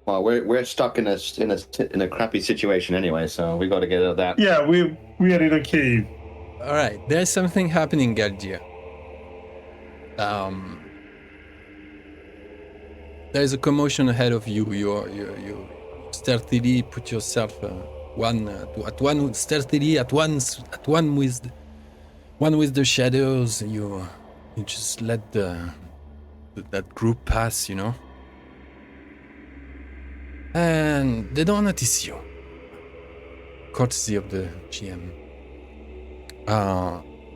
Well, we're stuck in a crappy situation anyway, so we got to get out of that. Yeah, we are in a cave. All right, there's something happening, Galdir. There's a commotion ahead of you. You stealthily put yourself stealthily at one with the shadows. You just let that group pass, you know, and they don't notice you. Courtesy of the GM.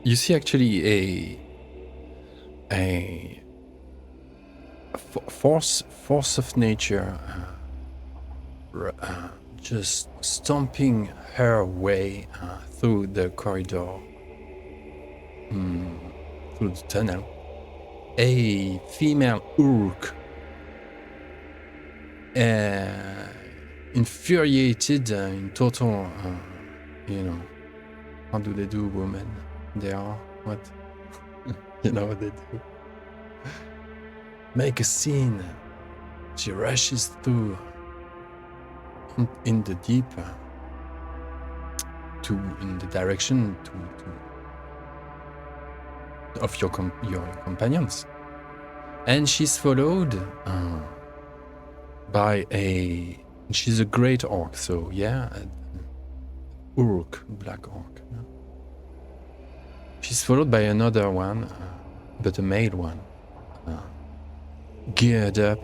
You see actually a force of nature just stomping her way through the corridor, through the tunnel. A female Uruk, infuriated, in total, you know, how do they do, women? They are what? You know what they do? Make a scene. She rushes through in the deep in the direction of your companions, and she's followed by she's a great orc, so yeah, Uruk, black orc. She's followed by another one, but a male one, geared up,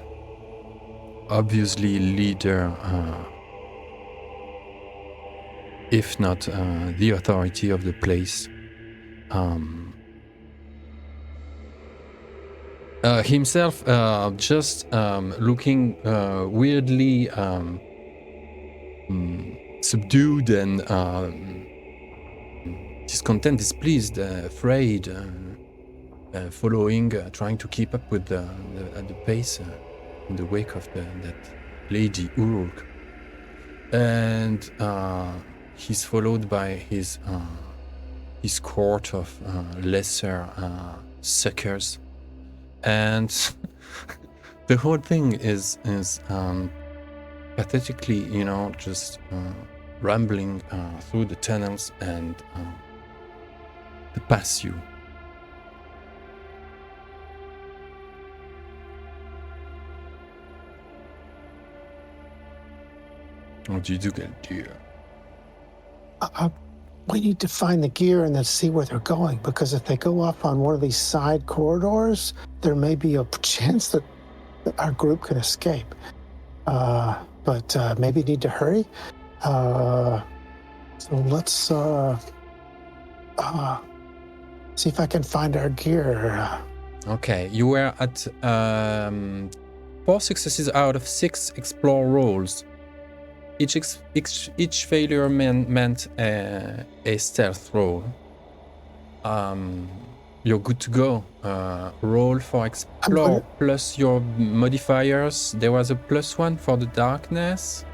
obviously leader, if not the authority of the place. Himself just looking weirdly subdued and discontent, displeased, afraid, following, trying to keep up with the pace in the wake of that lady Uruk. And he's followed by his court of lesser suckers. And the whole thing is pathetically, you know, just rambling through the tunnels and to pass you. What do you do, Galdir? We need to find the gear and then see where they're going, because if they go off on one of these side corridors, there may be a chance that our group can escape. But maybe need to hurry. So let's see if I can find our gear. Okay, you were at 4 successes out of 6 explore rolls. Each failure meant a stealth roll. You're good to go. Roll for explore plus your modifiers. There was a +1 for the darkness.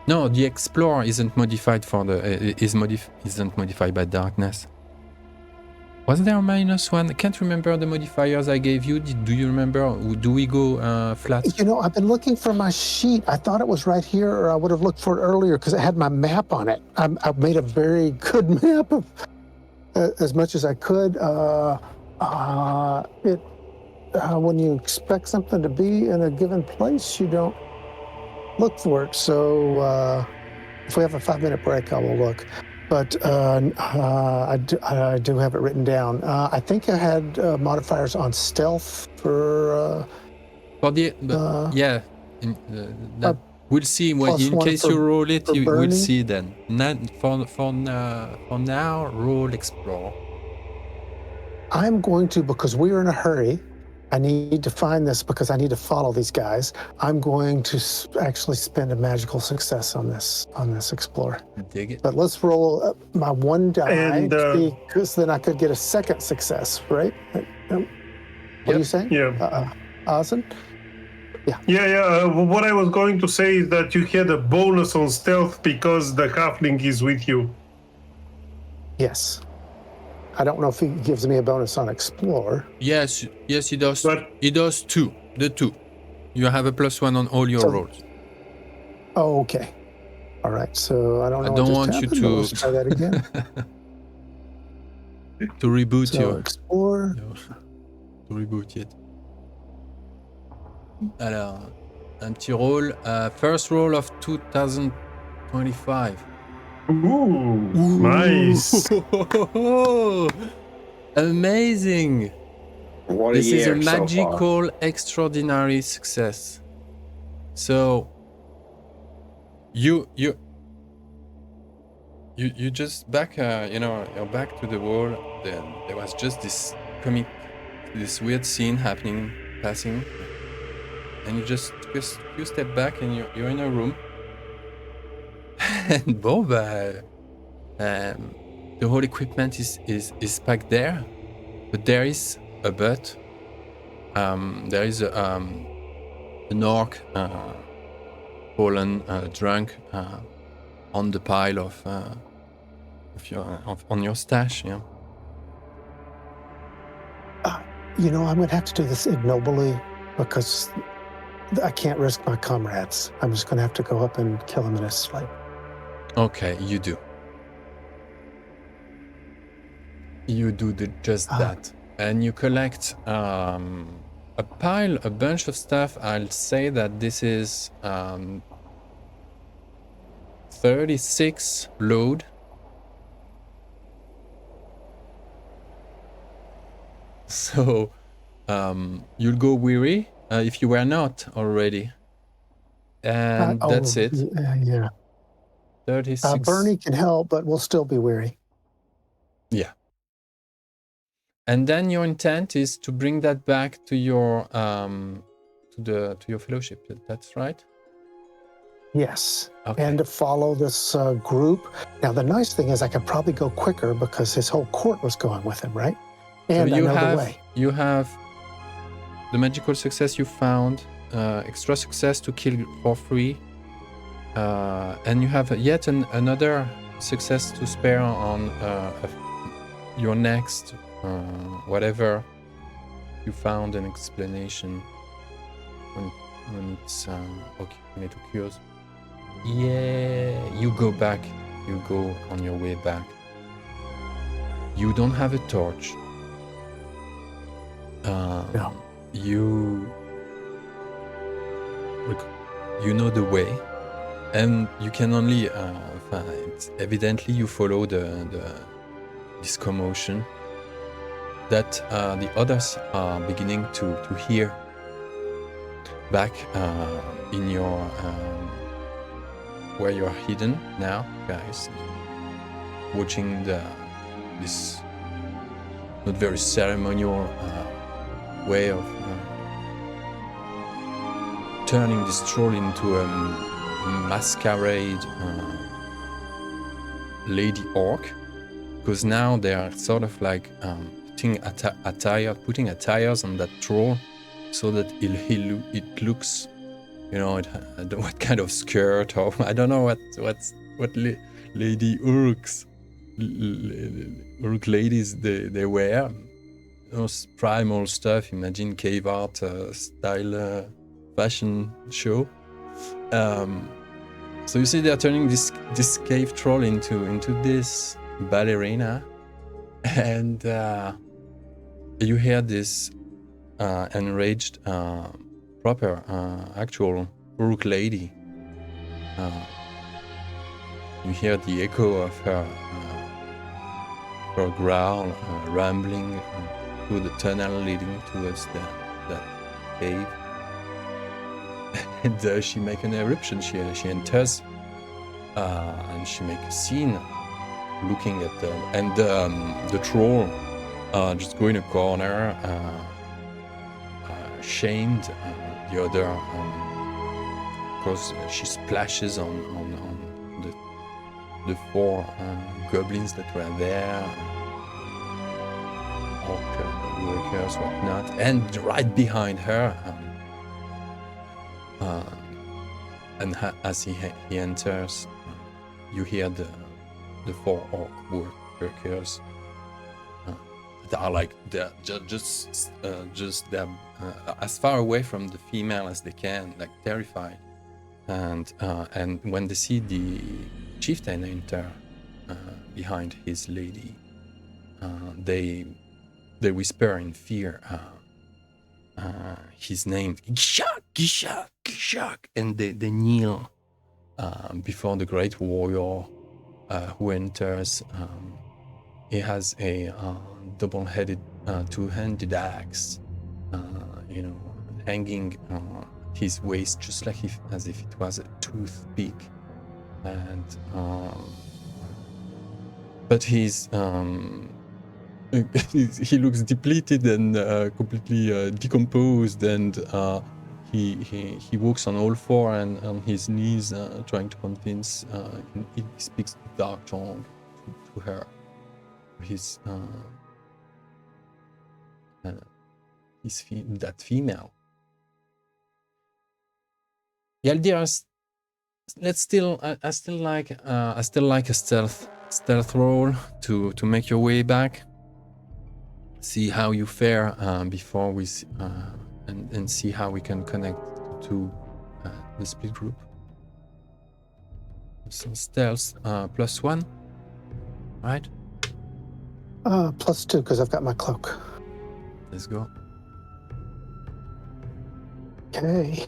No, the explore isn't modified for the isn't modified by darkness. Was there a -1? I can't remember the modifiers I gave you. Do you remember? Do we go flat? You know, I've been looking for my sheet. I thought it was right here, or I would have looked for it earlier because it had my map on it. I've made a very good map of as much as I could. When you expect something to be in a given place, you don't look for it. So if we have a 5-minute break, I will look. But I do have it written down. I think I had modifiers on stealth for the yeah. We'll see when, in case you roll it. You will see then. For now, roll explore. I'm going to, because we're in a hurry. I need to find this because I need to follow these guys. I'm going to actually spend a magical success on this explore. Dig it. But let's roll my 1 die, because then I could get a second success, right? What are you saying? Yeah. Ozan? Yeah. What I was going to say is that you had a bonus on stealth because the halfling is with you. Yes. I don't know if he gives me a bonus on explore. Yes, he does. But he does 2. The 2. You have a +1 on all your So- rolls. Oh, okay. All right. So I don't I know don't what want just you happened, but let's try that again. to reboot So explore. to reboot it. Alors, un petit roll. First roll of 2025. Ooh, nice. Amazing! What This a is a year so far. magical, extraordinary success. So, you just back, you're back to the wall. Then there was just this weird scene happening, passing, and you just took a few steps back, and you're in a room. And bon, the whole equipment is packed there, but there is a but. There is an orc, fallen, drunk, on the pile on your stash. Yeah. I'm going to have to do this ignobly because I can't risk my comrades. I'm just going to have to go up and kill him in his sleep. Okay, you do. You do just that, and you collect a bunch of stuff. I'll say that this is 36 load. So you'll go weary if you were not already, and that's it. Yeah. 36. Bernie can help, but we'll still be weary. Yeah. And then your intent is to bring that back to your to your fellowship. That's right. Yes. Okay. And to follow this group. Now, the nice thing is I could probably go quicker because his whole court was going with him, right? And so I know the way. You have the magical success you found, extra success to kill for free, and you have yet another success to spare on your next whatever you found an explanation when it occurs. Yeah, you go back. You go on your way back. You don't have a torch. No. You know the way, and you can only evidently you follow this commotion that the others are beginning to hear back in your where you're hidden now, guys, watching this not very ceremonial way of turning this troll into a masquerade lady orc, because now they are sort of like putting attires on that troll so that it looks, what kind of skirt, or I don't know what Lady Uruk ladies they wear. Those primal stuff. Imagine cave art style fashion show. So you see, they are turning this cave troll into this ballerina, and you hear this enraged, proper, actual Uruk lady. You hear the echo of her growl, rambling through the tunnel leading towards that cave. And she make an eruption. She enters, and she make a scene, looking at them. And the troll just go in a corner, shamed. The other, because she splashes on the four goblins that were there, orc workers, whatnot, and right behind her. And as he enters, you hear the four orc workers that that are like they're just them as far away from the female as they can, like terrified. And when they see the chieftain enter behind his lady, they whisper in fear his name, Gishak, Gishak, Gishak, and they kneel before the great warrior who enters. He has a double-headed, two-handed axe, hanging his waist, just like as if it was a toothpick, and but he's he looks depleted and completely decomposed, and he walks on all four and on his knees, trying to convince. He speaks dark tongue to her. His that female. Galdir, let's still. I still like a stealth roll to make your way back. See how you fare before we and see how we can connect to the split group. So stealth +1, right? +2 because I've got my cloak. Let's go. Okay.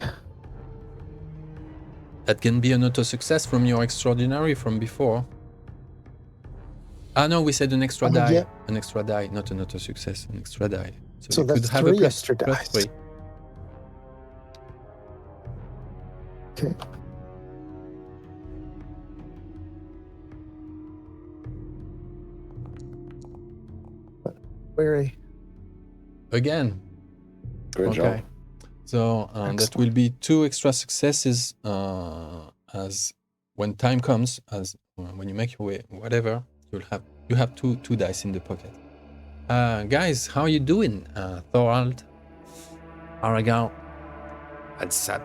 That can be an auto success from your extraordinary from before. Ah no, we said an extra die. Yeah. An extra die, not an auto success, an extra die. So you that's could have 3 a extra dice. +3. Okay. Weary. Again. Good job. So that will be 2 extra successes as when time comes, as when you make your way, whatever, you have two dice in the pocket. Guys, how are you doing? Thorald, Azaghal, and Sad.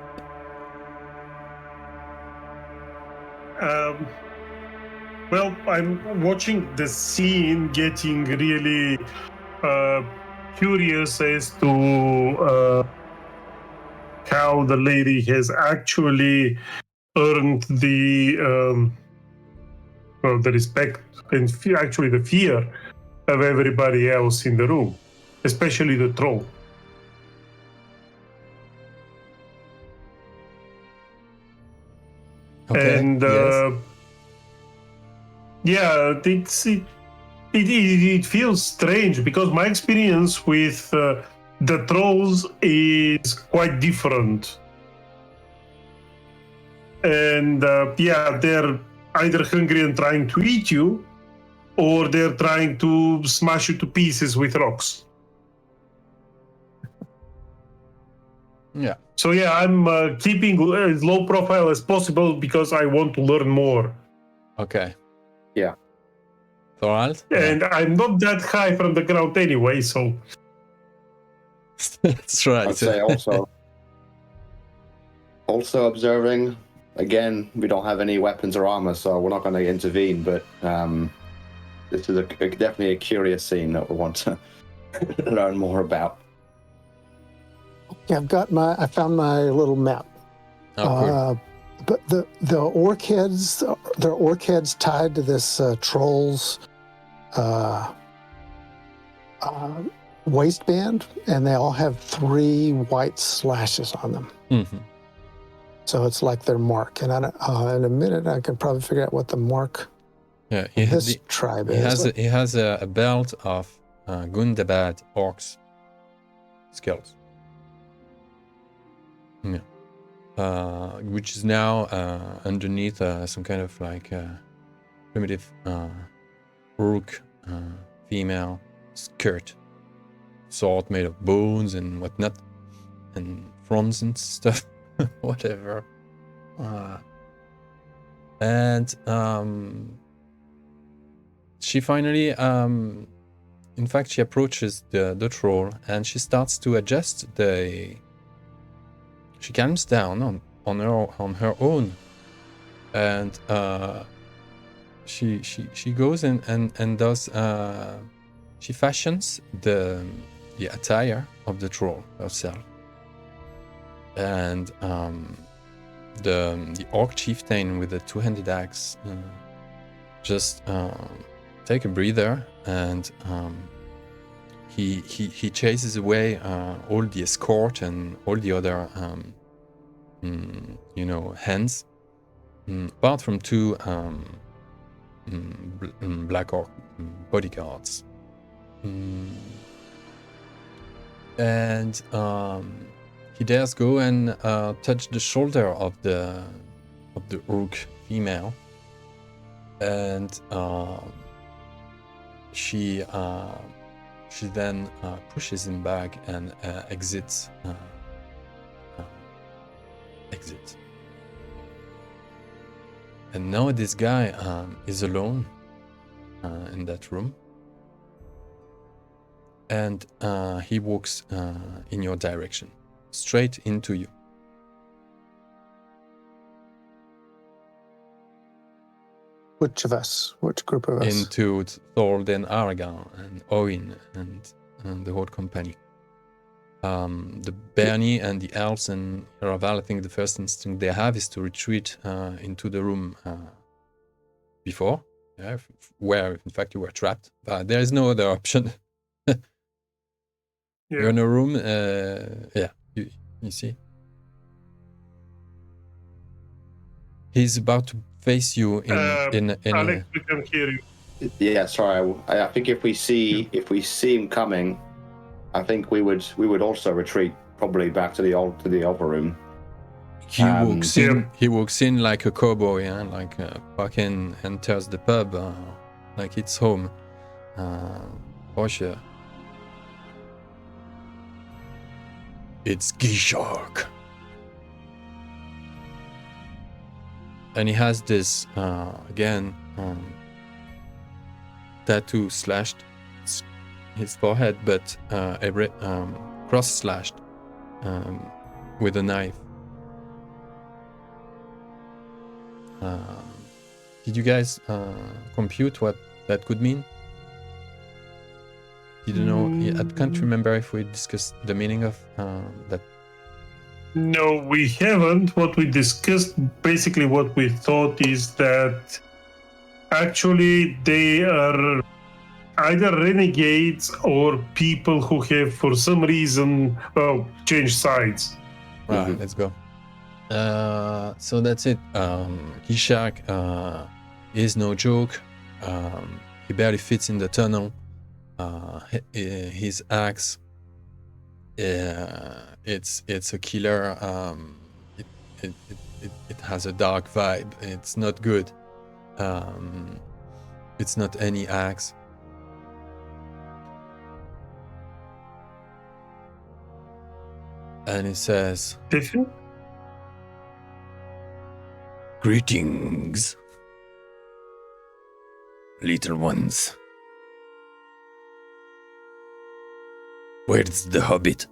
Well, I'm watching the scene, getting really curious as to how the lady has actually earned the respect and actually the fear of everybody else in the room, especially the troll. Okay. And yes. yeah, it feels strange because my experience with the trolls is quite different. And they're either hungry and trying to eat you, or they're trying to smash you to pieces with rocks. Yeah. So yeah, I'm keeping as low profile as possible because I want to learn more. Okay. Yeah. Thorald? And I'm not that high from the ground anyway, so... That's right. I'd say also observing. Again, we don't have any weapons or armor, so we're not going to intervene. But this is definitely a curious scene that we want to learn more about. Yeah, I found my little map. Oh, cool. But the orc heads, there are orc heads tied to this troll's waistband, and they all have 3 white slashes on them. Mm-hmm. So it's like their mark. And in a minute, I can probably figure out what the mark Yeah, this tribe is. He has a belt of Gundabad orcs skills. Yeah. Which is now underneath some kind of like primitive Uruk female skirt, sword made of bones and whatnot, and fronds and stuff, whatever. And she finally, in fact, she approaches the troll and she starts to adjust she calms down on her own, and she goes and does she fashions the attire of the troll herself, and the orc chieftain with the two-handed axe just take a breather, and he chases away all the escort and all the other hands, apart from two black orc bodyguards. And he dares go and touch the shoulder of the Uruk female, and she then pushes him back and exits. And now this guy is alone in that room, and he walks in your direction, straight into you. Which of us? Which group of us? Into Thorald and Azaghal and Oín and the whole company. The Bernie and the elves and Raval, I think the first instinct they have is to retreat into the room before, where in fact you were trapped. But there is no other option. You're in a room, you see. He's about to face you in Alex, we can hear you. Yeah, sorry. I think if we see him coming, I think we would also retreat probably back to the other room. He walks in like a cowboy, like fucking enters the pub like it's home. For sure. It's Gishak. And he has this, tattoo slashed his forehead, but cross-slashed with a knife. Did you guys compute what that could mean? Did you know? I can't remember if we discussed the meaning of that. No, we haven't. What we discussed, basically what we thought is that actually they are either renegades or people who have for some reason changed sides. Right, let's go. So that's it. Gishak is no joke. He barely fits in the tunnel. His axe, it's a killer. It has a dark vibe. It's not good. It's not any axe. And it says, "Greetings, little ones. Where's the hobbit?"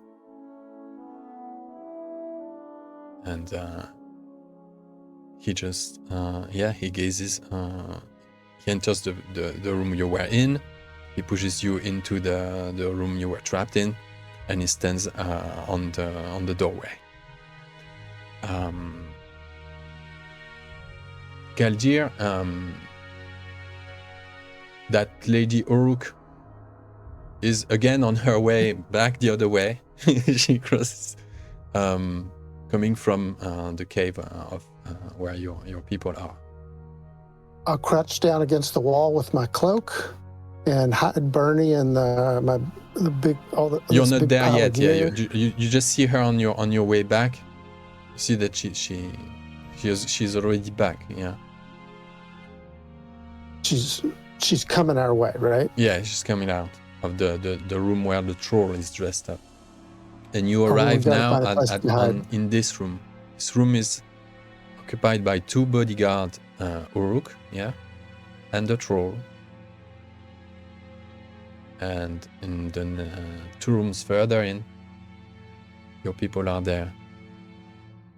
And he just, he gazes. He enters the room you were in. He pushes you into the room you were trapped in, and he stands on the doorway. Galdir, that Lady Uruk is again on her way back the other way. She crosses, coming from the cave of where your people are. I'll crouch down against the wall with my cloak and hide Bernie and the big. You're not there yet. Yeah, you just see her on your way back. You see that she's already back. Yeah. She's coming our way, right? Yeah, she's coming out of the room where the troll is dressed up. And you arrive now in this room. This room is occupied by two bodyguard Uruk, and the troll. And in the 2 rooms further in, your people are there.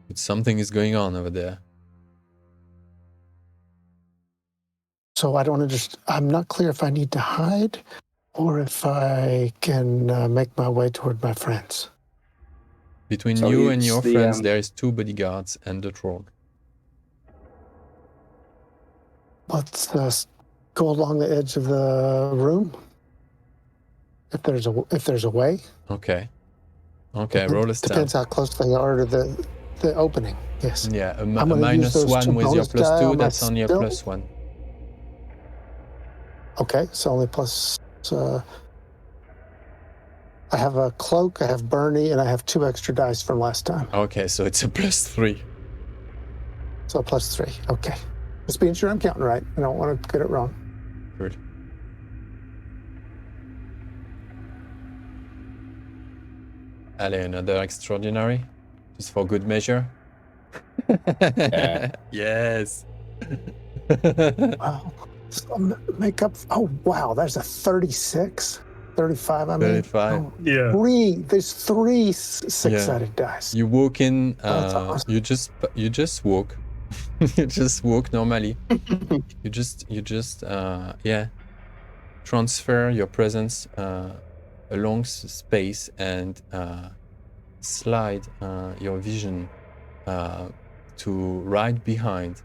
But something is going on over there. So I don't understand. I'm not clear if I need to hide or if I can make my way toward my friends. Between So you and it's your the, friends, there is 2 bodyguards and the troll. Let's go along the edge of the room. If there's a way. Okay. Okay, roll a stealth. Depends how close they are to the opening. Yes. Yeah, a I'm gonna use those -1 two with your bonus die +2, on my that's only a skill. +1. Okay, so only plus. I have a cloak, I have Bernie, and I have 2 extra dice from last time. Okay, so it's a +3. So +3. Okay. Just being sure I'm counting right. I don't want to get it wrong. Good. Allez, another extraordinary, just for good measure. Yeah. Yes. Wow. So make up. Oh, wow. There's a 36. 35, I mean. 35. Oh, Yeah. There's 3 six-sided dice. You walk in. That's awesome. You just walk. You just walk normally. You just transfer your presence along space and slide your vision to right behind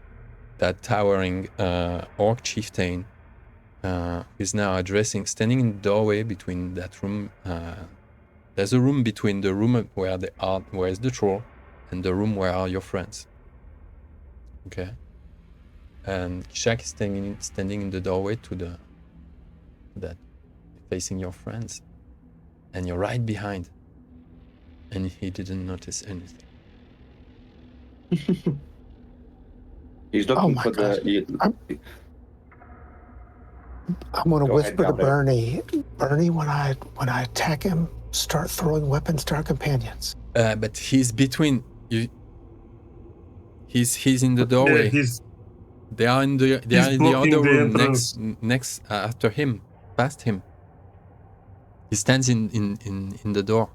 that towering orc chieftain is now standing in the doorway between that room. There's a room between the room where is the troll and the room where are your friends. Okay. And Gishak is standing in the doorway to that, facing your friends, and you're right behind. And he didn't notice anything. He's looking for gosh. the. I'm going to Go whisper ahead, to Galdir. Bernie, when I attack him, start throwing weapons to our companions. But he's between you. He's in the doorway. Yeah, They are in the blocking other the room entrance. next after him, past him. He stands in the door.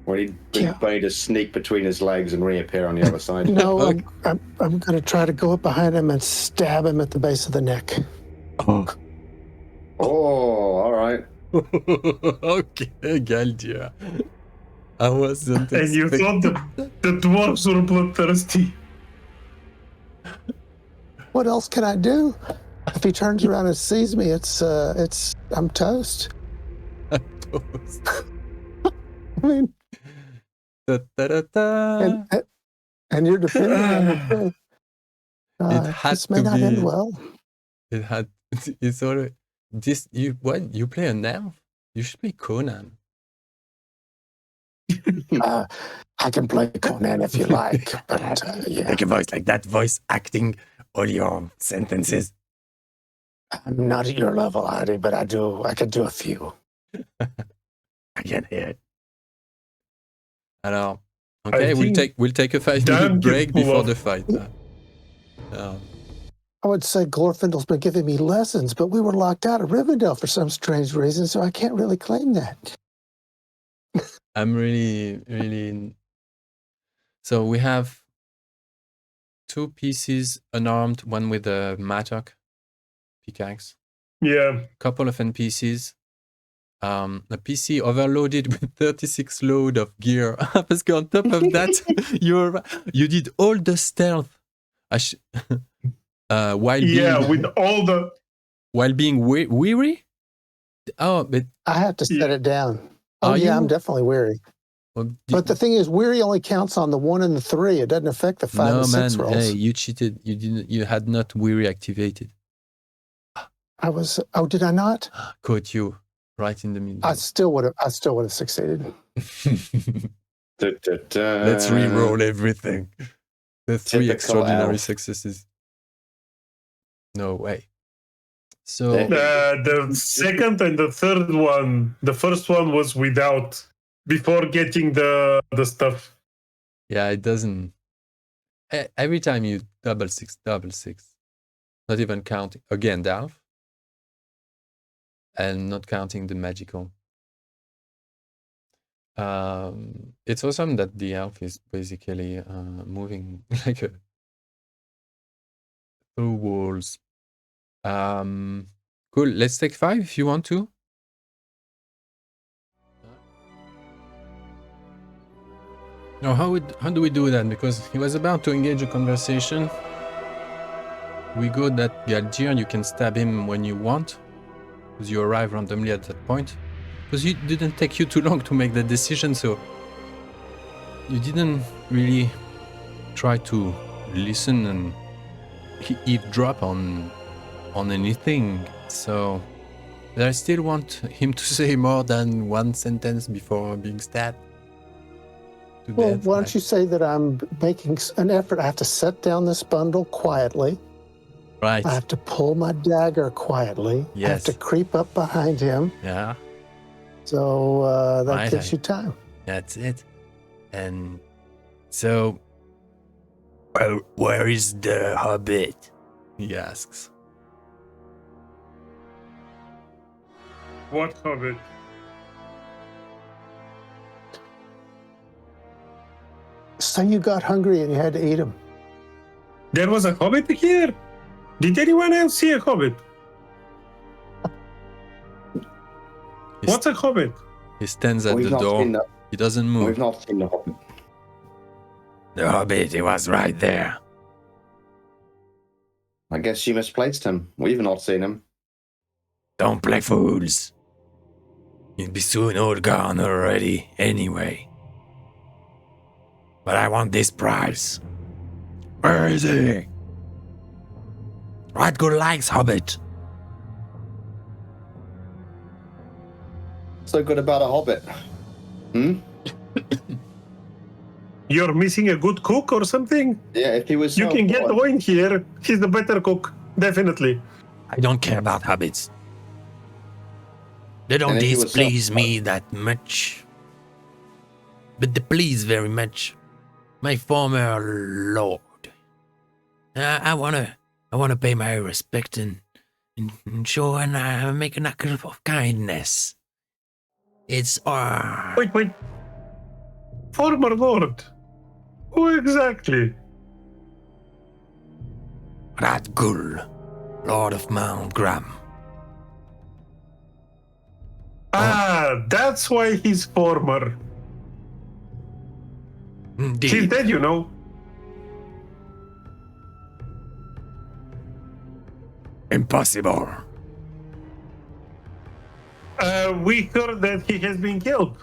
Well, he'd be Yeah. ready to sneak between his legs and reappear on the other side. No, Okay. I'm going to try to go up behind him and stab him at the base of the neck. Oh. Oh, all right. Okay, Galdir. I wasn't. And you thought the dwarves were bloodthirsty. What else can I do? If he turns around and sees me, I'm toast. I mean, Da-da-da-da. and you're defending him. It had This may to not end be. well. It had. It's already. This you what? You play an elf? You should play Conan. I can play Conan if you like, but yeah, Make a voice like that. Voice acting all your sentences. I'm not at your level, Artie, but I can do a few. I can hear it. Alors, okay, we'll think take a 5-minute Dan break can pull before off. the fight. I would say Glorfindel's been giving me lessons, but we were locked out of Rivendell for some strange reason, so I can't really claim that. I'm really. So we have 2 pieces unarmed, one with a mattock pickaxe, Yeah. couple of NPCs, a PC overloaded with 36 load of gear. Parce on top of that, you did all the stealth. While being weary. Oh, but I have to set it down. Oh, Are yeah, you? I'm definitely weary. well, But the thing is, weary only counts on the 1 and the 3. It doesn't affect the 5 no, and 6 man. rolls. Hey, you cheated. You didn't. You had not weary activated. I was. Oh, did I not? Caught you right in the middle. I still would have succeeded. Let's re-roll everything. The 3 Typical extraordinary elf. successes. No way. So The second and the third one. The first one was without, before getting the stuff. yeah, it doesn't. Every time you double six, not even counting again the elf, and not counting the magical. It's awesome that the elf is basically moving like a through walls. Cool. Let's take 5 if you want to. Now, how do we do that? Because he was about to engage a conversation. We go that Galdir, you can stab him when you want. Because you arrive randomly at that point. Because it didn't take you too long to make the decision, so you didn't really try to listen and eavesdrop on anything. So I still want him to say more than one sentence before being stabbed. Well, why don't you say that I'm making an effort? I have to set down this bundle quietly. Right. I have to pull my dagger quietly. Yes. I have to creep up behind him. Yeah. So that Right, gives you time. That's it. And so, well, where is the hobbit? He asks. What hobbit? So you got hungry and you had to eat him. There was a hobbit here? Did anyone else see a hobbit? What's a hobbit? He stands at We've the not door. seen the- He doesn't move. We've not seen the hobbit. The hobbit, he was right there. I guess she misplaced him. We've not seen him. Don't play fools. You'll be soon all gone already, anyway. But I want this prize. Where is he? What good likes hobbit? So good about a hobbit. You're missing a good cook or something? Yeah, if he was. You so can get good. Oín here. He's the better cook, definitely. I don't care about hobbits. They don't And if he was displease so- me that much. But they please very much my former lord. I wanna pay my respect and show and make an act of kindness. It's Wait. Former lord. Who exactly? Radgul, Lord of Mount Graham. Ah, that's why he's former. Indeed. She's dead, you know. Impossible. We heard that he has been killed.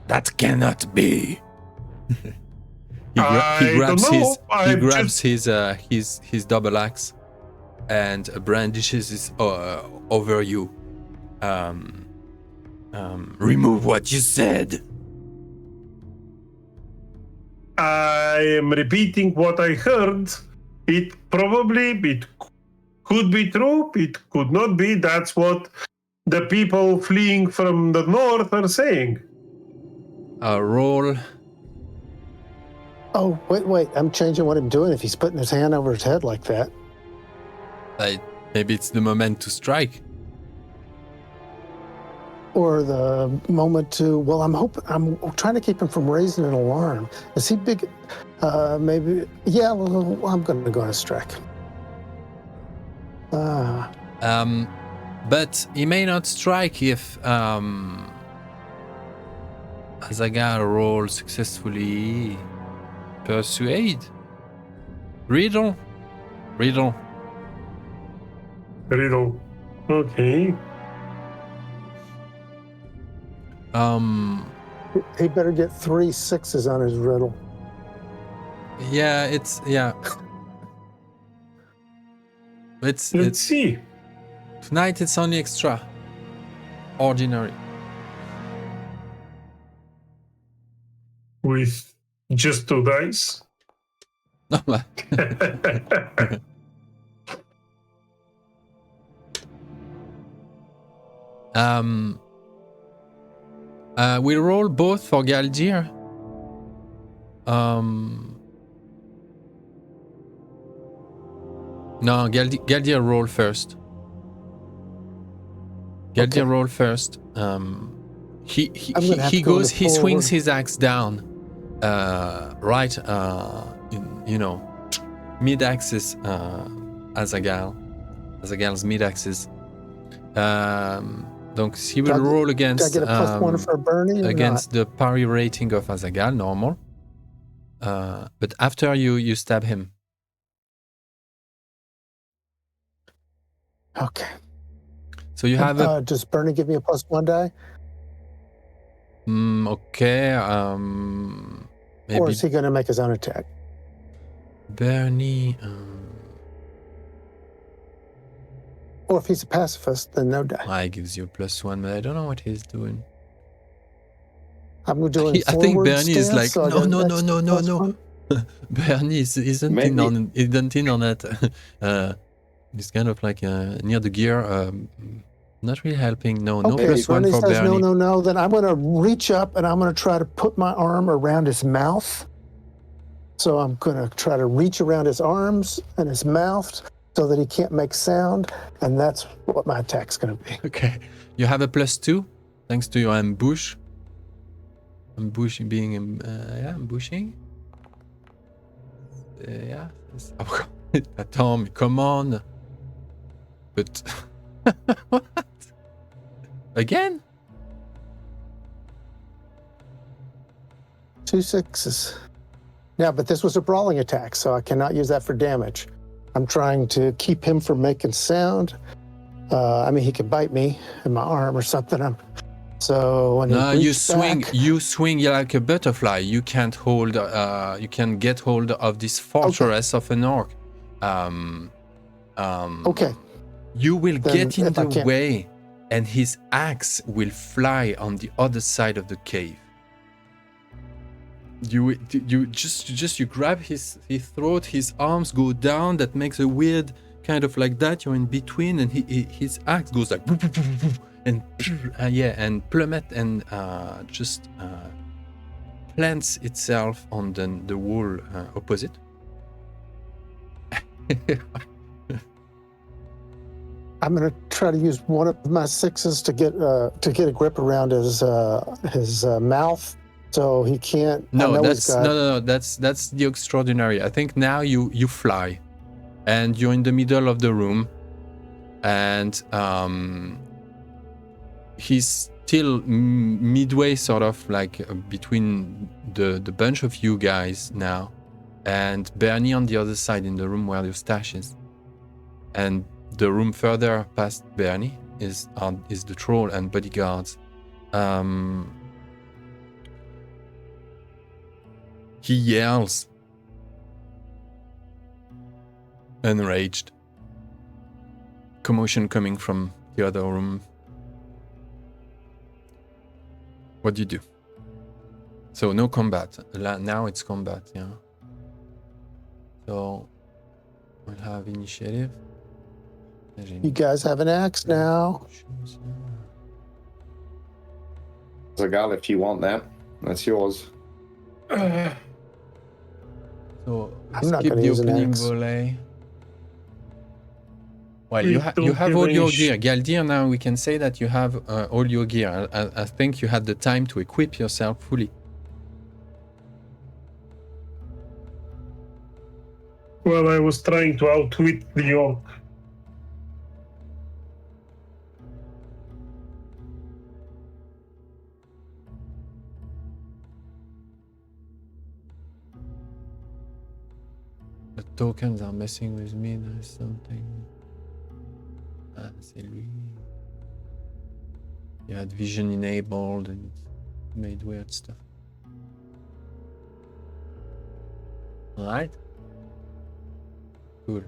That cannot be. I don't know. He grabs his double axe and brandishes it over you. Remove what you said. I am repeating what I heard. It could be true. It could not be. That's what the people fleeing from the north are saying. Roll. Oh, wait. I'm changing what I'm doing if he's putting his hand over his head like that. Maybe it's the moment to strike. Or the moment to, well, I'm trying to keep him from raising an alarm. Is he big? Maybe, yeah, well, I'm going to go on a strike. But he may not strike if Azaghal rolls successfully. Persuade. Riddle. Riddle. Okay. He better get 3 6s on his riddle. Yeah, it's. Let's see. Tonight it's only extra. Ordinary. With just 2 dice. We'll roll both for Galdir. No, Galdir roll first. Galdir roll first. He swings his axe down. Right, mid-axis Azaghal. Azaghal's mid-axes. Donc he will Do I roll get against a +1 for burning or against the parry rating of Azaghal, normal. But after you stab him. not? Okay. So you have a Does burning give me a +1 die? okay. Maybe Or is he going to make his own attack? Bernie. Or if he's a pacifist, then no die. I gives you +1, but I don't know what he's doing. I'm doing I think forward Bernie is stance, like, so I no, get no, an no, extra no, no, no. +1. Bernie isn't in on it. He's kind of like near the gear, not really helping. No, no Okay, +1 Bernie for says Bernie. no. Then I'm going to reach up and I'm going to try to put my arm around his mouth. So I'm going to try to reach around his arms and his mouth so that he can't make sound. And that's what my attack's going to be. Okay, you have a +2 thanks to your ambush. Ambushing. Yeah. Attends, mais come on. But what? Again? 2 6s. Yeah, but this was a brawling attack, so I cannot use that for damage. I'm trying to keep him from making sound. I mean, he could bite me in my arm or something. So when you swing like a butterfly. You can't hold. You can get hold of this fortress of an orc. Okay. You will Then get in if I the can't- way, and his axe will fly on the other side of the cave. You grab his throat, his arms go down. That makes a weird kind of like that. You're in between, and his axe goes like and plummet and just plants itself on the wall opposite. I'm going to try to use one of my 6s to get a grip around his mouth, so he can't. No, that's the extraordinary. I think now you fly, and you're in the middle of the room, and he's still midway, sort of like between the bunch of you guys now, and Bernie on the other side in the room where your stash is, and the room further past Bernie is the troll and bodyguards. He yells, enraged. Commotion coming from the other room. What do you do? So no combat. Now it's combat, yeah. So we'll have initiative. You guys have an axe now. Azaghal, if you want that, that's yours. So I'm not skip gonna the use an opening axe. volley. Well, We you don't have have all any your gear. Galdir, now we can say that you have all your gear. I think you had the time to equip yourself fully. Well, I was trying to outwit the orc. The tokens are messing with me. There's something. Ah, c'est lui. You had vision enabled and it made weird stuff. Alright. Cool.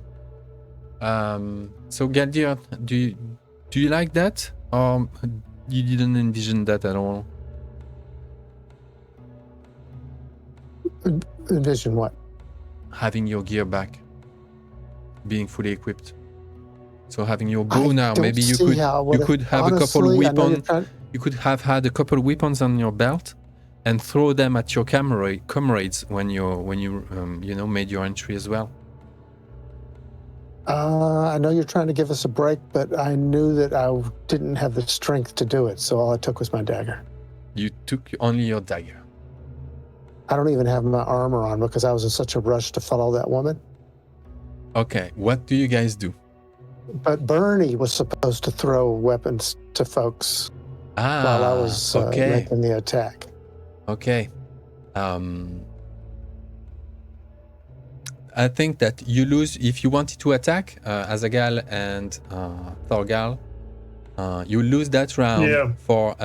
So Galdir, do you like that? Or you didn't envision that at all? Envision what? Having your gear back. Being fully equipped. So having your bow I now, don't maybe you see could how I would've- you could have a couple honestly, I know you're weapons. trying- You could have had a couple weapons on your belt and throw them at your comrades when you made your entry as well. I know you're trying to give us a break, but I knew that I didn't have the strength to do it, so all I took was my dagger. You took only your dagger. I don't even have my armor on because I was in such a rush to follow that woman. Okay, what do you guys do? But Bernie was supposed to throw weapons to folks while I was okay. making the attack. Okay. I think that you lose if you wanted to attack Azaghal and Thorald. You lose that round for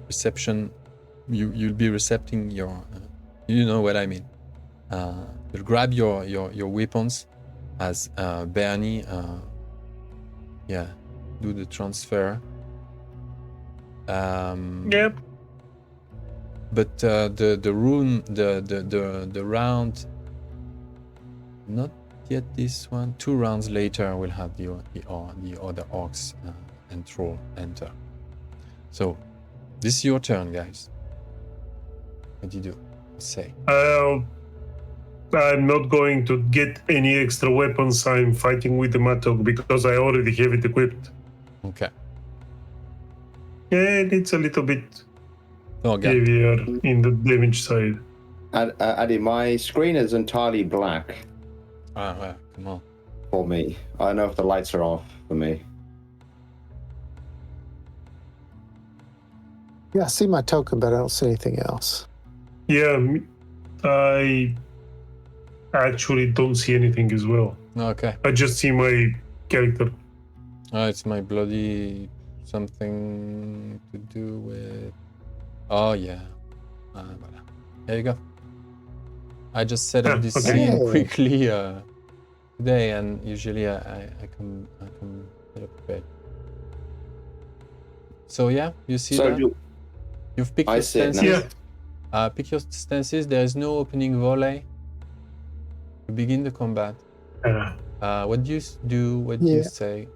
reception. You'll be recepting your. You know what I mean. You'll grab your weapons as Bernie. Do the transfer. Yep. But the round, not yet this one. 2 rounds later, we'll have the other orcs and troll enter. So, this is your turn, guys. What do you do? Say. I'm not going to get any extra weapons. I'm fighting with the mattock because I already have it equipped. Okay. And it's a little bit Thorald. heavier in the damage side. Addy, my screen is entirely black Well, come on. for me. I don't know if the lights are off for me. Yeah, I see my token, but I don't see anything else. Yeah, I actually don't see anything as well. Okay. I just see my character. It's my bloody something to do with. Oh yeah. Voilà. There you go. I just set up this Okay. scene Hey. quickly today, and usually I come set up a bit. So yeah, you see that? You've picked I your see it now. stances. Yeah. Pick your stances. There is no opening volley. You begin the combat. What do you do? What do you say?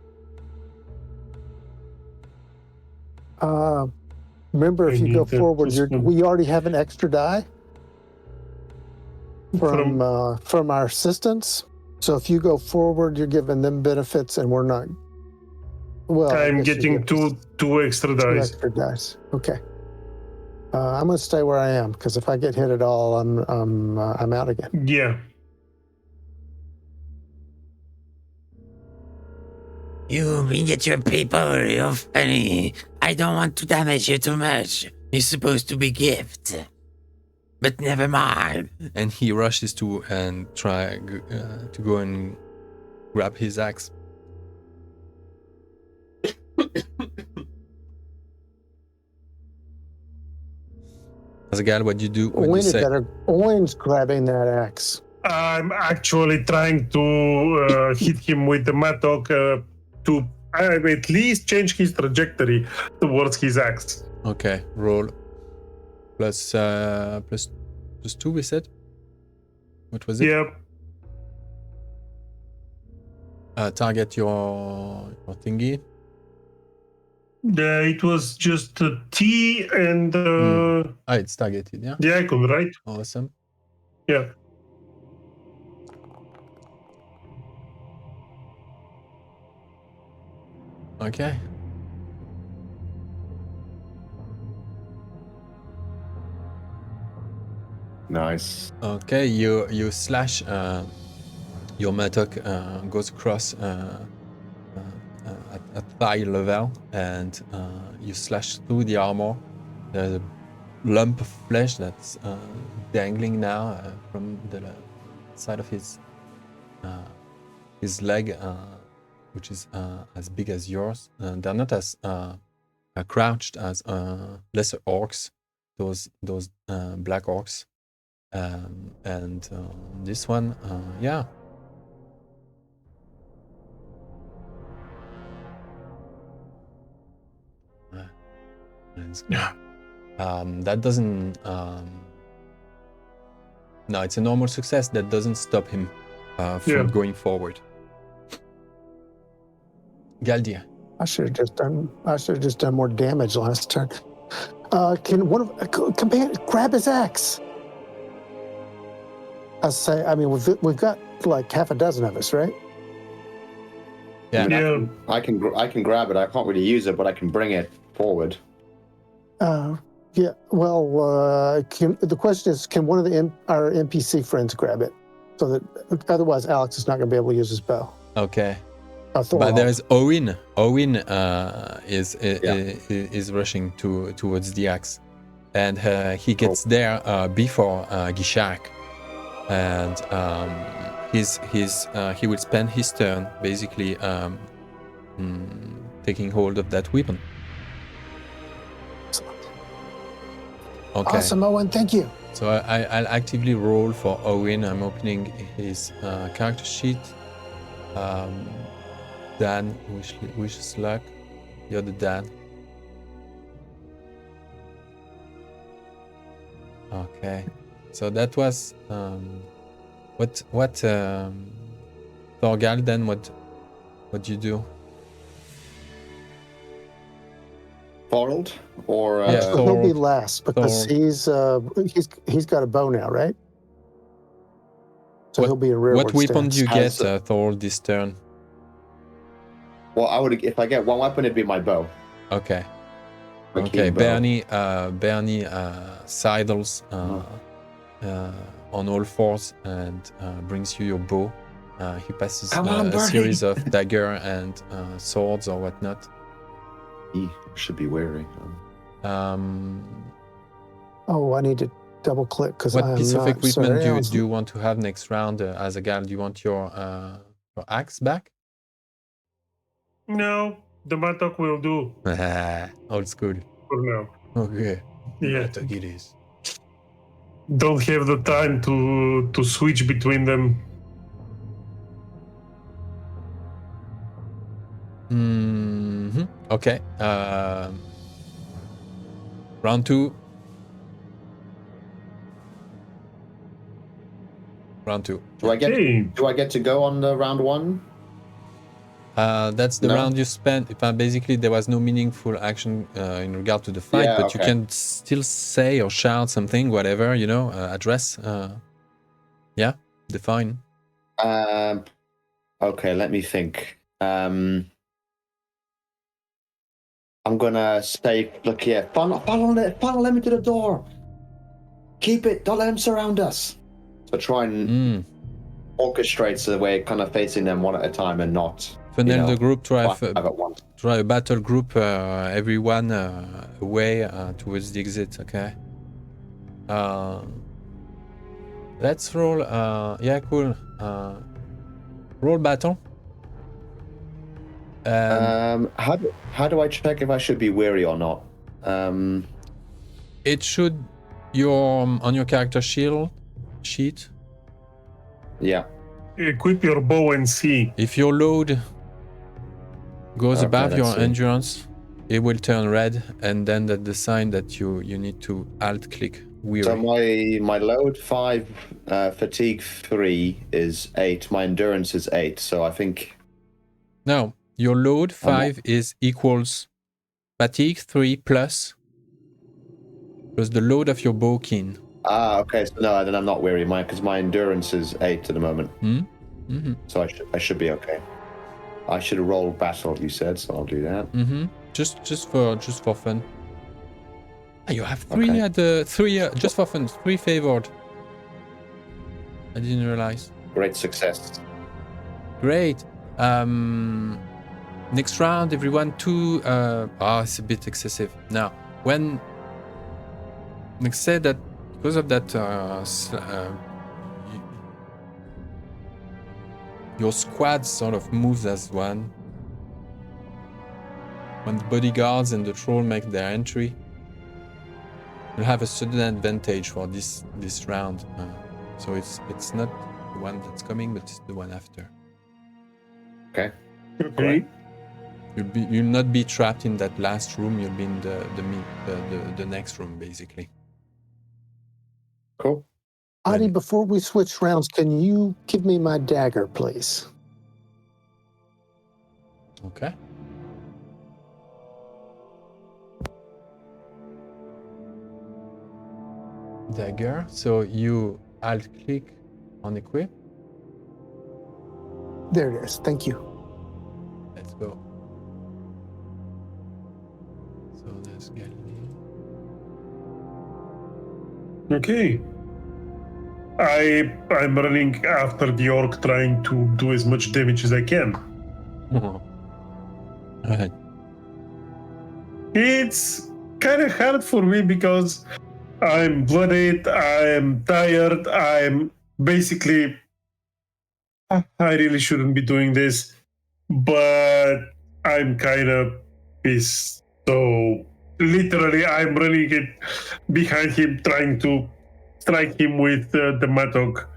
Remember, if I you go need that forward, this one. we already have an extra die from our assistants. So if you go forward, you're giving them benefits, and we're not. Well, I I'm guess you getting get two extra two dice. extra dice. Okay. I'm gonna stay where I am because if I get hit at all, I'm out again. Yeah. You mean that you're people, you're funny. I don't want to damage you too much. You're supposed to be gift. But never mind. And he rushes to and try to go and grab his axe. Azaghal, what do you do? What do you say? Oin's grabbing that axe. I'm actually trying to hit him with the mattock to at least change his trajectory towards his axe. Okay, roll. Plus 2, we said? What was it? Yep. Target your thingy. It was just a T and It's targeted, yeah? the icon, right? Awesome. Yeah. Okay. Nice. Okay, you slash your mattock goes across at thigh level, and you slash through the armor. There's a lump of flesh that's dangling now from the side of his leg, which is as big as yours. They're not as crouched as lesser orcs, those black orcs. And this one, yeah. That doesn't. No, it's a normal success. That doesn't stop him from going forward. Galdir. I should have just done more damage last turn. Can one of grab his axe? I mean, we've got like half a dozen of us, right? Yeah. I can grab it. I can't really use it, but I can bring it forward. Yeah. Well, the question is, can one of our NPC friends grab it? so that otherwise Alex is not going to be able to use his bow. Okay. But Thorald. there is Oín. Oín is rushing towards the axe, and he gets there before Gishak, and he will spend his turn basically taking hold of that weapon. Excellent. Okay. Awesome, Owen. Thank you. So I'll actively roll for Owen. I'm opening his character sheet. Dan, wish us luck. You're the Dan. Okay. So that was what Thorgal. Then what do you do? Thorald or Yeah, So he'll be Thorald. last because he's got a bow now, right? So he'll be in rearward What weapon stance. do you get, Has- Thorald, this turn? well, I would if I get one weapon, it'd be my bow. Okay. My Okay, keen bow. Bernie sidles on all fours and brings you your bow. He passes Come on, a Bernie. series of dagger and swords or whatnot. He should be wary. Oh, I need to double click because What I'm piece of not. equipment Sorry, do you want to have next round, Azaghal? Do you want your axe back? No, the mattock will do Old school. for now. Okay. Yeah. Mattock it is. Don't have the time to switch between them. Okay. Round 2. Round 2. Do I get Hey, do I get to go on the round 1? That's the No? round you spent. Basically, there was no meaningful action in regard to the fight, Yeah, but you okay. can still say or shout something, whatever, address. Define. Okay, let me think. I'm gonna say, look here, funnel them into the door. Keep it. Don't let them surround us. So try and orchestrate so we're kind of facing them one at a time and not Funnel the group, try at once. a battle group, everyone away towards the exit, okay? Let's roll, yeah, cool. Roll battle. How do I check if I should be weary or not? It should, on your character sheet. Yeah. equip your bow and see. If your load goes Okay, above your let's see. endurance, it will turn red, and then that's the sign that you need to alt-click weary. So my load 5, fatigue 3 is 8. My endurance is 8. So I think No, your load 5 is equals fatigue 3 plus the load of your bow keen. okay. So no, then I'm not weary, because my endurance is 8 at the moment. Mm-hmm. So I should be okay. I should roll battle, you said, so I'll do that. Mm-hmm. Just for fun. You have 3 Okay. at the 3 just for fun. 3 favored. I didn't realize. Great success. Great. Next round, everyone 2. It's a bit excessive. Now, when let's say that because of that, your squad sort of moves as one. When the bodyguards and the troll make their entry, you'll have a sudden advantage for this round. So it's not the one that's coming, but it's the one after. Okay. Okay. You'll not be trapped in that last room. You'll be in the next room, basically. Cool. Adi, before we switch rounds, can you give me my dagger, please? Okay. Dagger. So you alt-click on equip. There it is. Thank you. Let's go. So there's Galdir. Okay. I'm running after the orc, trying to do as much damage as I can. Right. It's kind of hard for me because I'm bloodied, I'm tired, I'm basically... I really shouldn't be doing this, but I'm kind of pissed. So literally, I'm running it behind him, trying to strike him with the mattock.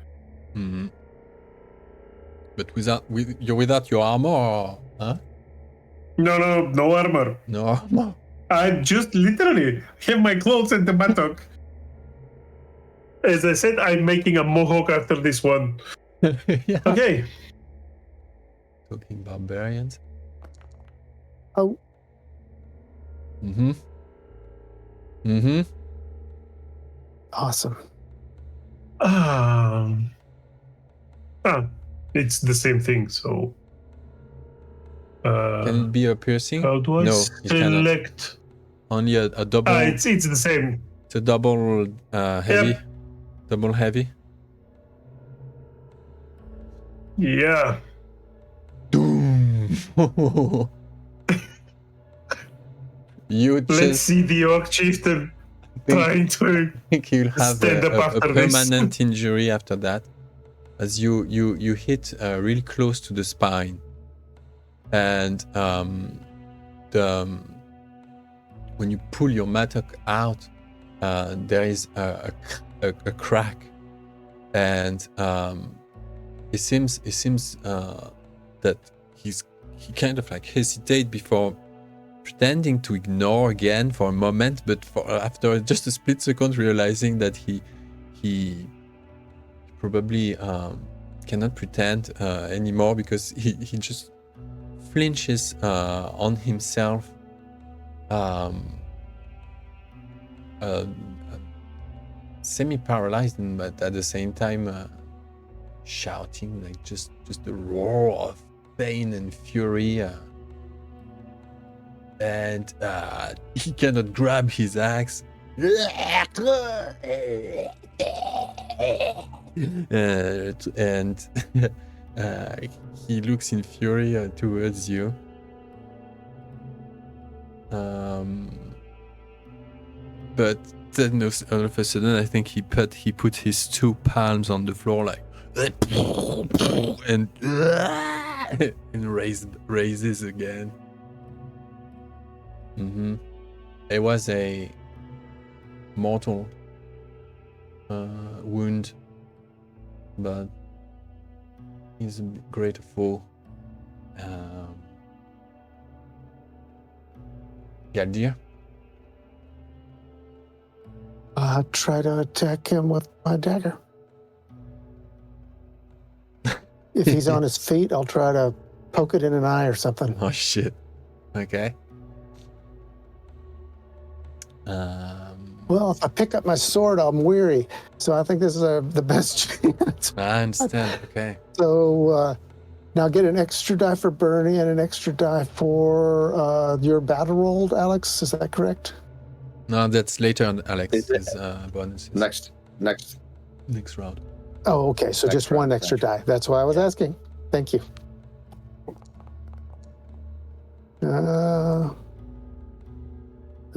Mm-hmm. But you're without your armor, or, huh? No armor. No armor. I just literally have my clothes and the mattock. As I said, I'm making a mohawk after this one. Yeah. Okay. Talking barbarians. Oh, Mm-hmm. Mm-hmm. awesome. It's the same thing, so... Can it be a piercing? How do I No, it cannot. select? Only a double. It's the same. It's a double heavy. Yep. Double heavy. Yeah. Doom. You Let's just see the orc chieftain trying to... think you'll have stand up a after this. permanent injury after that, as you hit real close to the spine, and when you pull your mattock out, there is a crack, and it seems that he kind of like hesitate before pretending to ignore again for a moment, but after just a split second realizing that he probably cannot pretend anymore, because he just flinches on himself, semi-paralyzed, but at the same time shouting like just a roar of pain and fury, and he cannot grab his axe. And he looks in fury towards you. But then all of a sudden, I think he put his two palms on the floor, like, and raises again. Mm-hmm. It was a mortal wound, but he's a great fool. Galdir? Try to attack him with my dagger. If he's on his feet, I'll try to poke it in an eye or something. Oh shit. Okay. Well, if I pick up my sword, I'm weary. So I think this is the best chance. I understand. Okay. So now get an extra die for Bernie and an extra die for your battle roll, Alex. Is that correct? No, that's later on Alex's bonuses. Next. Next round. Oh, okay. So just one extra die. That's why I was asking. Thank you.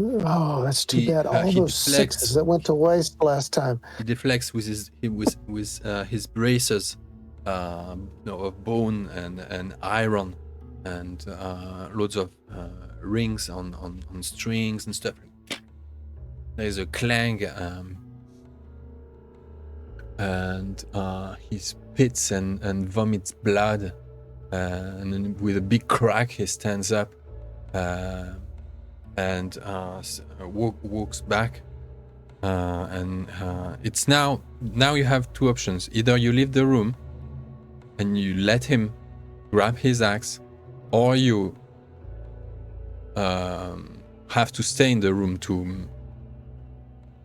Oh, that's too bad. All those sixes that went to waste last time. He deflects with his braces, of bone and iron, and loads of rings on strings and stuff. There's a clang, and he spits and vomits blood, and then with a big crack he stands up. And walks back, and it's now you have two options. Either you leave the room and you let him grab his axe, or you have to stay in the room to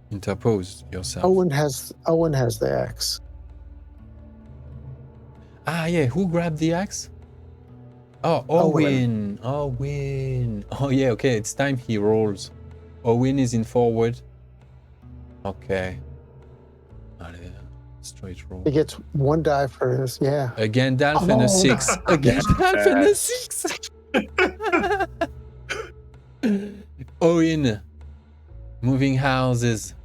interpose yourself. Owen has the axe. Ah, yeah. Who grabbed the axe? Oh, Owen. Owen. Oh, yeah, okay. It's time he rolls. Owen is in forward. Okay. straight roll. He gets 1 die for his, yeah. A Gandalf and a 6. A Gandalf and a 6. Oín. Moving houses.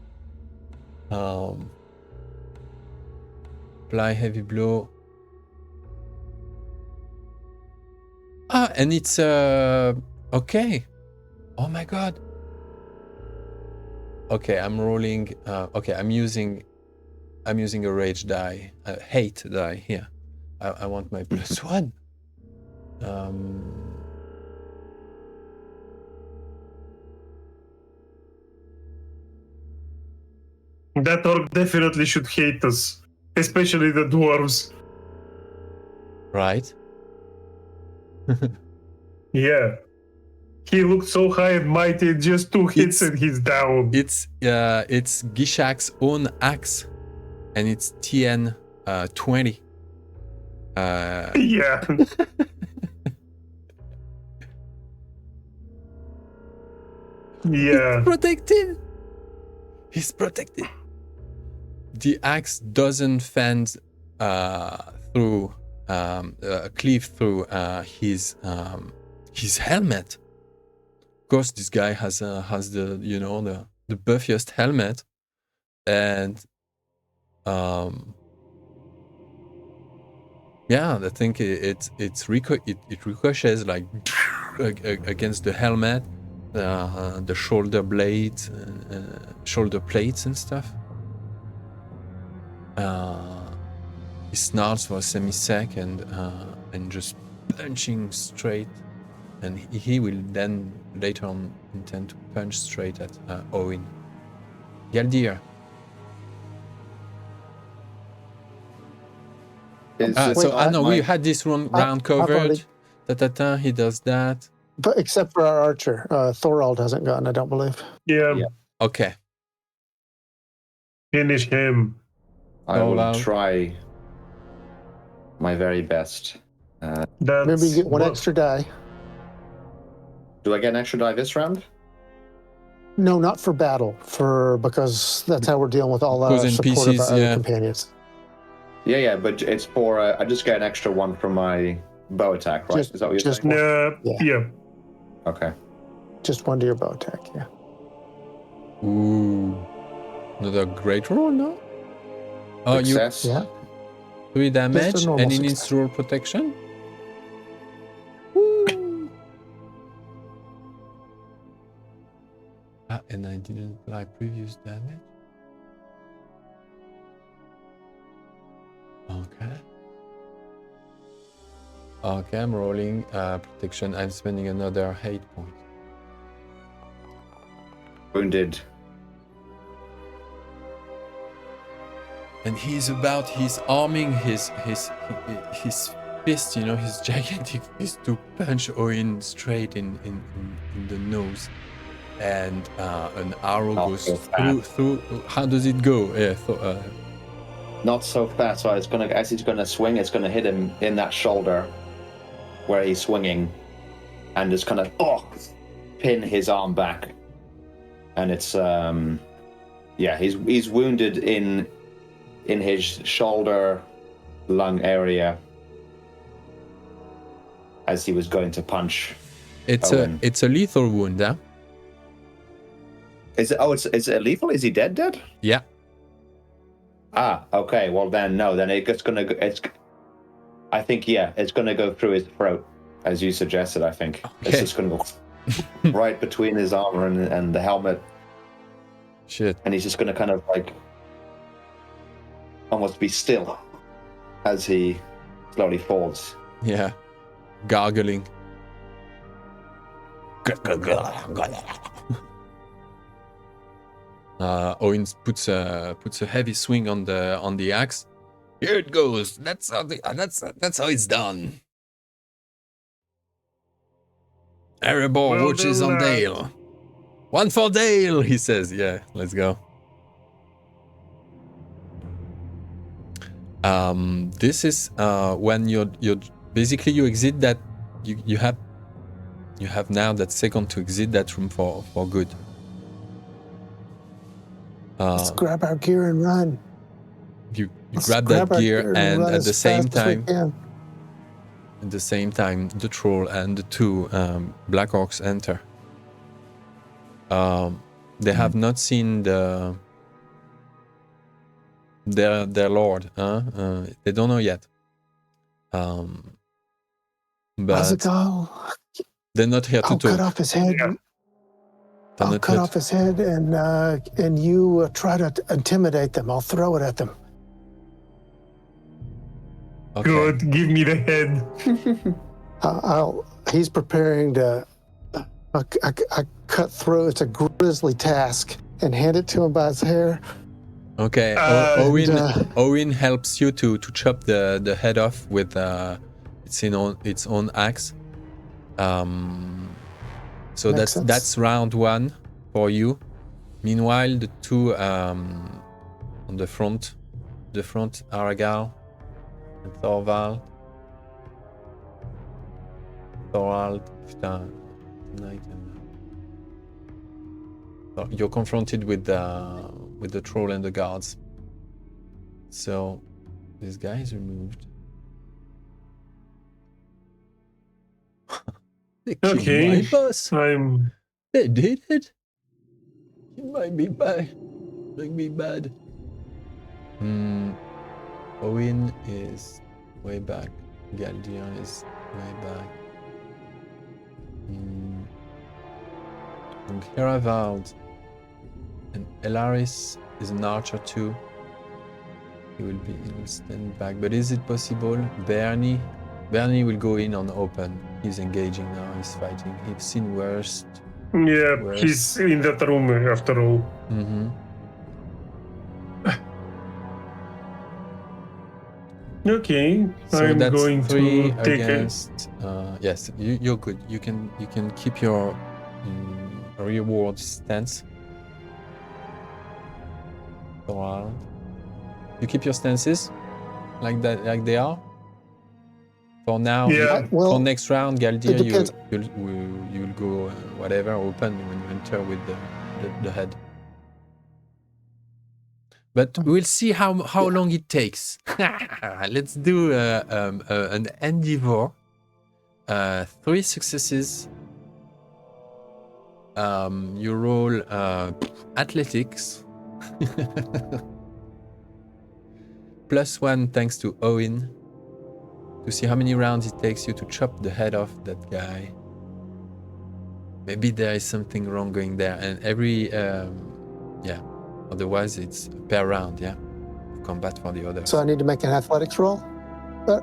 Apply heavy blow. And it's okay. Oh my god. Okay, I'm rolling. Okay, I'm using a rage die, a hate die here. I want my +1. That orc definitely should hate us, especially the dwarves. Right. Yeah. He looked so high and mighty, just 2 hits and he's down. It's Gishak's own axe, and it's TN 20. Yeah. Yeah. Protected. He's protected. The axe doesn't fend through, cleave through his helmet. Of course, this guy has the the buffiest helmet, and yeah, I think it ricochets like against the helmet, the shoulder blades, shoulder plates and stuff. He snarls for a semi-second and just punching straight, and he will then later on intend to punch straight at Oín. Galdir. We had this round covered. He does that. But except for our archer, Thorald hasn't gotten, I don't believe. Yeah. Okay. Finish him. I will try my very best. Maybe you get 1 extra die. Do I get an extra die this round? No, not for battle. Because that's how we're dealing with all the support of our other companions. Yeah, but it's for I just get an extra 1 from my bow attack, right? Is that what you're saying? Yeah. Okay. Just 1 to your bow attack, yeah. Ooh. Another great roll, no? Oh, Success. Yeah. 3 damage, Just a normal and he needs success. to roll protection. And I didn't apply previous damage. Okay, I'm rolling protection. I'm spending another 8 points. Wounded. And he's arming his fist, his gigantic fist to punch Oín straight in the nose. And an arrow goes through. How does it go? Yeah, not so fast. So as he's gonna swing, it's gonna hit him in that shoulder where he's swinging, and just kind of pin his arm back. And it's he's wounded in his shoulder lung area as he was going to punch. It's a lethal wound, huh? Is it lethal? Is he dead? Yeah. Okay. Well then, no. Then it's gonna go through his throat, as you suggested. I think it's just gonna go right between his armor and the helmet. Shit. And he's just gonna kind of like almost be still as he slowly falls. Yeah. Gargling. Oín puts a heavy swing on the axe. Here it goes. That's how it's done. Erebor watches on Dale. 1 for Dale, he says. Yeah, let's go. This is when you're basically you exit that you have now that second to exit that room for good. Let's grab our gear and run. You You grab that our gear, and run at the as same fast as we time, can. the troll and the two black orcs enter. They have not seen their lord. They don't know yet. But Azaghal, they're not here to I'll cut talk. off his head. Yeah. They're I'll not cut here off his head, and you try to intimidate them. I'll throw it at them. Okay. Good, give me the head. He's preparing to. I cut through. It's a grisly task, and hand it to him by his hair. Okay. Oín helps you to chop the head off with its own axe. So Makes sense. that's round one for you. Meanwhile, the two on the front, Azaghal and Thorald. Tonight, so you're confronted with the troll and the guards. So this guy is removed. They killed Okay. my boss. They did it. It might be bad. Might be bad. Oín is way back. Galdir is way back. And Thorald and Elaris is an archer too. He will stand back. But is it possible? Bernie will go in on open. He's engaging now. He's fighting. He's seen worse. Yeah, Whereas- he's in that room after all. Mm-hmm. Okay, So I'm that's going three to take it. against. Yes, you're good. You can keep your reward stance. Thorald. You keep your stances like that, like they are. For now, Yeah. for next round, Galdir, It depends. you'll go whatever open when you enter with the head. But we'll see how long it takes. Let's do an endeavor. 3 successes. You roll athletics. +1 thanks to Oín. To see how many rounds it takes you to chop the head off that guy. Maybe there is something wrong going there, and every otherwise it's per round, combat for the other. So I need to make an athletics roll,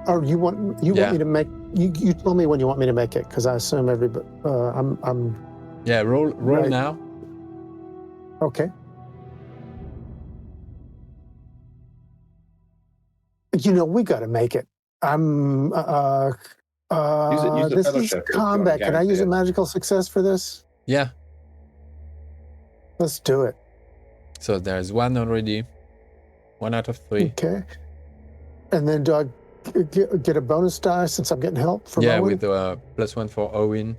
or you want me to make? You tell me when you want me to make it, because I assume everybody. I'm. Roll Right. now. Okay. We got to make it. I'm. Use the This is fellowship if you wanna combat. Can I guarantee use a it. magical success for this? Yeah. Let's do it. So there's 1 already. 1 out of 3. Okay. And then do I get a bonus die since I'm getting help from Yeah, Owen? with +1 for Oín.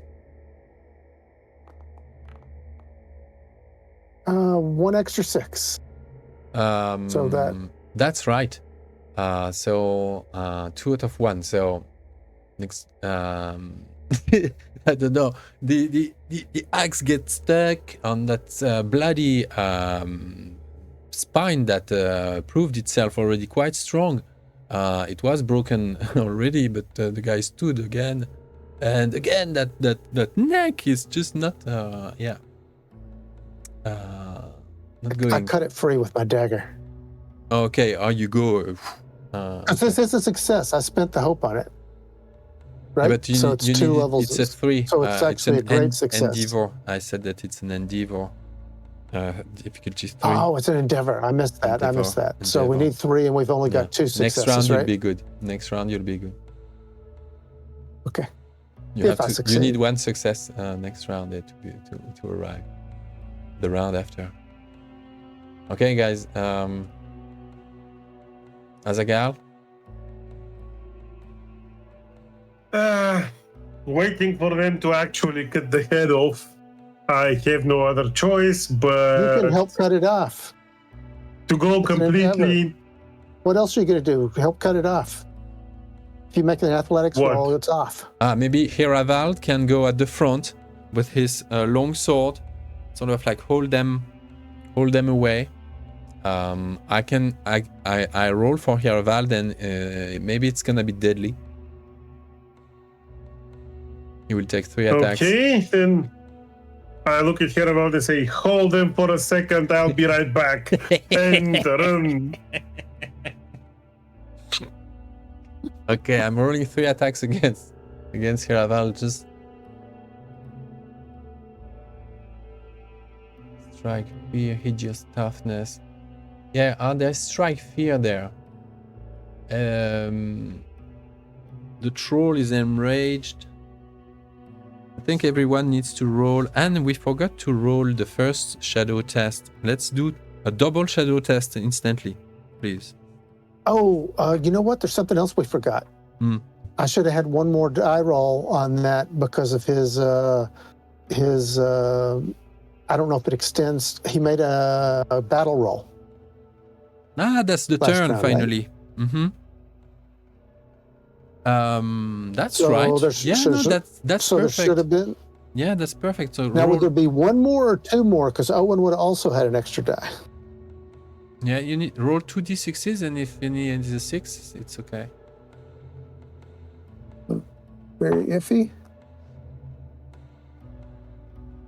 1 extra 6. So that's right. So 2 out of 1. So next, I don't know. The axe gets stuck on that bloody spine that proved itself already quite strong. It was broken already, but the guy stood again, and again that neck is just not not going. I cut it free with my dagger. Okay, you go. This is a success. I spent the hope on it. Right? But So it's 2 levels. It's a 3. So it's actually an a great success. endeavor. I said that it's an endeavor. Difficulty 3. Oh, it's an endeavor. I missed that. So we Endeavor. need 3, and we've only got 2 Next successes, round right? you'll be good. Next round you'll be good. Okay. You If I you succeed. need 1 success next round to arrive. The round after. Okay, guys. Azaghal. Waiting for them to actually cut the head off. I have no other choice You but can help cut it off. to go It's an completely. What else are you going to do? Help cut it off. If you make an athletics What? roll, it's off. Maybe Heravald can go at the front with his long sword, sort of like hold them away. I roll for Heravald, and maybe it's gonna be deadly. He will take 3 attacks. Okay, then I look at Heravald and say, hold him for a second, I'll be right back. And run. Okay, I'm rolling 3 attacks against Heravald. Just strike, fear, hideous, toughness. Yeah, there's strike, fear there. The troll is enraged. I think everyone needs to roll, and we forgot to roll the first shadow test. Let's do a double shadow test instantly, please. Oh, you know what? There's something else we forgot. I should have had one more die roll on that because of his I don't know if it extends. He made a battle roll. That's the Last turn, round, finally. Right? That's So right. there's- Yeah, so- no, so- that's So there should perfect. have been. Yeah, that's perfect. So Now, roll. would there be one more or two more? Because Owen would have also had an extra die. Yeah, you need roll 2d6s, and if any is a 6, it's okay. Very iffy.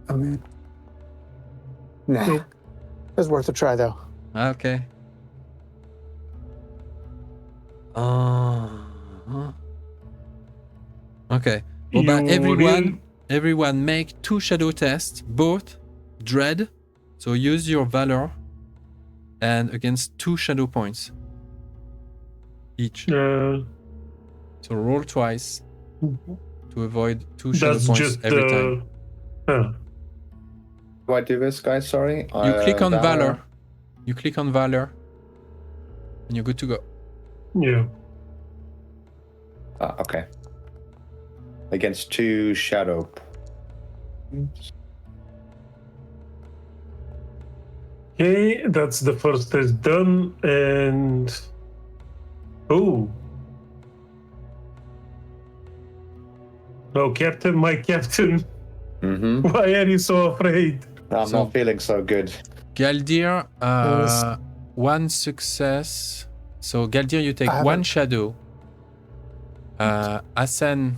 I mean, nah. Nope. It's worth a try, though. Okay. Okay. Well, but everyone make 2 shadow tests, both dread. So use your valor, and against 2 shadow points each. So roll twice to avoid 2 shadow that's points just every time. Do I do this, guys? Sorry. You click on valor. You click on valor, and you're good to go. Yeah. Okay. Against 2 shadow. Okay, that's the first test done, and oh, Captain, my Captain, Mm-hmm. why are you so afraid? I'm not feeling so good. Galdir, 1 success. So Galdir, you take 1 shadow. Asen,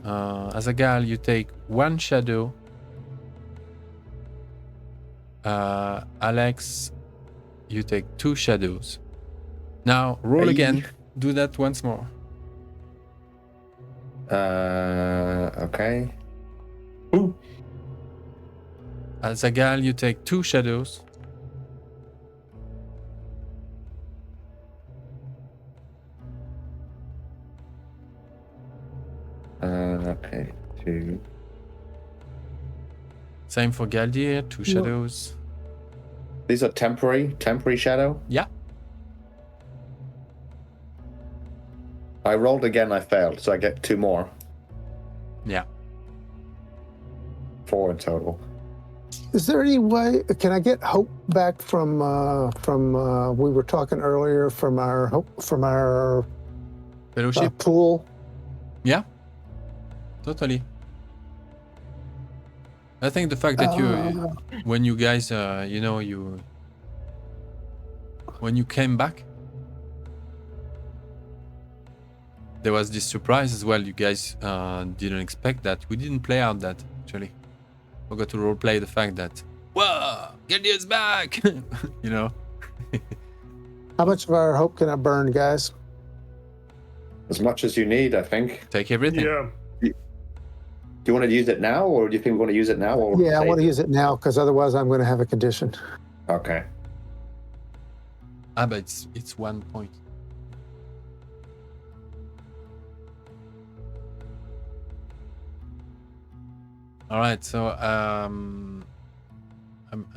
Azaghal, you take 1 shadow. Alex, you take 2 shadows. Now roll Hey. again. Do that once more. Okay. Ooh. Azaghal, you take 2 shadows. Okay. 2. Same for Galdir, 2 shadows. These are temporary shadow? Yeah. I rolled again, I failed, so I get 2 more. Yeah. 4 in total. Is there any way? Can I get hope back from we were talking earlier from our Fellowship? pool? Yeah. Totally. I think the fact that when you guys, when you came back, there was this surprise as well. You guys didn't expect that. We didn't play out that, actually. Forgot to roleplay the fact that, whoa, Galdir's back! You know? How much of our hope can I burn, guys? As much as you need, I think. Take everything. Yeah. Do you want to use it now, or do you think we want to use it now? Or Yeah, I save want to it? use it now because otherwise I'm going to have a condition. Okay. But it's 1 point. All right, so I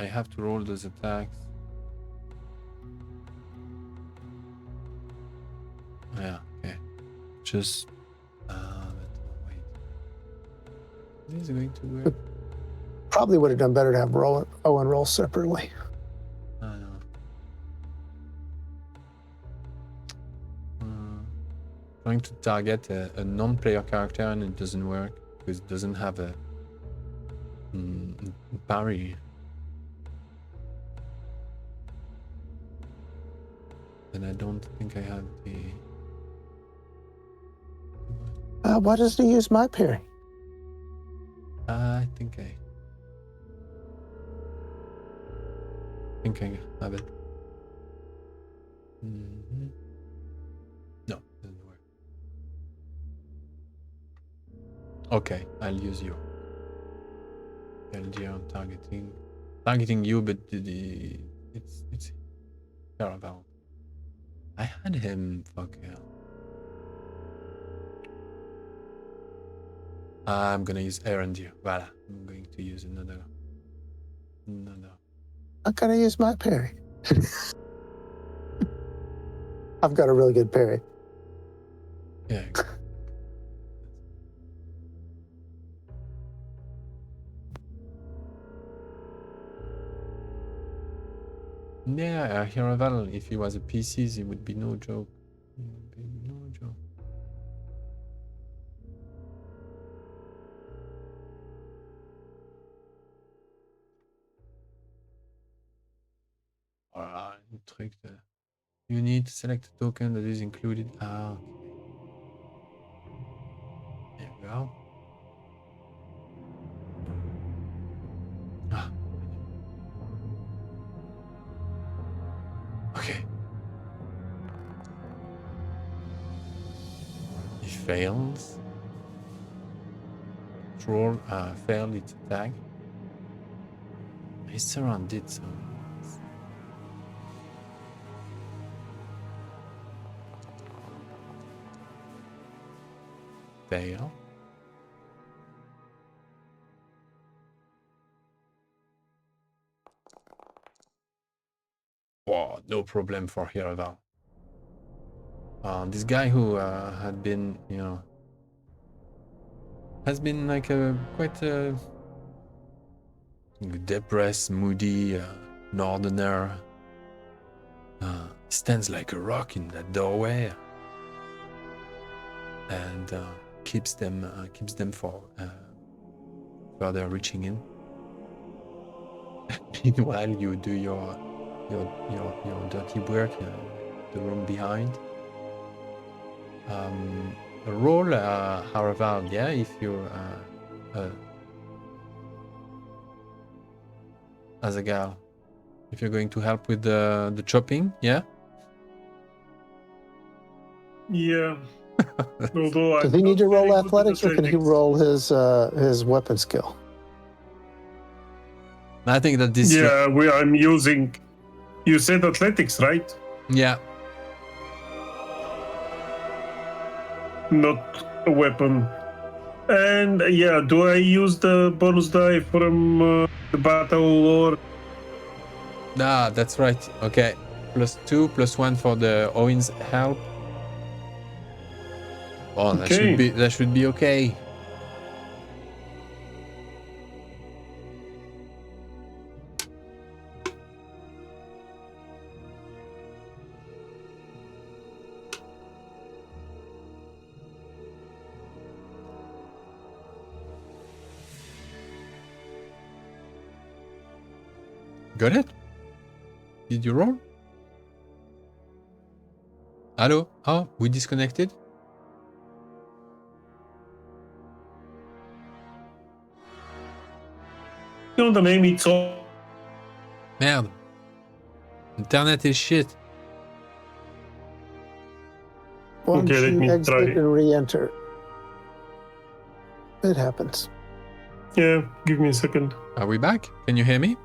have to roll those attacks. Yeah, okay. Just wait. This is going to work. Probably would have done better to have Owen roll separately. I know. trying to target a non-player character and it doesn't work because it doesn't have a parry. And I don't think I have the... Why doesn't he use my parry? I think I have it. No, doesn't work. Okay, I'll use you. Galdir targeting you, but it's Thorald. I had him. Fuck hell. I'm gonna use Erendir. Voila. I'm going to use another. I'm gonna use my parry. I've got a really good parry. Yeah. Yeah, Hiraval, if he was a PC, it would be no joke. It would be no joke. Alright, trick there. You need to select a token that is included. Ah, okay. There we go. Ah. Okay. He fails. Troll failed its attack. He's surrounded, so. Fail. Wow, no problem for Hiraval. This guy who had been, has been like a quite a depressed, moody northerner. Stands like a rock in that doorway and keeps them for further reaching in. Meanwhile, you do your dirty work, the room behind. Roll Haraval, yeah, if you're Azaghal. If you're going to help with the chopping, yeah? Yeah. Although Does he need to roll athletics, or can he roll his weapon skill? I think that this... Yeah, I'm using... You said athletics, right? Yeah. Not a weapon. And yeah, do I use the bonus die from the battle or... Ah, that's right. Okay. +2, +1 for the Oín's help. Oh, that should be okay. Got it? Did you roll? Hello? Oh, we disconnected? No, the name it's all. Merde. Internet is shit. Why don't Okay, let you me exit try. and re-enter? It happens. Yeah, give me a second. Are we back? Can you hear me?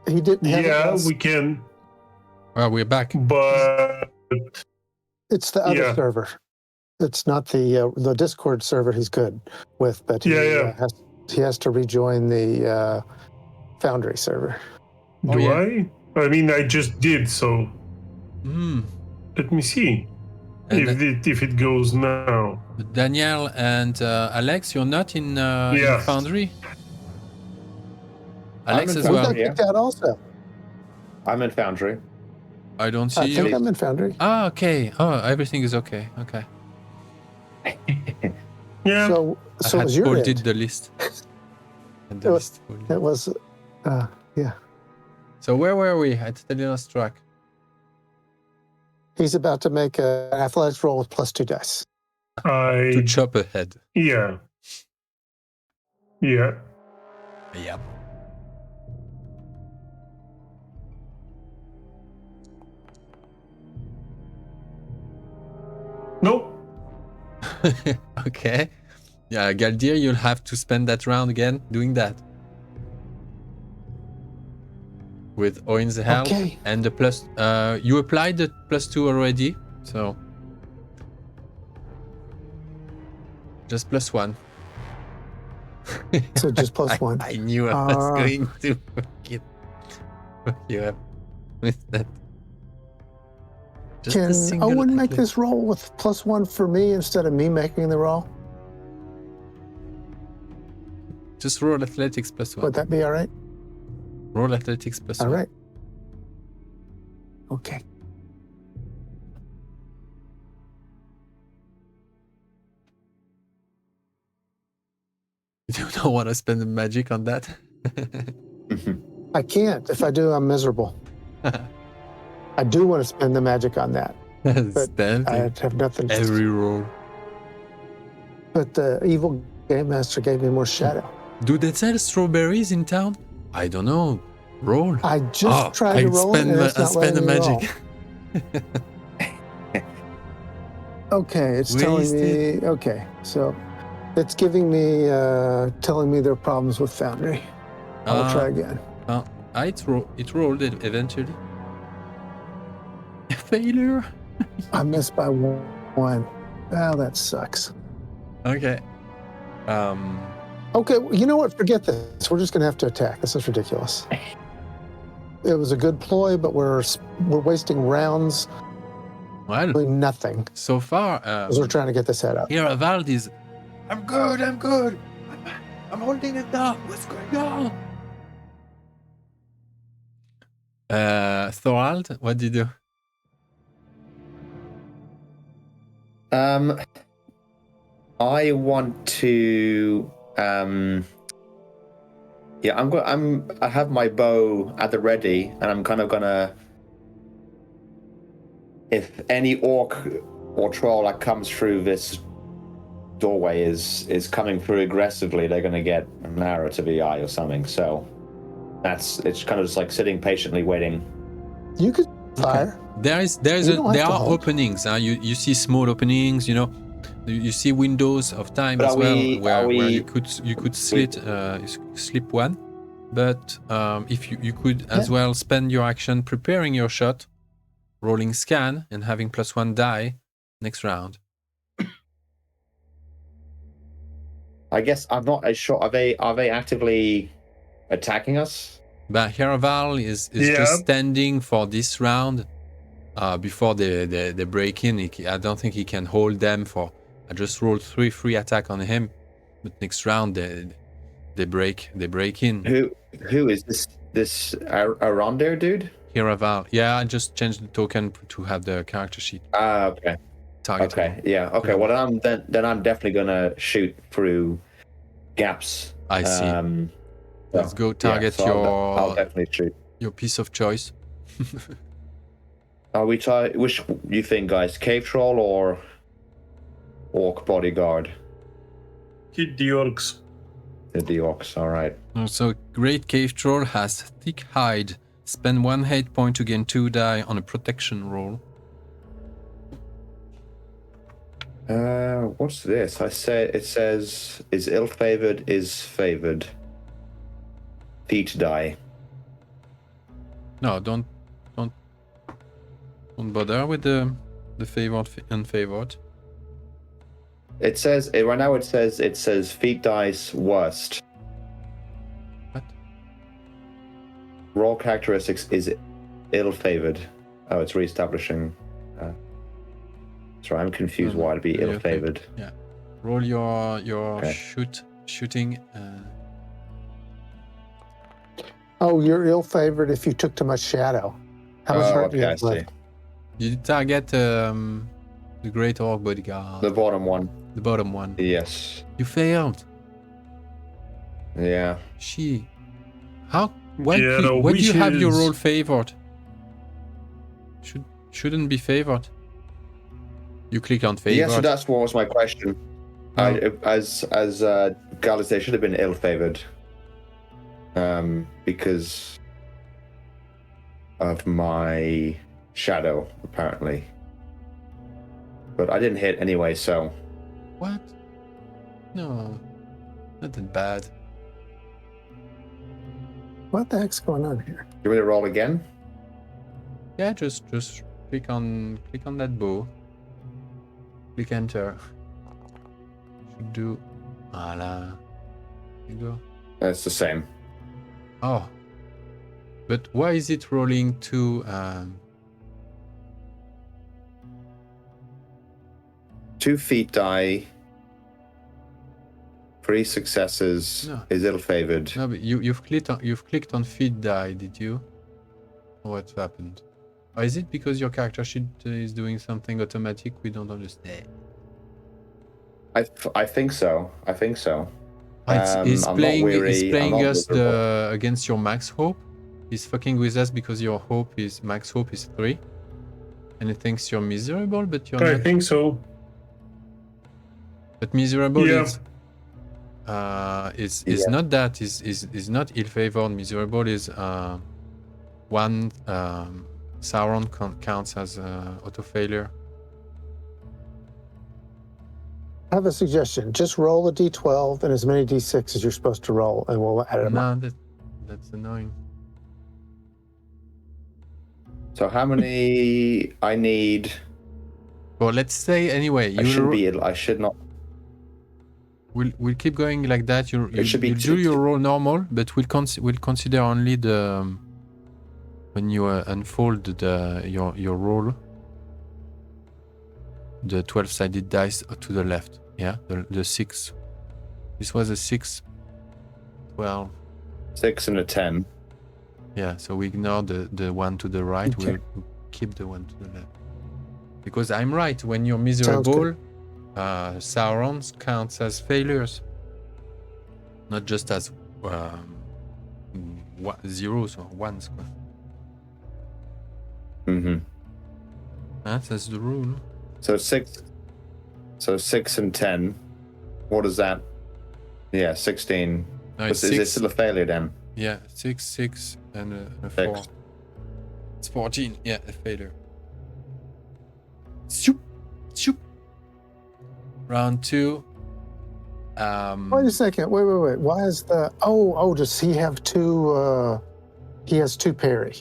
He didn't have it Yeah, last- we can, Well, we're back. but It's the other Yeah. server. It's not the Discord server he's good with, but he has to rejoin the Foundry server. do yeah. I? I mean, I just did, so Hmm. let me see And if it goes now. Daniel and Alex, you're not in Yeah. Foundry? I'm Alex in as We well. got Yeah. kicked out also. I'm in Foundry. I don't see I think you. I'm in Foundry. Ah, okay. Oh, everything is okay. Okay. Yeah. So I it had was your folded end. the list. And the It was- list folded. It was, yeah. So where were we? I totally lost track. He's about to make an athletics roll with +2 dice. To chop a head. Yeah. Yeah. Yep. Nope. Okay. Yeah, Galdir, you'll have to spend that round again doing that. With Oín the Dwarf Okay. and the plus. You applied the +2 already, so. Just +1. So just +1. I knew I was going to fuck you up with that. Just a Can single Owen make athlete. this roll with +1 for me instead of me making the roll? Just roll athletics +1. Would that be all right? Roll athletics +1. All right. Okay. You don't want to spend the magic on that? I can't. If I do, I'm miserable. I do want to spend the magic on that. Spend I have nothing. every roll. But the evil game master gave me more shadow. Do they sell strawberries in town? I don't know. Roll. I just tried to roll it and it's not spend the letting me magic. roll. Okay, it's telling me. Okay, so it's giving me, telling me there are problems with Foundry. I'll try again. It rolled it eventually. Failure. I missed by one. Oh, that sucks. Okay. Okay, you know what? Forget this. We're just going to have to attack. This is ridiculous. It was a good ploy, but we're wasting rounds Well, doing nothing so far, because we're trying to get this head up. here Avald is. I'm good. I'm holding it down. What's going on? Thorald, what did you do? I want to. Yeah, I have my bow at the ready, and I'm kind of gonna. If any orc or troll that comes through this doorway is coming through aggressively, they're gonna get an arrow to the eye or something. So it's kind of just like sitting patiently waiting. You could fire. There are openings. You see small openings. You know, you see windows of time But as well where we- you could slip one. But if you could as well spend your action preparing your shot, rolling scan, and having +1 die next round. I guess I'm not as sure. Are they actively attacking us? But Heraval is just standing for this round before they break in. I don't think he can hold them for. I just rolled 3 free attack on him, but next round they break in. Who is this Arondir dude? Heraval. Yeah, I just changed the token to have the character sheet. Okay. Target. Okay. Yeah. Okay. Well, then I'm definitely gonna shoot through gaps. I see. Let's go target so I'll definitely shoot. your piece of choice. Are we which you think, guys? Cave troll or orc bodyguard? Hit the orcs. The orcs. All right. So Great Cave Troll has thick hide. Spend 1 hate point to gain 2 die on a protection roll. What's this? It says is ill favored, is favored. Feet die. No, don't bother with the favored unfavored. It says right now. It says feet dice worst. What? Raw characteristics is ill favored. Oh, it's reestablishing. Sorry, I'm confused. Why it'd be ill favored? Yeah. Roll your Okay. shooting. Oh, you're ill-favored if you took too much shadow. How much hurt do you okay, I have see. left? You target the Great Orc Bodyguard. The bottom one. The bottom one. Yes. You failed. Yeah. How? Why Yeah, the do you have your witches- roll favored? Shouldn't be favored. You click on favored. Yeah, so that's what was my question. Oh. As Galdir, they should have been ill-favored. Because of my shadow, apparently. But I didn't hit anyway, so... What? No, not that bad. What the heck's going on here? You want me to roll again? Yeah, just click on that bow. Click enter. Should do. Voila. You go. It's the same. Oh. But why is it rolling to 2 feet die. 3 successes No. is ill-favored. No, but you've clicked on feed die, did you? Or what happened? Or is it because your character sheet is doing something automatic we don't understand? I think so. It's I'm not playing weary, I'm not us miserable. against your max hope. He's fucking with us because your max hope is 3. And it thinks you're miserable, but you're I not. think so. But miserable Yeah. is Yeah. not that. Is not ill-favored. Miserable is one Sauron counts as auto failure. I have a suggestion. Just roll a d12 and as many d6 as you're supposed to roll, and we'll add them up. No, that's annoying. So how many I need? Well, let's say anyway. I should not. We'll keep going like that. You should be do two- your roll normal, but we'll consider only the when you unfold your roll. The 12-sided dice to the left. Yeah, the 6. This was a 6. 12. 6 and a 10. Yeah, so we ignore the one to the right. Okay. We'll keep the one to the left. Because I'm right. When you're Sounds miserable, good. Sauron counts as failures, not just as zeros or ones. Mm-hmm. That's the rule. So 6 and 10. What is that? Yeah, 16. No, Is it's it 6. still a failure then? Yeah, 6, and a 4. 6. It's 14. Yeah, a failure. Shoop, shoop. Round 2. Wait a second. Wait. Why is the... Oh, does he have 2... he has 2 parry.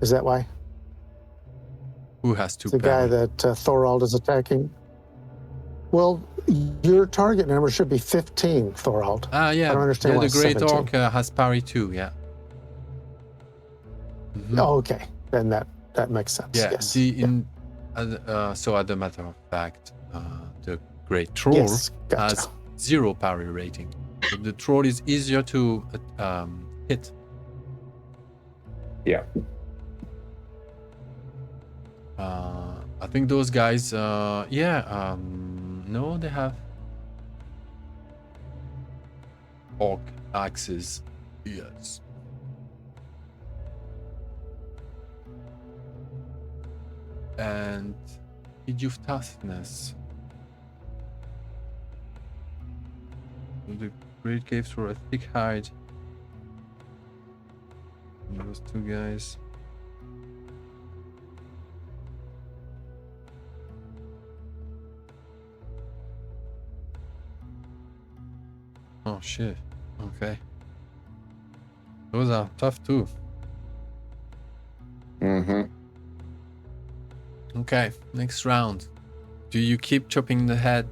Is that why? Who has 2 The guy that Thorald is attacking? Well, your target number should be 15, Thorald. Ah, yeah. I don't understand Yeah, why the Great 17. Orc has parry too, yeah. Mhm. Oh, okay. Then that makes sense. Yeah, Yes. so as a matter of fact, the Great Troll Yes, gotcha. has 0 parry rating. So the Troll is easier to hit. Yeah. I think those guys, no, they have orc axes. Yes. And Idiot toughness. So the great caves for a thick hide. And those 2 guys. Oh shit. Okay. Those are tough too. Mm-hmm. Okay, next round. Do you keep chopping the head?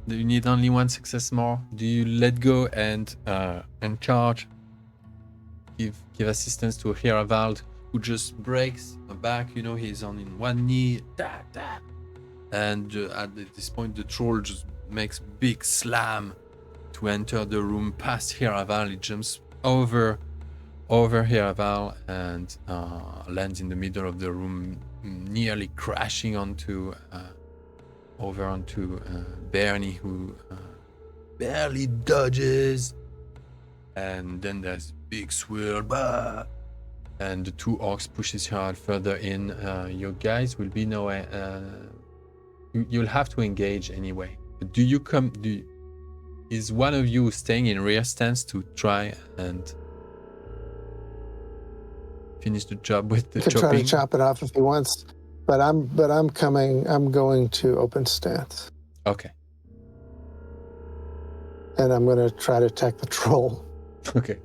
Do you need only 1 success more? Do you let go and charge? Give assistance to Erebor, who just breaks back. You know, he's on in 1 knee. And at this point, the troll just makes big slam to enter the room past Erebor. He jumps over over here, Val, and lands in the middle of the room, nearly crashing onto Bernie, who barely dodges. And then there's big swirl, and the two orcs pushes her further in. Your guys will be nowhere. You'll have to engage anyway. But is one of you staying in rear stance to try and finish the job with the He could chopping? try to chop it off if he wants, but I'm going to open stance, Okay. and I'm going to try to attack the troll. Okay.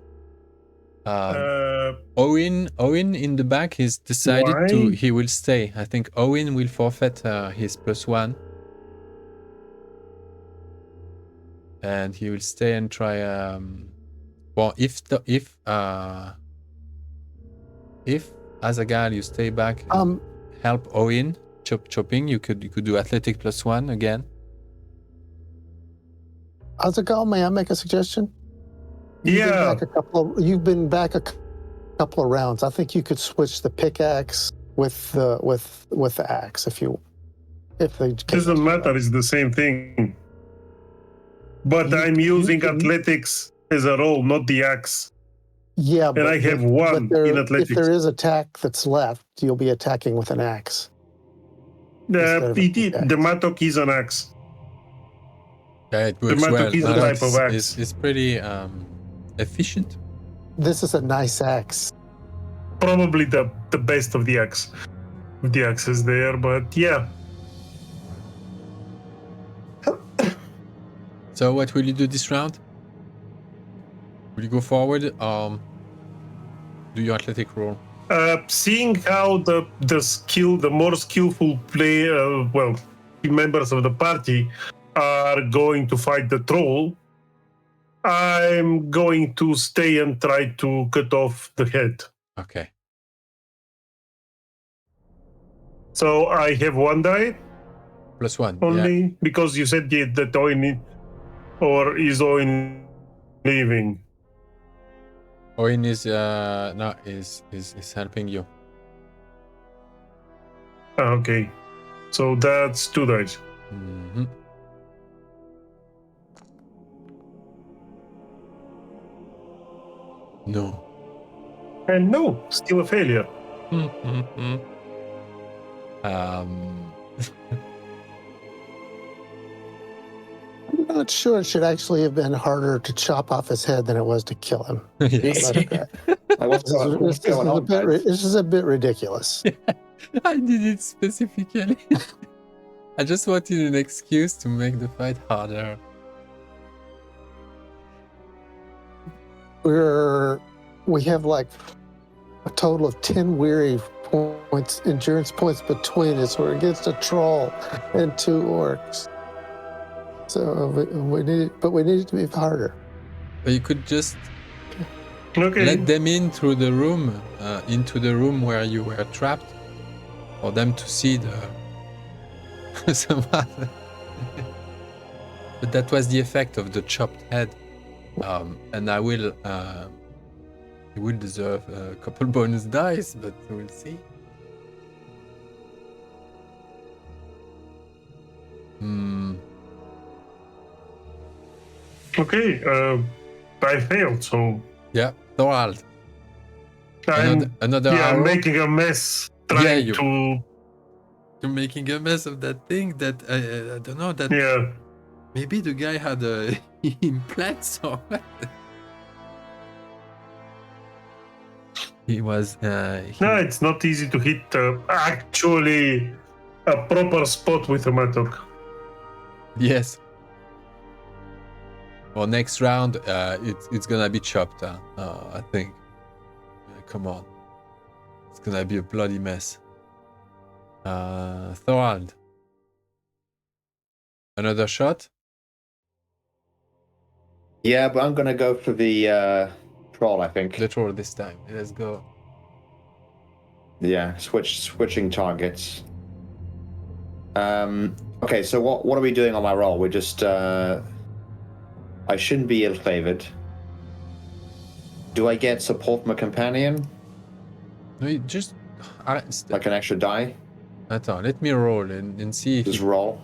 Oín in the back has decided Why? he will stay. I think Oín will forfeit his +1. And he will stay and try. Well, if Azaghal, you stay back and help Oín chopping, you could do athletic +1 again. Azaghal, may I make a suggestion? Yeah. You've been back a couple of rounds. I think you could switch the pickaxe with the axe if they Doesn't matter. It's the same thing. But I'm using athletics as a role, not the axe. Yeah, and I have one in athletics. If there is attack that's left, you'll be attacking with an axe. The mattock is an axe. Yeah, it works The well. mattock is a type of axe. It's pretty efficient. This is a nice axe. Probably the best of the axe. The axes there, but yeah. So what will you do this round? Will you go forward? Do your athletic roll? Seeing how the more skillful members of the party are going to fight the troll, I'm going to stay and try to cut off the head. Okay. So I have one die +1. only because you said that Oín is Oín leaving. Oín is helping you. Okay, so that's 2 dice. Mm-hmm. No. And no, still a failure. I'm not sure it should actually have been harder to chop off his head than it was to kill him. Yes. This is a bit ridiculous. I did it specifically. I just wanted an excuse to make the fight harder. We have like a total of 10 weary points, endurance points between us. We're against a troll and 2 orcs. So we need it to be harder. But you could just Okay. let them in through the room, into the room where you were trapped, for them to see the somehow. But that was the effect of the chopped head, and I will. You will deserve a couple bonus dice, but we'll see. Okay, I failed, so Yeah, Thorald. I'm Another arrow. making a mess trying to. You're making a mess of that thing that I don't know that. Yeah. Maybe the guy had implants or what? He was. No, it's not easy to hit actually a proper spot with a mattock. Yes. Well, next round, it's gonna be chopped. I think. Come on, it's gonna be a bloody mess. Thorald. Another shot. Yeah, but I'm gonna go for the troll, I think. The troll this time. Let's go. Yeah, switching targets. Okay, so what are we doing on my roll? We're just I shouldn't be ill-favored. Do I get support from a companion? No, you just Like an extra die? Attends, let me roll and see if Just roll.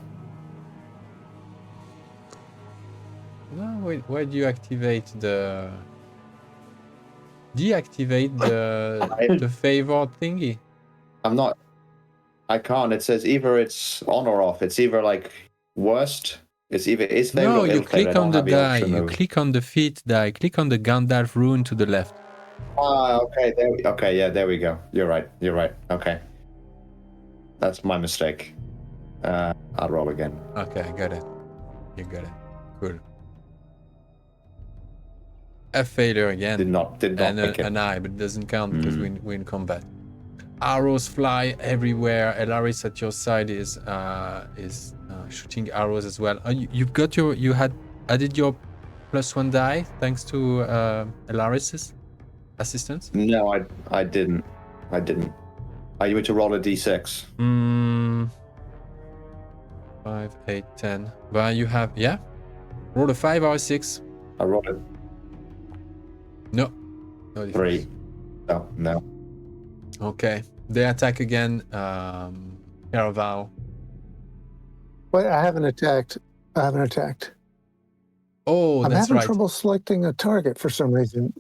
No, why do you activate the deactivate the favor thingy? I'm not. I can't. It says either it's on or off. It's either like worst. It's either is favored No, or you ill favored. click I on don't the have die. option You of- click on the feet die. Click on the Gandalf rune to the left. Ah, okay. Okay, yeah, there we go. You're right. You're right. Okay. That's my mistake. I'll roll again. Okay, I got it. You got it. Cool. A failure again. Did not And pick it. an eye, but it doesn't count because we're in combat. Arrows fly everywhere. Elaris at your side is shooting arrows as well. You've got you had added your +1 die thanks to Elaris's assistance. No, I didn't. I didn't. You were to roll a d6. 5, 8, 10. But you have roll a 5 or a 6. I rolled a No 3. No. Okay, they attack again. Caraval. Wait, I haven't attacked. Oh, I'm that's having right. trouble selecting a target for some reason.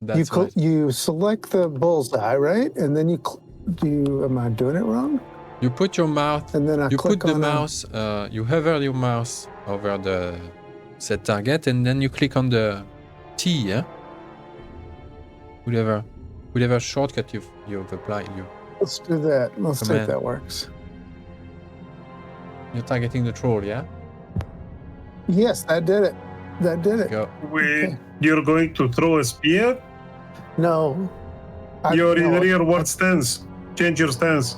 That's right. You select the bullseye, right? And then am I doing it wrong? You put your mouth. And then I You click put the on mouse. You hover your mouse over the set target, and then you click on the T. Yeah. Whatever shortcut you've applied. Let's do that. Let's see if Command. that works. You're targeting the troll. Yeah. Yes, that did it. Go. You're going to throw a spear? No. You're in no, rearward stance. Change your stance.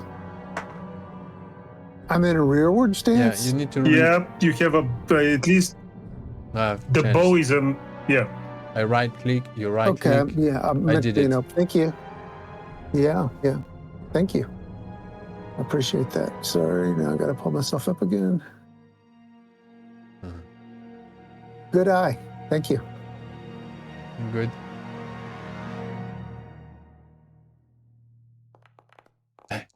I'm in a rearward Yeah, stance. you need to. Yeah, you have at least the bow is in. Yeah. I right click. You right Okay. click. Yeah, I'm I meant did to, it. Thank you. Yeah. Thank you. I appreciate that. Sorry, now I got to pull myself up again. Good eye. Thank you. Good.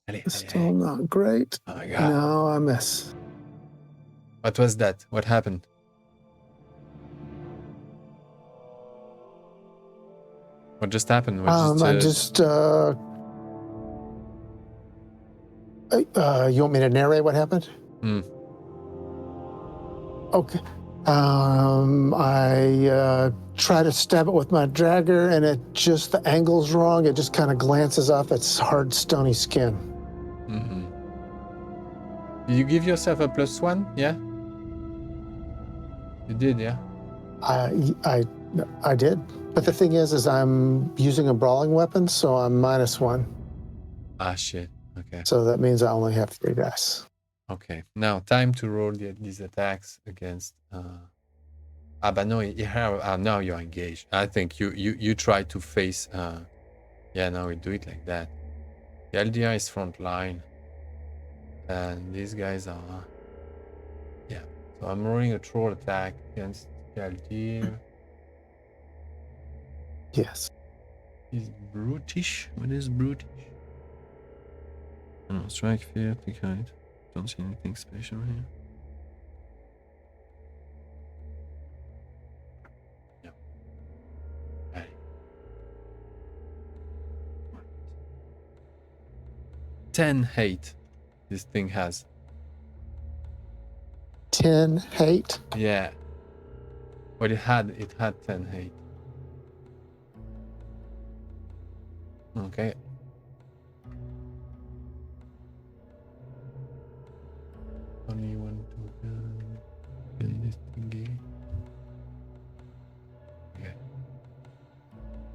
Allez. Still not great. Oh my god. No, I miss. What was that? What happened? What just happened? You want me to narrate what happened? Okay. I try to stab it with my dagger, and the angle's wrong. It just kind of glances off its hard, stony skin. Mm-hmm. Did you give yourself a +1? Yeah? You did, yeah? I did. But the thing is I'm using a brawling weapon, so I'm -1. Ah, shit. Okay. So that means I only have 3 dice. Okay. Now, time to roll these attacks against... but no, now you're engaged. I think you try to face... now we do it like that. Galdir is front line. And these guys are... So I'm rolling a troll attack against Galdir. Yes. He's brutish. What is brutish? Oh, strike, fear, pick height. Don't see anything special here. Yeah. Allez. 10 hate. This thing has. 10 hate. Yeah. Well, it had 10 hate. Okay. Only one token. Kill this thingy. Okay.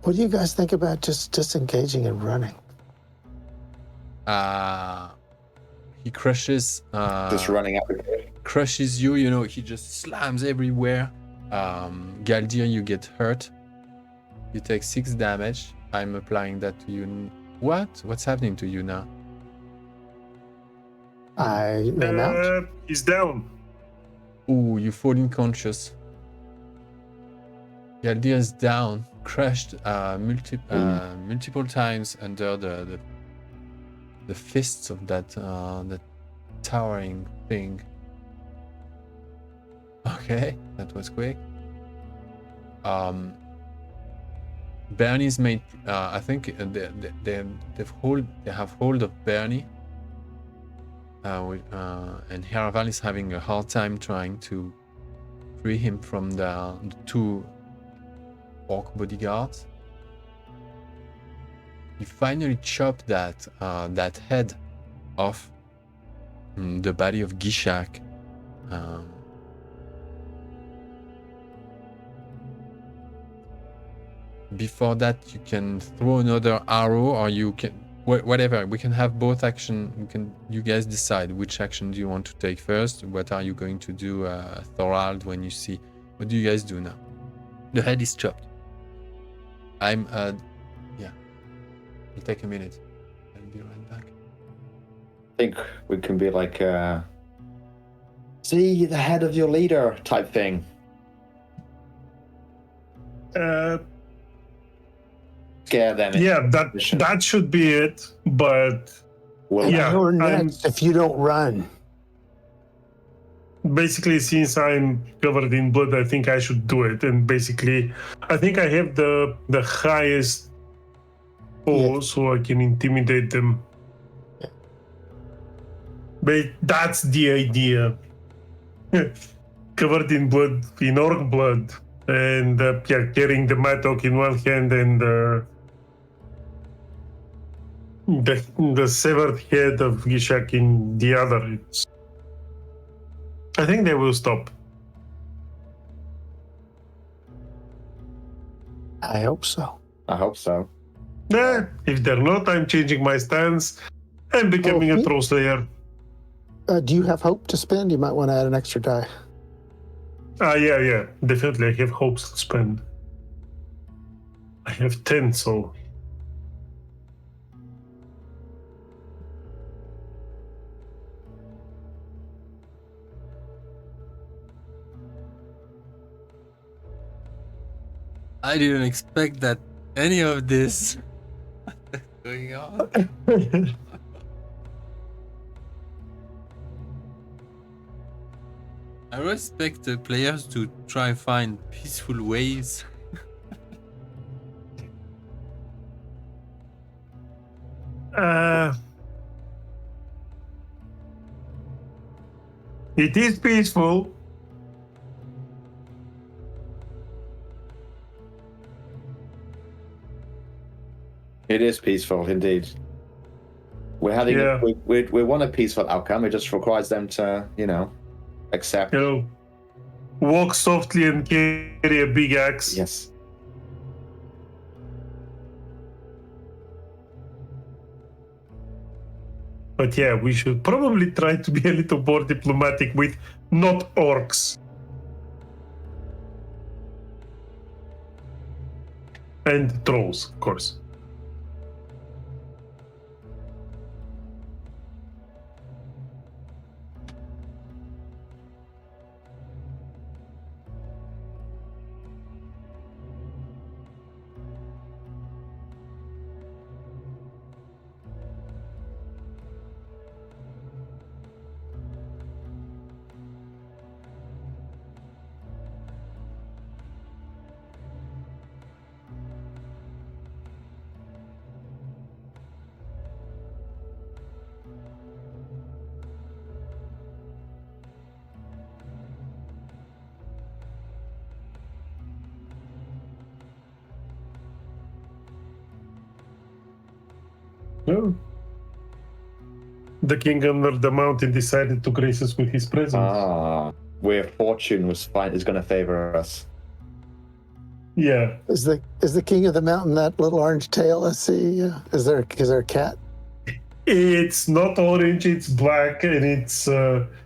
What do you guys think about just disengaging and running? He crushes. Just running out. Crushes you. He just slams everywhere. Galdir, you get hurt. You take 6 damage. I'm applying that to you. What? What's happening to you now? I am out. He's down. Ooh, you fall unconscious. Galdir is down. crushed multiple times under the fists of that towering thing. Okay, that was quick. Bernie's made. I think they have hold of Bernie. And Azaghal is having a hard time trying to free him from the two orc bodyguards. You finally chop that head off the body of Gishak. Before that, you can throw another arrow, or you can whatever. We can have both action. You guys decide which action do you want to take first. What are you going to do, Thorald? When you see, what do you guys do now? The head is chopped. Yeah. It'll take a minute. I'll be right back. I think we can be like, see the head of your leader type thing. Scare them. Yeah, that should be it. But Well, yeah, You're next if you don't run. basically, since I'm covered in blood, I think I should do it. And basically, I think I have the highest pull, so I can intimidate them. But that's the idea. Covered in blood, in orc blood, and carrying the mattock in one hand and the severed head of Gishak in the other. I think they will stop. I hope so. I hope so. If they're not, I'm changing my stance and becoming a troll slayer. Do you have hope to spend? You might want to add an extra die. Yeah, definitely. I have hopes to spend. I have 10, so. I didn't expect that any of this going on. I respect the players to try and find peaceful ways. It is peaceful. It is peaceful indeed. We're having we want a peaceful outcome. It just requires them to, accept. Walk softly and carry a big axe. Yes. But yeah, we should probably try to be a little more diplomatic with not orcs. And trolls, of course. No. The king under the mountain decided to grace us with his presence. Where fortune is going to favor us. Yeah. Is the king of the mountain that little orange tail I see? Is there a cat? It's not orange, it's black, and it's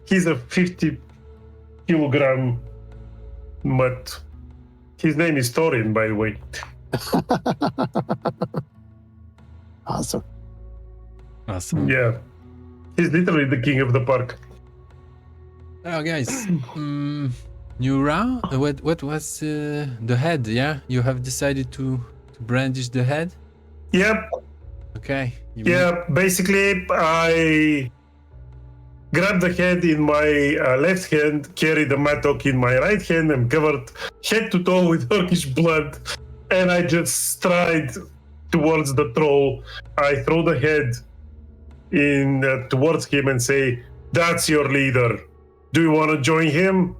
he's a 50-kilogram mutt. His name is Thorin, by the way. Awesome. Yeah. He's literally the king of the park. Oh, guys. New round? What was the head? Yeah, you have decided to brandish the head. Yep. Okay. Yeah. Basically, I grabbed the head in my left hand, carried the mattock in my right hand, and covered head to toe with Turkish blood. And I just stride towards the troll. I throw the head in towards him and say, "That's your leader. Do you want to join him,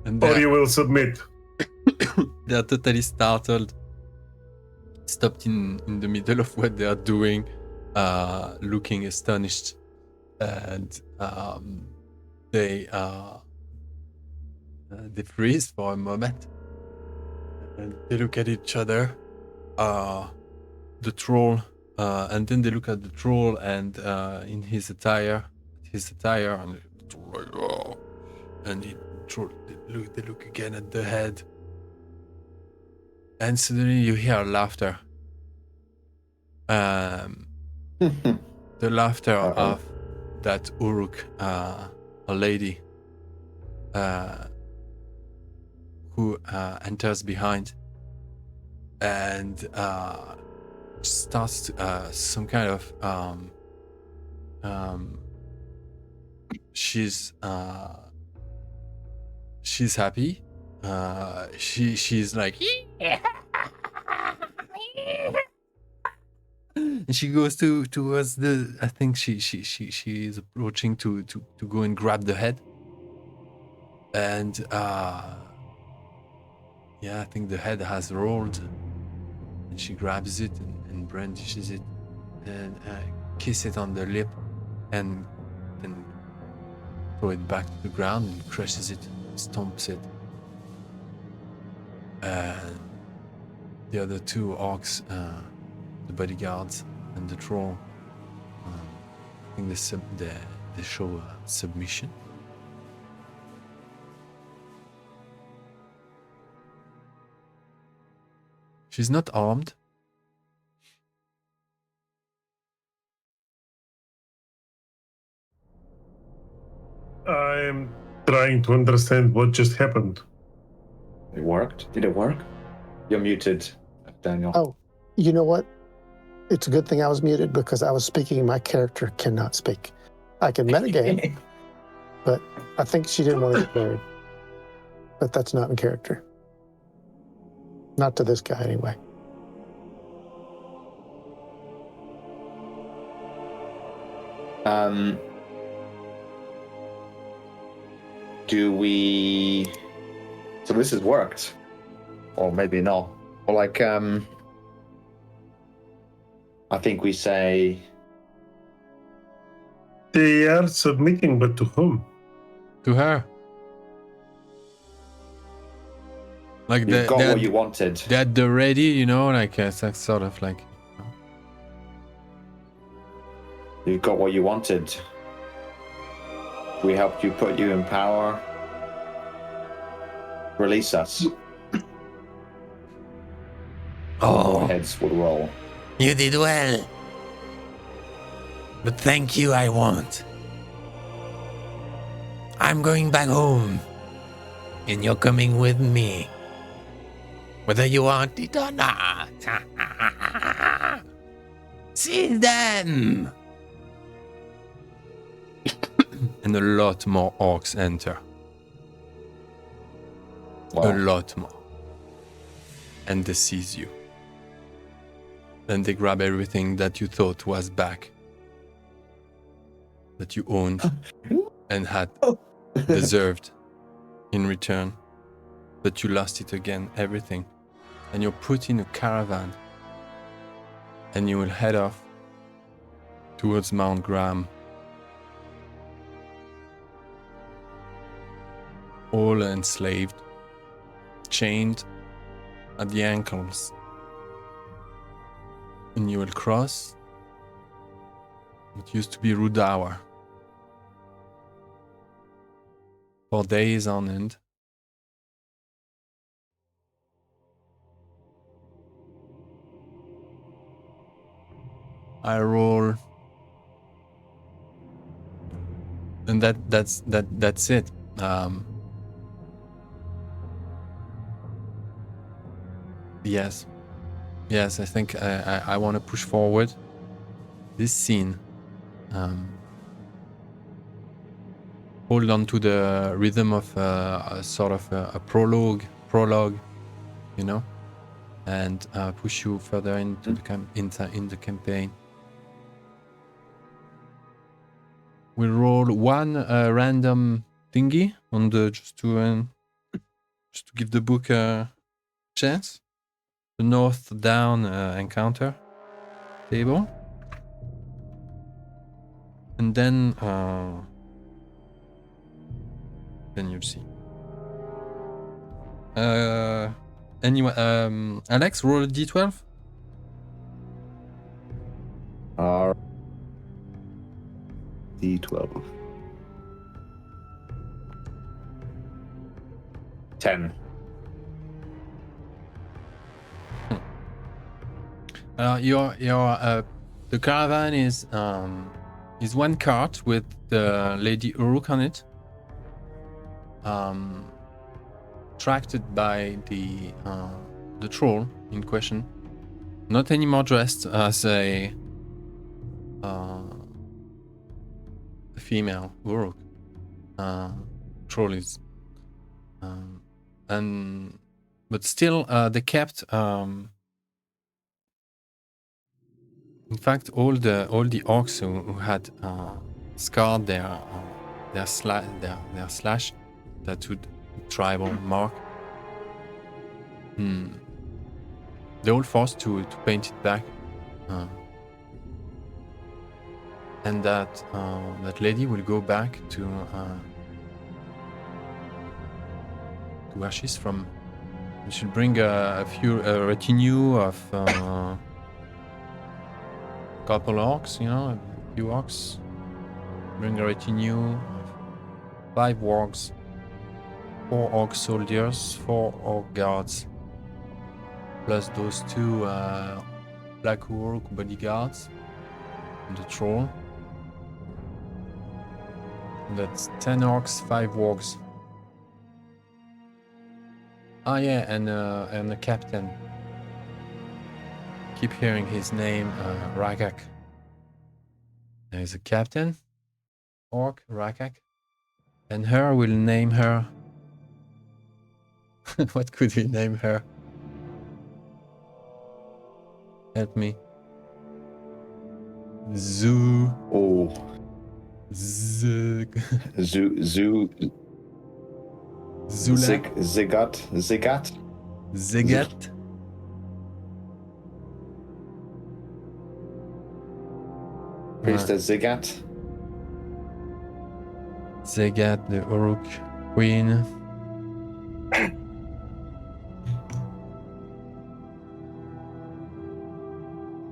And or you will submit?" they're totally startled, stopped in the middle of what they are doing, looking astonished, and they freeze for a moment, and they look at each other, the troll, and then they look at the troll and in his attire, and the troll like, oh, and they look again at the head. And suddenly you hear laughter. The laughter of that Uruk, a lady, who enters behind and starts some kind of she's happy. She's like, and she goes towards the. I think she is approaching to go and grab the head, and yeah, I think the head has rolled, and she grabs it and brandishes it, and kiss it on the lip, and then throw it back to the ground and crushes it, stomps it. And the other two orcs, the bodyguards and the troll, I think they show submission. She's not armed. I'm trying to understand what just happened. It worked? Did it work? You're muted, Daniel. Oh, you know what? It's a good thing I was muted because I was speaking and my character cannot speak. I can metagame, but I think she didn't want to get married. But that's not in character. Not to this guy, anyway. Do we... So this has worked. Or maybe not. Or like, I think we say... They are submitting, but to whom? To her. Like You've got what you wanted. They're at the ready, you know, like it's like sort of like. You've got what you wanted. We helped you, put you in power. Release us. Oh, Our heads would roll. you did well. But thank you, I won't. I'm going back home. And you're coming with me. Whether you want it or not. See them! And a lot more orcs enter. Wow. A lot more. And they seize you. Then they grab everything that you thought was back. That you owned and had deserved in return. But you lost it again, everything. And you're put in a caravan. And you will head off towards Mount Graham. All enslaved, chained at the ankles. And you will cross what used to be Rudawa. For days on end. I roll, and that's it. Yes. Yes, I think I want to push forward this scene. Hold on to the rhythm of a sort of a prologue, you know, and push you further into in the campaign. We'll roll one random thingy on the just to give the book a chance. The north down encounter table, and then you'll see. Anyway, Alex, roll a d12. D12. 10. The caravan is one cart with the Lady Uruk on it, attracted by the troll in question, not anymore dressed as a female Uruk. Troll is, but still they kept. In fact, all the orcs who had scarred their slash tattooed tribal mark, they're all forced to paint it back, and that lady will go back to where she's from. She'll bring a retinue of. Couple orcs, you know, a few orcs. Bring a retinue of 5 wargs, 4 orc soldiers, 4 orc guards, plus those 2 black orc bodyguards, and the troll. That's 10 orcs, 5 wargs. Ah yeah, and a captain. Keep hearing his name, Rakak. There's a captain, orc, Rakak, and her will name her. What could we name her? Help me. Zoo. Oh. Zegat. Priestess Zegat. Zegat, the Uruk-queen.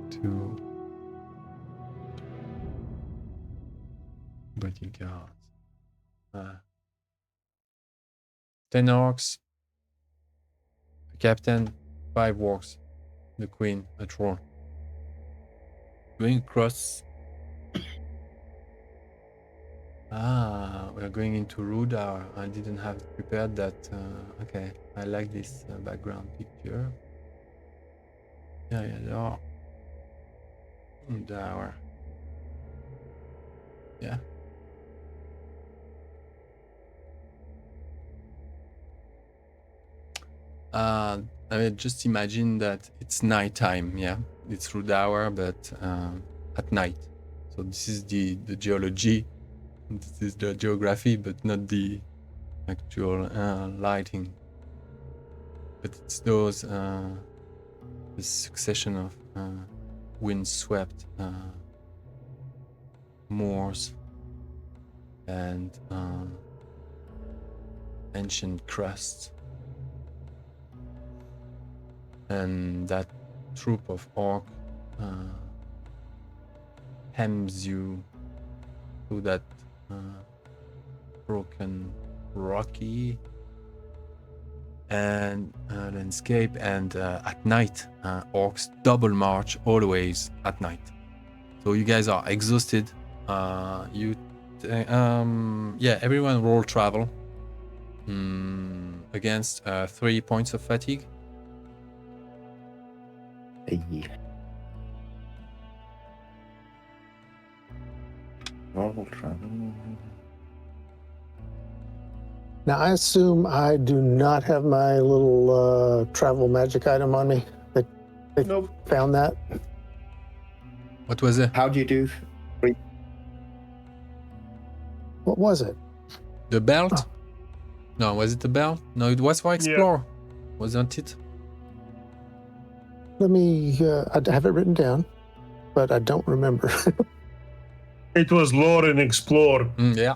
Two bodyguards. 10 orcs. A captain, 5 orcs. The queen, a troll. Going across. We're going into Rudar. I didn't have prepared that. Okay, I like this background picture. Yeah. Rudar. Yeah. I mean, just imagine that it's nighttime. Yeah, it's Rudar, but at night. So this is the geology. This is the geography, but not the actual lighting. But it's those the succession of wind-swept moors and ancient crusts, and that troop of orc hems you through that broken, rocky and landscape, and at night, orcs double march always at night. So you guys are exhausted. Everyone roll travel against 3 points of fatigue. Aye. Normal travel. Now, I assume I do not have my little travel magic item on me. They Nope. found that. What was it? How do you do? What was it? The belt? Oh. No, was it the belt? No, it was for explore, wasn't it? Let me. I have it written down, but I don't remember. It was lore and explore. Yeah.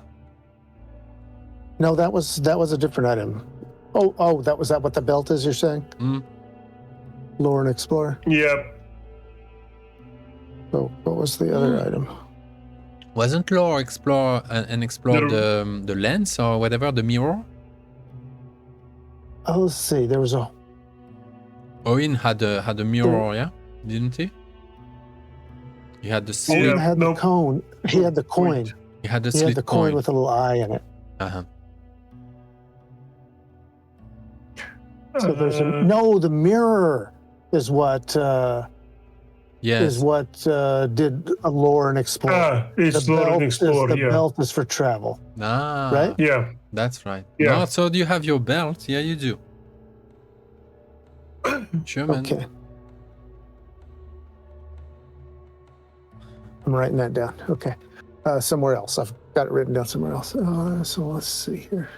No, that was a different item. Oh, that was that what the belt is? You're saying? Lore and Explorer. Yeah. So what was the other item? Wasn't lore explore and explore the lens or whatever, the mirror? Oh, let's see. There was a. Oín had a mirror, yeah, didn't he? He had the slit. Oín had the cone. He had the coin. He had the He slit had the coin with a little eye in it. So there's the mirror is what Yes. is what did a lore and explore. It's lore and explore. The belt is for travel. Right? Yeah. That's right. Yeah. No, so do you have your belt? Yeah, you do. Sure, man. Okay. I'm writing that down. Okay. Somewhere else. I've got it written down somewhere else. So let's see here.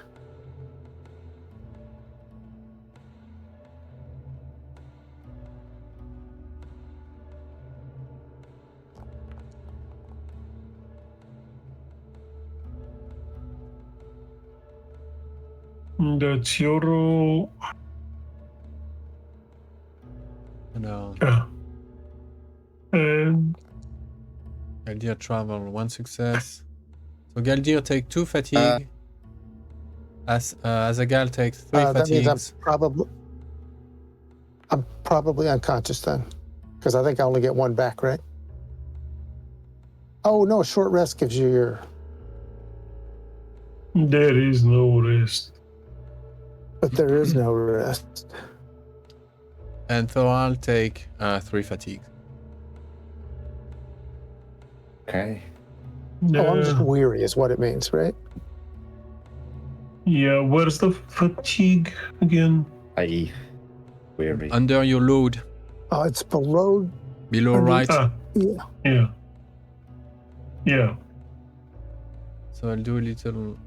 That's your role. No. And Galdir travel, 1 success. So Galdir take 2 fatigue. Azaghal takes 3 That means fatigues. I'm probably unconscious then, because I think I only get 1 back, right? Oh no, short rest gives you your. there is no rest. But there is no rest. And Thorald take 3 fatigues. Okay. Oh, I'm just weary, is what it means, right? Yeah, where's the fatigue again? Aye. Weary. Under your load, Oh, it's below. below Under- right. Yeah. Yeah. Yeah. So I'll do a little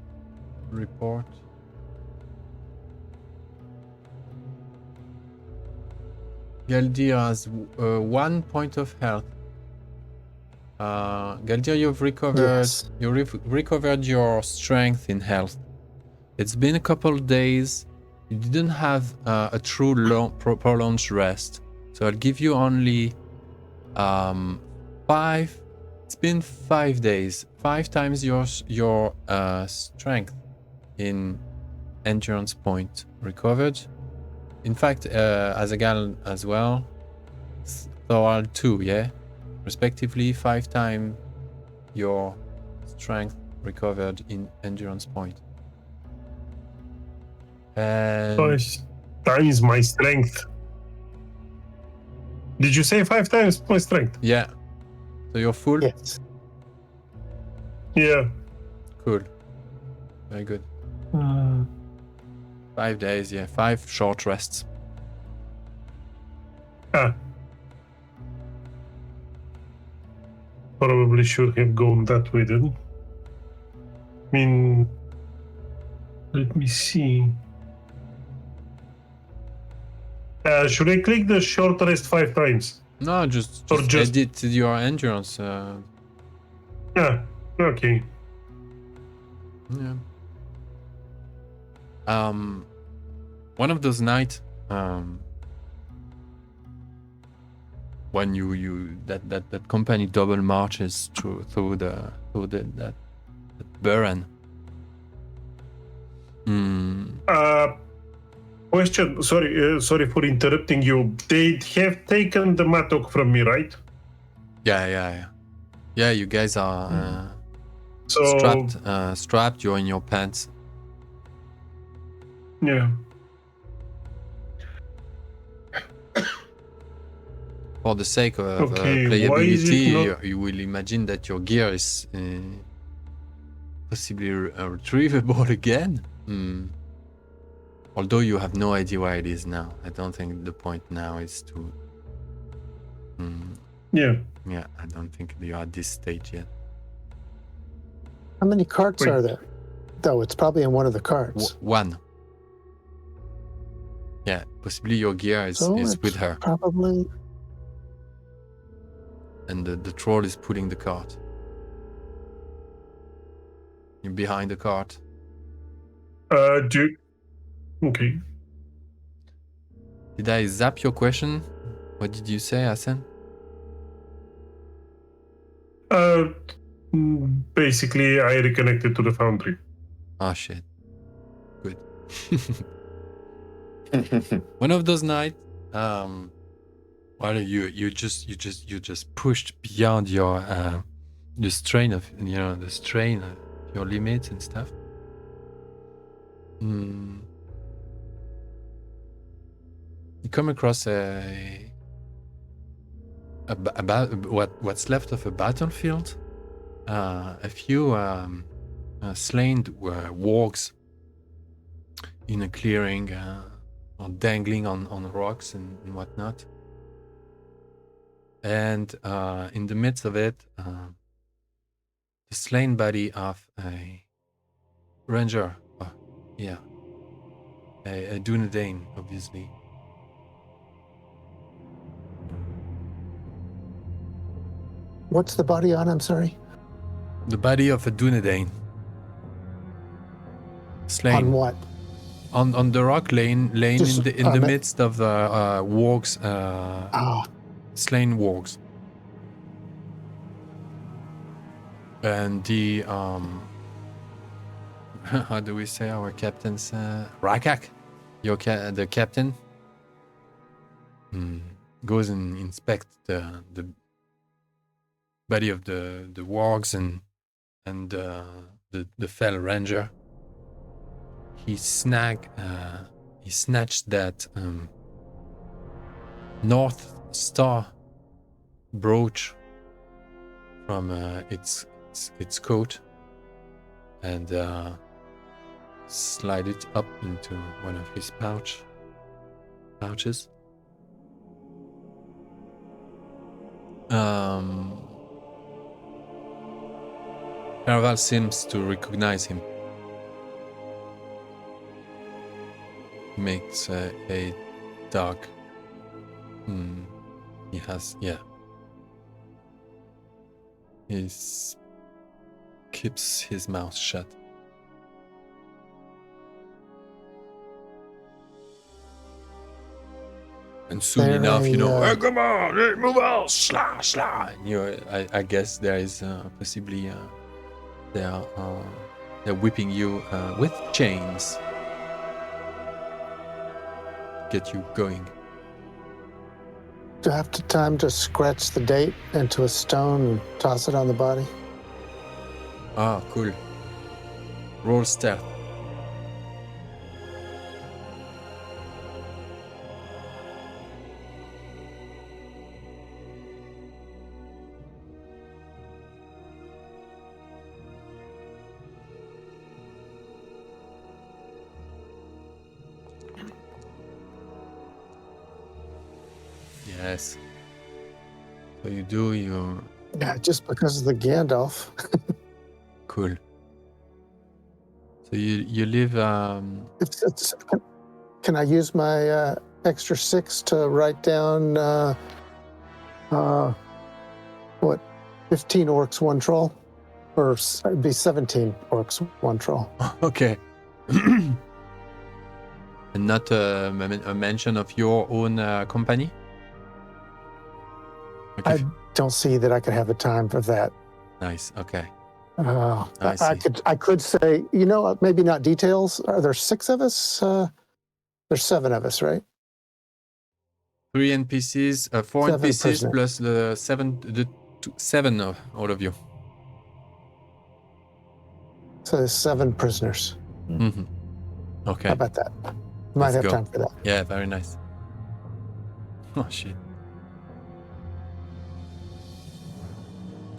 report. Galdir has 1 point of health. Galdir, you've recovered. Yes. Recovered your strength in health. It's been a couple of days. You didn't have a true prolonged rest, so I'll give you only 5. It's been 5 days. 5 times your strength in endurance point recovered. In fact, Azaghal as well. Thorald too, yeah? Respectively, 5 times your strength recovered in endurance point. And 5 times my strength. Did you say 5 times my strength? yeah. So you're full? Yes. Yeah. Cool. Very good. 5 days, yeah. 5 short rests. Probably should have gone that way then. I mean, let me see. Should I click the short rest 5 times? No, just Or just- edit your endurance. Yeah. Okay. Yeah. One of those nights, when that company double marches through that burn. Question. Sorry for interrupting you. They have taken the mattock from me, right? Yeah. You guys are So strapped. You're in your pants. yeah. For the sake of Okay, why is it playability, not- you will imagine that your gear is possibly retrievable again. Although you have no idea where it is now. I don't think the point now is to... Yeah. Yeah, I don't think you're at this stage yet. How many carts Wait. are there? Though it's probably in one of the carts. One. Yeah, possibly your gear is So with it's her. probably And the troll is pulling the cart. You're behind the cart. Okay. Did I zap your question? What did you say, Asen? Basically, I reconnected to the foundry. Oh shit. Good. One of those nights, well, you just pushed beyond your the strain of your limits and stuff. You come across about what's left of a battlefield. A few slain wargs in a clearing, or dangling on rocks and whatnot. And in the midst of it, the slain body of a ranger. A Dunedain, obviously. what's the body on? I'm sorry. The body of a Dunedain. Slain. On what? On the rock, laying Just in the midst of the wargs, Oh, slain wargs. And the how do we say our captain's Rakak? The captain goes and inspects the body of the wargs and the fell ranger. He snatched that North Star brooch from its coat and slide it up into one of his pouches. Caraval seems to recognize him. Makes a dark. He has, He keeps his mouth shut. And soon There enough, I, hey, come on, hey, move out, slah. And I guess there is possibly they're whipping you with chains. Get you going. do I have time to scratch the date into a stone and toss it on the body? Ah, cool. Roll stealth. Yes. So you do your... Yeah, just because of the Gandalf. Cool. So you live... Can I use my extra 6 to write down 15 orcs, 1 troll? Or it'd be 17 orcs, 1 troll. Okay. And not a mention of your own company? Okay. I don't see that I could have the time for that. Nice. Okay. I see. could say, maybe not details. Are there 6 of us? There's 7 of us, right? 3 NPCs, 4 7 NPCs prisoners. plus the 7 of all of you. So there's 7 prisoners. Mm-hmm. Okay. How about that? Might Let's have go. time for that. Yeah, very nice. Oh shit.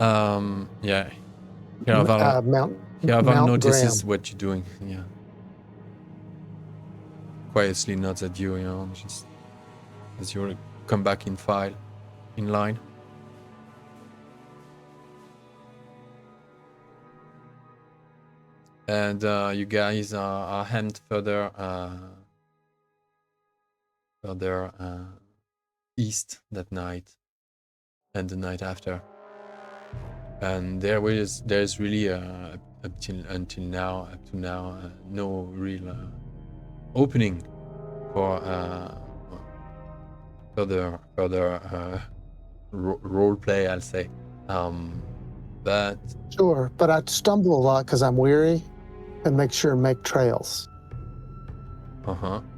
Yeah. Caraval Mount notices Graham. what you're doing. Yeah. Quietly nods at you, just as you come back in line. And you guys are hemmed further east that night and the night after. And there's really up to now no real opening for further role play, I'll say. But Sure, but I stumble a lot because I'm weary and make trails.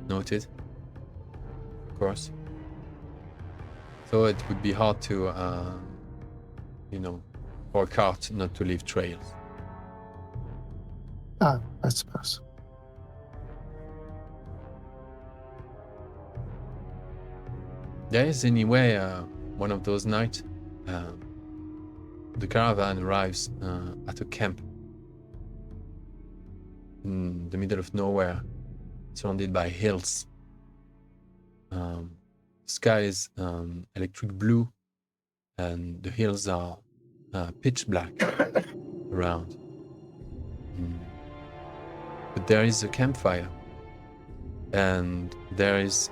Noted. Of course. So it would be hard to for a cart not to leave trails. I suppose. There is anyway one of those nights the caravan arrives at a camp in the middle of nowhere, surrounded by hills. Sky is electric blue, and the hills are pitch black around. But there is a campfire, and there is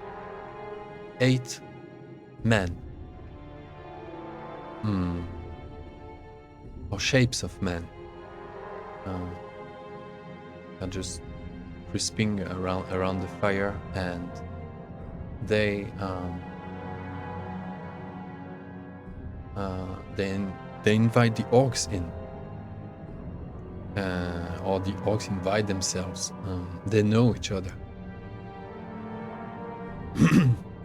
8 men, or shapes of men. Are just crisping around the fire, and they invite the orcs in, or the orcs invite themselves. They know each other.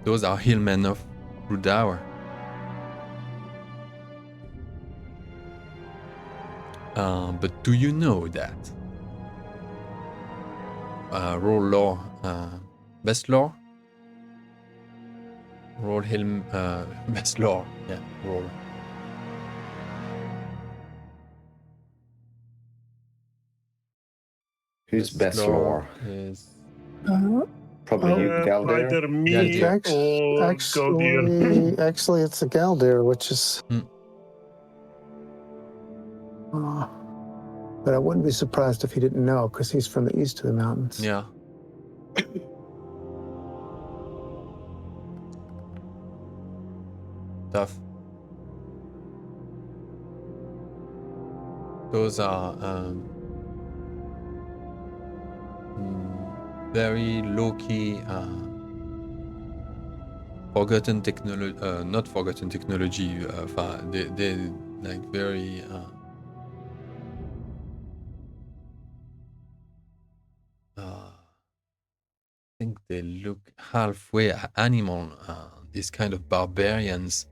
Those are hillmen of Rudaur. But do you know that? Roll lore. Best lore? Roll hill. Best lore. Yeah, roll. Who's best lore? Is Probably you, Galdir. Either me Galdir. or Galdir. Actually, it's a Galdir, which is. But I wouldn't be surprised if he didn't know, because he's from the east of the mountains. Yeah. Tough. Those are very low-key, forgotten technology. Not forgotten technology. They like very. I think they look halfway animal. These kind of barbarians,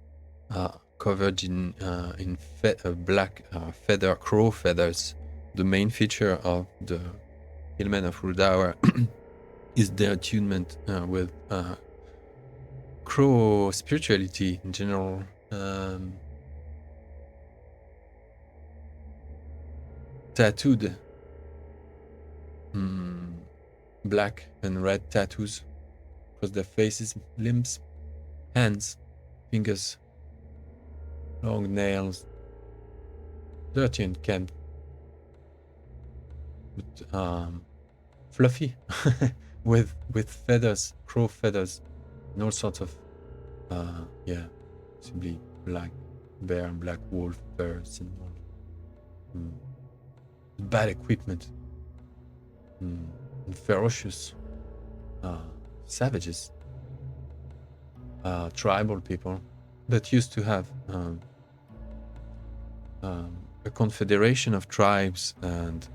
covered in black crow feathers. The main feature of the hillmen of Rudaur is their attunement with crow spirituality in general. Tattooed. Black and red tattoos across their faces, limbs, hands, fingers, long nails, dirty and kempt, but fluffy, with feathers, crow feathers, and all sorts of simply black bear and black wolf furs and all. Bad equipment. Ferocious savages, tribal people that used to have a confederation of tribes and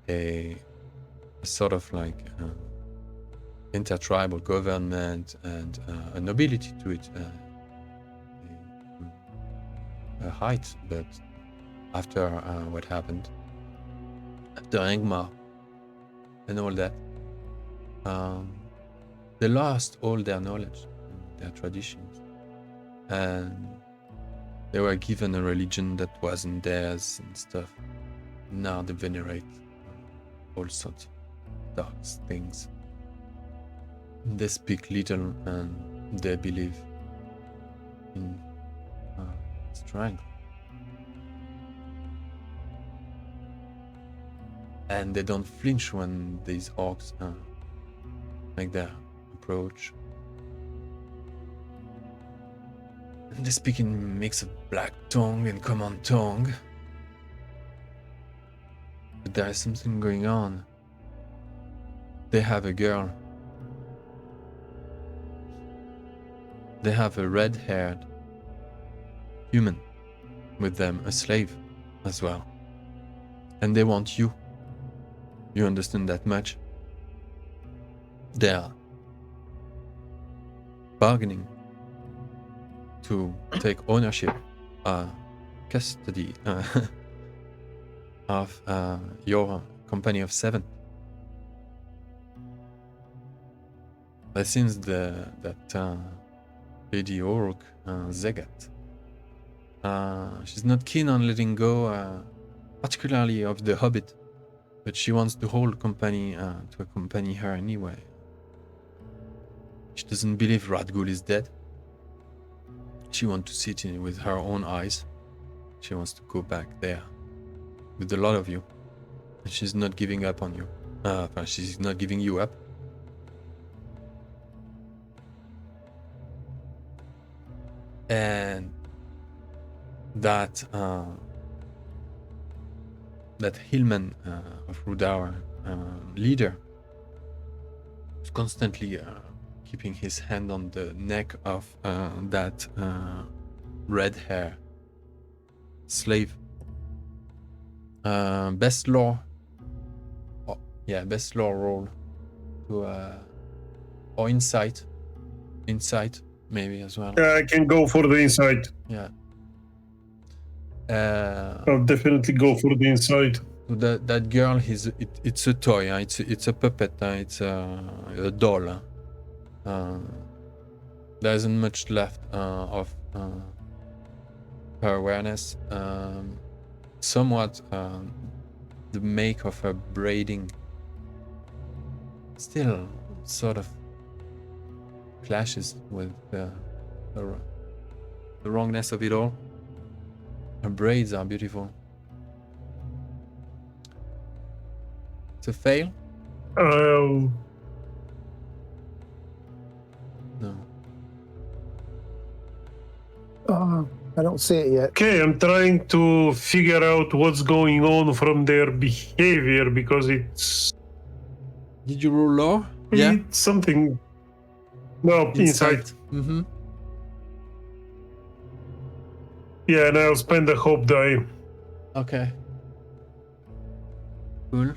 a sort of like intertribal government and a nobility to it, a height. But after what happened after Angmar and all that, they lost all their knowledge, their traditions, and They were given a religion that wasn't theirs and stuff. Now they venerate all sorts of dark things. They speak little and they believe in strength. And they don't flinch when these orcs make their approach. And they speak in a mix of black tongue and common tongue. But there is something going on. They have a girl. They have a red-haired human with them, a slave as well. And they want you. You understand that much? They are bargaining to take ownership, custody of your company of 7. But since that Lady Uruk Zegat, she's not keen on letting go, particularly of the Hobbit, but she wants the whole company to accompany her anyway. She doesn't believe Radgul is dead. She wants to see it with her own eyes. She wants to go back there with a lot of you. And she's not giving up on you. She's not giving you up. And that Hillman of Rudauer, leader, is constantly keeping his hand on the neck of that red hair slave. Best lore roll to or insight maybe as well. I can go for the insight. Yeah. I'll definitely go for the insight. That girl, it's a toy. It's a puppet. It's a doll. There isn't much left of her awareness. Somewhat the make of her braiding still sort of clashes with the wrongness of it all. Her braids are beautiful. It's a fail? No. I don't see it yet. Okay, I'm trying to figure out what's going on from their behavior because it's... Did you roll law? Yeah. It's something... No, insight. Mm-hmm. Yeah, and I'll spend the hope die. Okay. Cool.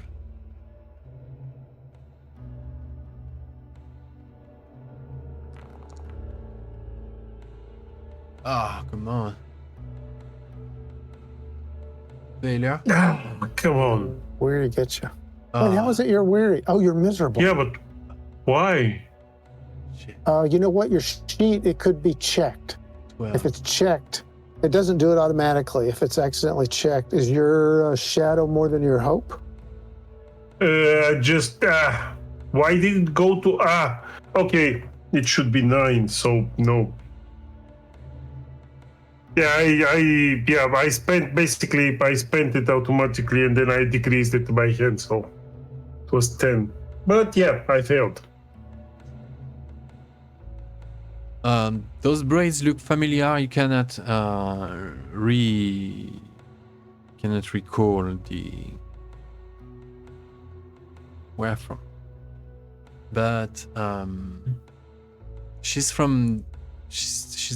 Ah, come on. Failure? Oh, come on. Weary gets you. Wait, how is it you're weary? Oh, you're miserable. Yeah, but why? Shit. You know what? Your sheet, it could be checked. 12. If it's checked, it doesn't do it automatically. If it's accidentally checked, is your shadow more than your hope? Why did it go to okay, it should be 9, so no. Yeah, I spent it automatically and then I decreased it by hand, so it was 10. But yeah, I failed. Those braids look familiar. You cannot recall the where from. But she's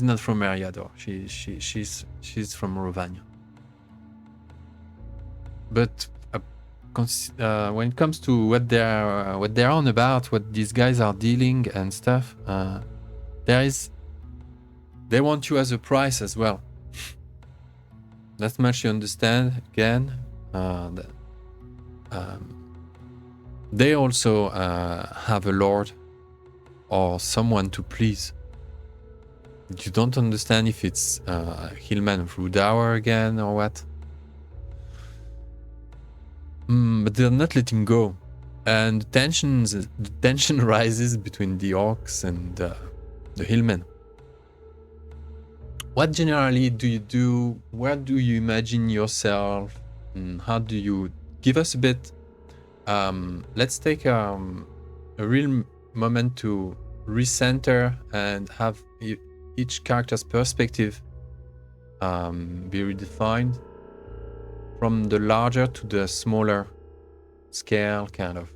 not from Eriador. She's from Rovania. But when it comes to what they're on about, what these guys are dealing and stuff, they want you as a price as well. That much you understand. Again, they also have a lord or someone to please. You don't understand if it's Hillman of Rudauer again or what. But they're not letting go. And the tension rises between the orcs and the Hillmen. What generally do you do? Where do you imagine yourself? How do you give us a bit? Let's take a real moment to recenter and have each character's perspective be redefined from the larger to the smaller scale, kind of.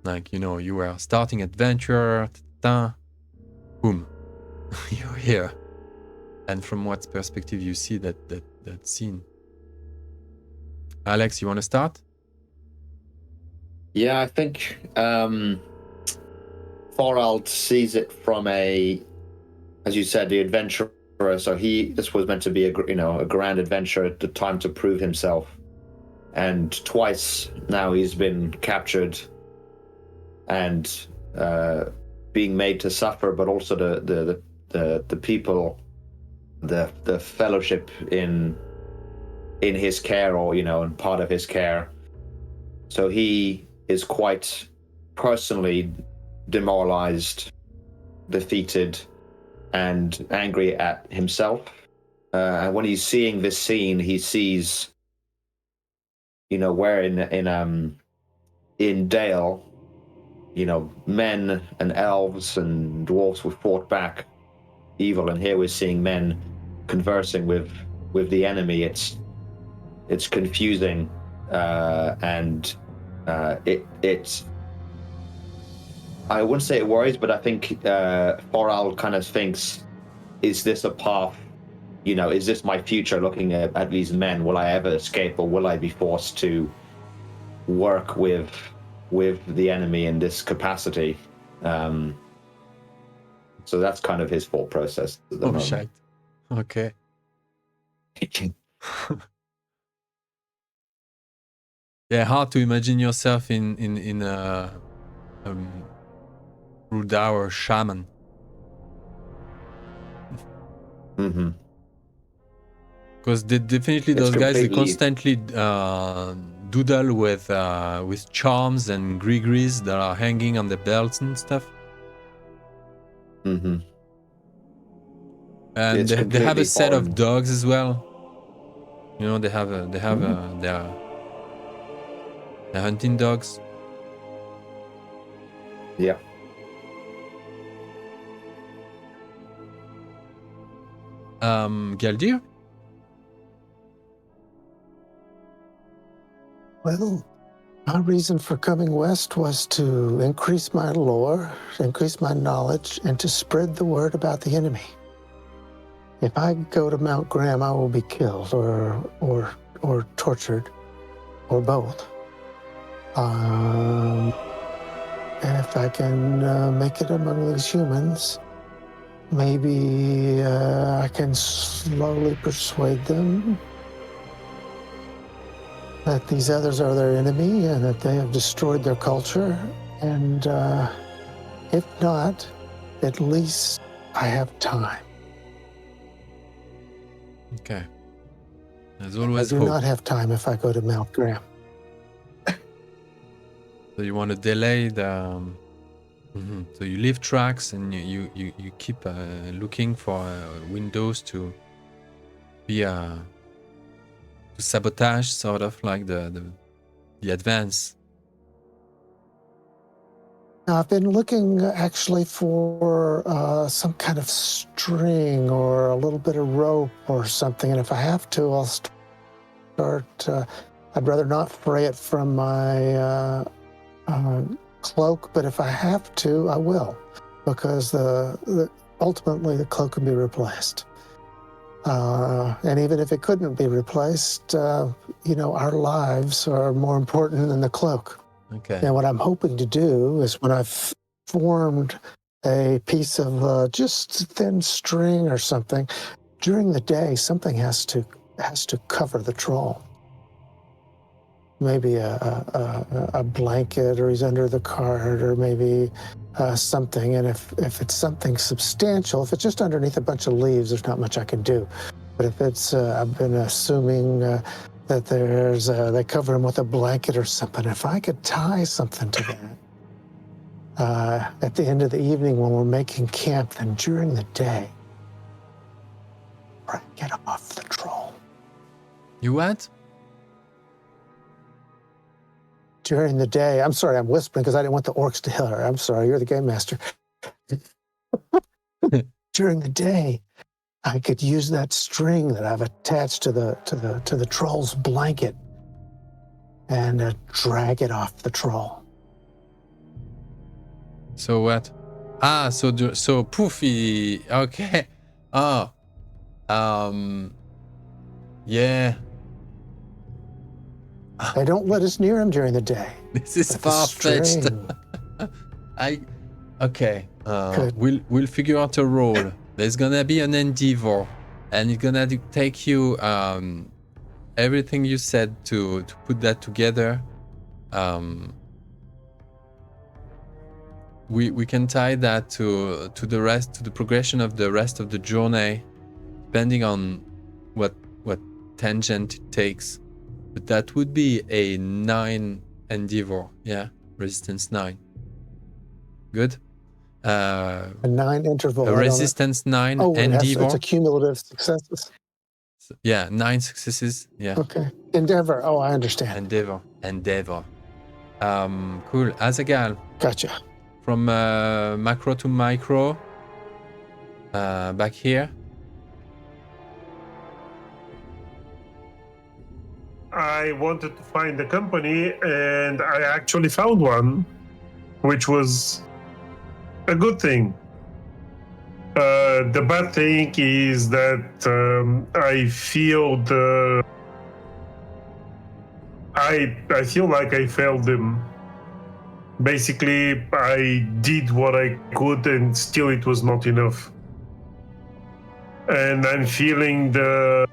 Like, you know, you were starting adventure, boom, you're here. And from what perspective you see that scene. Alex, you want to start? Yeah, I think Thorald sees it from as you said, the adventurer. So this was meant to be a grand adventure, the time to prove himself. And twice now he's been captured and being made to suffer, but also the people, the fellowship in his care, or and part of his care. So he is quite personally demoralized, defeated, and angry at himself. And when he's seeing this scene, he sees, where in Dale, men and elves and dwarves were fought back evil, and here we're seeing men conversing with the enemy. It's confusing, and it's I wouldn't say it worries, but I think Thorald kind of thinks, is this a path? Is this my future, looking at these men? Will I ever escape, or will I be forced to work with the enemy in this capacity? So that's kind of his thought process at the moment. Shite. Okay. Yeah, hard to imagine yourself in a Rudauer shaman. Mm-hmm. Because those guys, they constantly doodle with charms and grigris that are hanging on the belts and stuff. Mm-hmm. And they have a set of dogs as well. They have their hunting dogs. Yeah. Galdir? Well, my reason for coming west was to increase my lore, increase my knowledge, and to spread the word about the enemy. If I go to Mount Graham, I will be killed or tortured, or both. And if I can make it among these humans, maybe I can slowly persuade them that these others are their enemy and that they have destroyed their culture. And if not, at least I have time. Okay. There's always I do hope. not have time if I go to Mount Graham. So you want to delay the... So you leave tracks and you keep looking for windows to be to sabotage, sort of like the advance. Now, I've been looking actually for some kind of string or a little bit of rope or something, and if I have to, I'll start. I'd rather not fray it from my cloak, but if I have to, I will, because ultimately the cloak can be replaced. And even if it couldn't be replaced, our lives are more important than the cloak. Okay. And what I'm hoping to do is, when I've formed a piece of just thin string or something, during the day, something has to cover the troll. maybe a blanket, or he's under the cart, or maybe something. And if it's something substantial, if it's just underneath a bunch of leaves, there's not much I can do. But if it's, I've been assuming that there's, they cover him with a blanket or something. If I could tie something to that at the end of the evening when we're making camp, then during the day, right, get him off the troll. You what? During the day, I'm sorry, I'm whispering because I didn't want the orcs to hear. I'm sorry, you're the game master. During the day, I could use that string that I've attached to the troll's blanket and drag it off the troll. So what? Ah, so Poofy. Okay. Oh. Yeah. They don't let us near him during the day. This is But the far-fetched. string- Okay. Good. We'll figure out a role. There's gonna be an endeavor, and it's gonna take you everything you said to put that together. We can tie that to the progression of the rest of the journey, depending on what tangent it takes. But that would be a 9 endeavor, yeah, resistance 9. Good. A 9 interval. A I don't know. resistance 9 Oh, endeavor. it's a cumulative successes. Yeah, 9 successes. Yeah, Okay. Endeavor. Oh, I understand. endeavor. Cool. Azaghal, Gotcha. from macro to micro. Back here. I wanted to find a company, and I actually found one, which was a good thing. The bad thing is that I feel I feel like I failed them. Basically, I did what I could, and still it was not enough. And I'm feeling the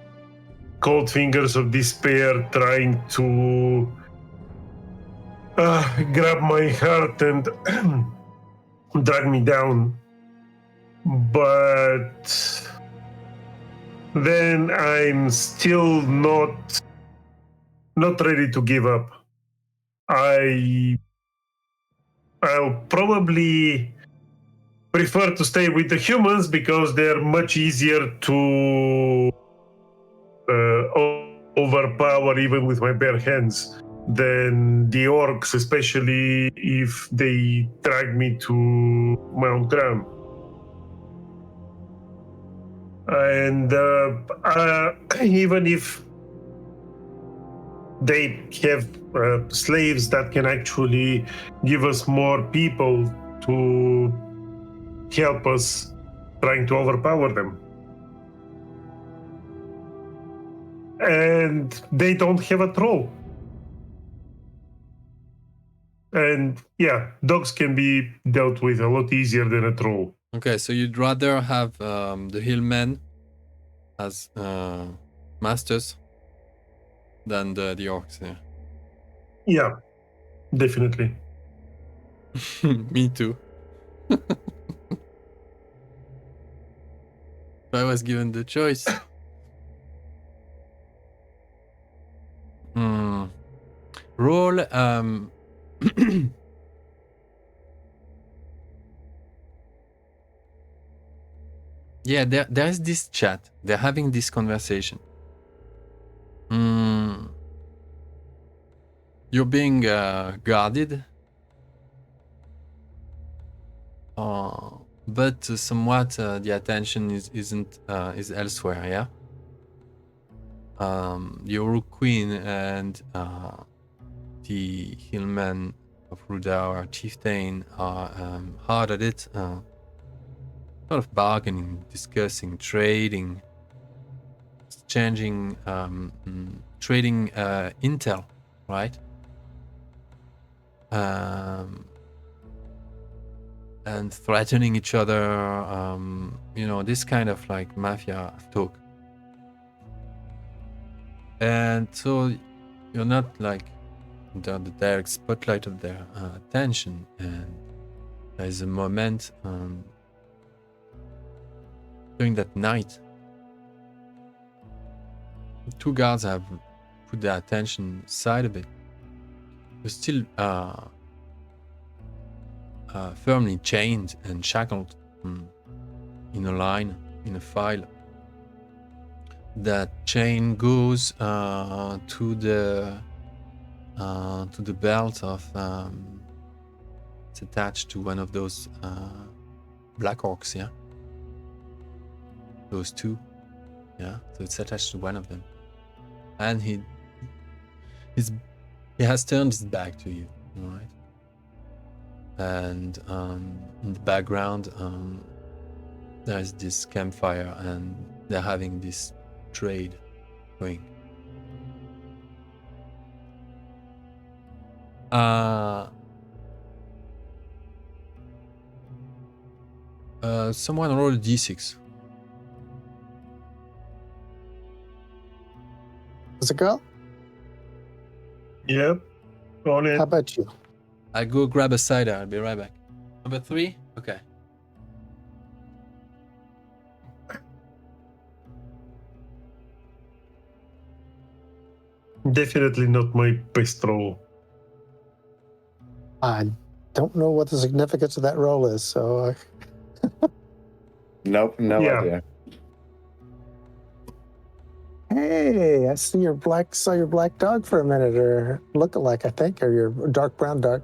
cold fingers of despair trying to grab my heart and drag me down. But then I'm still not ready to give up. I'll probably prefer to stay with the humans because they're much easier to overpower even with my bare hands than the orcs, especially if they drag me to Mount Graham. And even if they have slaves that can actually give us more people to help us trying to overpower them. And they don't have a troll. And yeah, dogs can be dealt with a lot easier than a troll. Okay, so you'd rather have the hillmen as masters than the orcs, yeah. Yeah, definitely. Me too. If I was given the choice. Roll yeah, there is this chat. They're having this conversation. You're being guarded. But somewhat the attention is elsewhere, yeah? The Uruk-queen and the hillmen of Rudar, chieftain, are hard at it. Sort of bargaining, discussing, trading, exchanging, trading intel, right? And threatening each other, this kind of like mafia talk. And so you're not like under the direct spotlight of their attention, and there is a moment during that night. The two guards have put their attention aside a bit. They're still firmly chained and shackled in a line, in a file. That chain goes to the belt of it's attached to one of those black orcs, yeah. Those two, yeah. So it's attached to one of them, and he has turned his back to you, all right. And in the background, there's this campfire, and they're having this trade going. Someone roll a d6. Does it go? Yep. On it. How about you? I go grab a cider. I'll be right back. Number 3? Okay. Definitely not my best roll. I don't know what the significance of that roll is, so Nope, no Yeah. idea. hey, I see saw your black dog for a minute, or look-alike, I think, or your dark brown dog.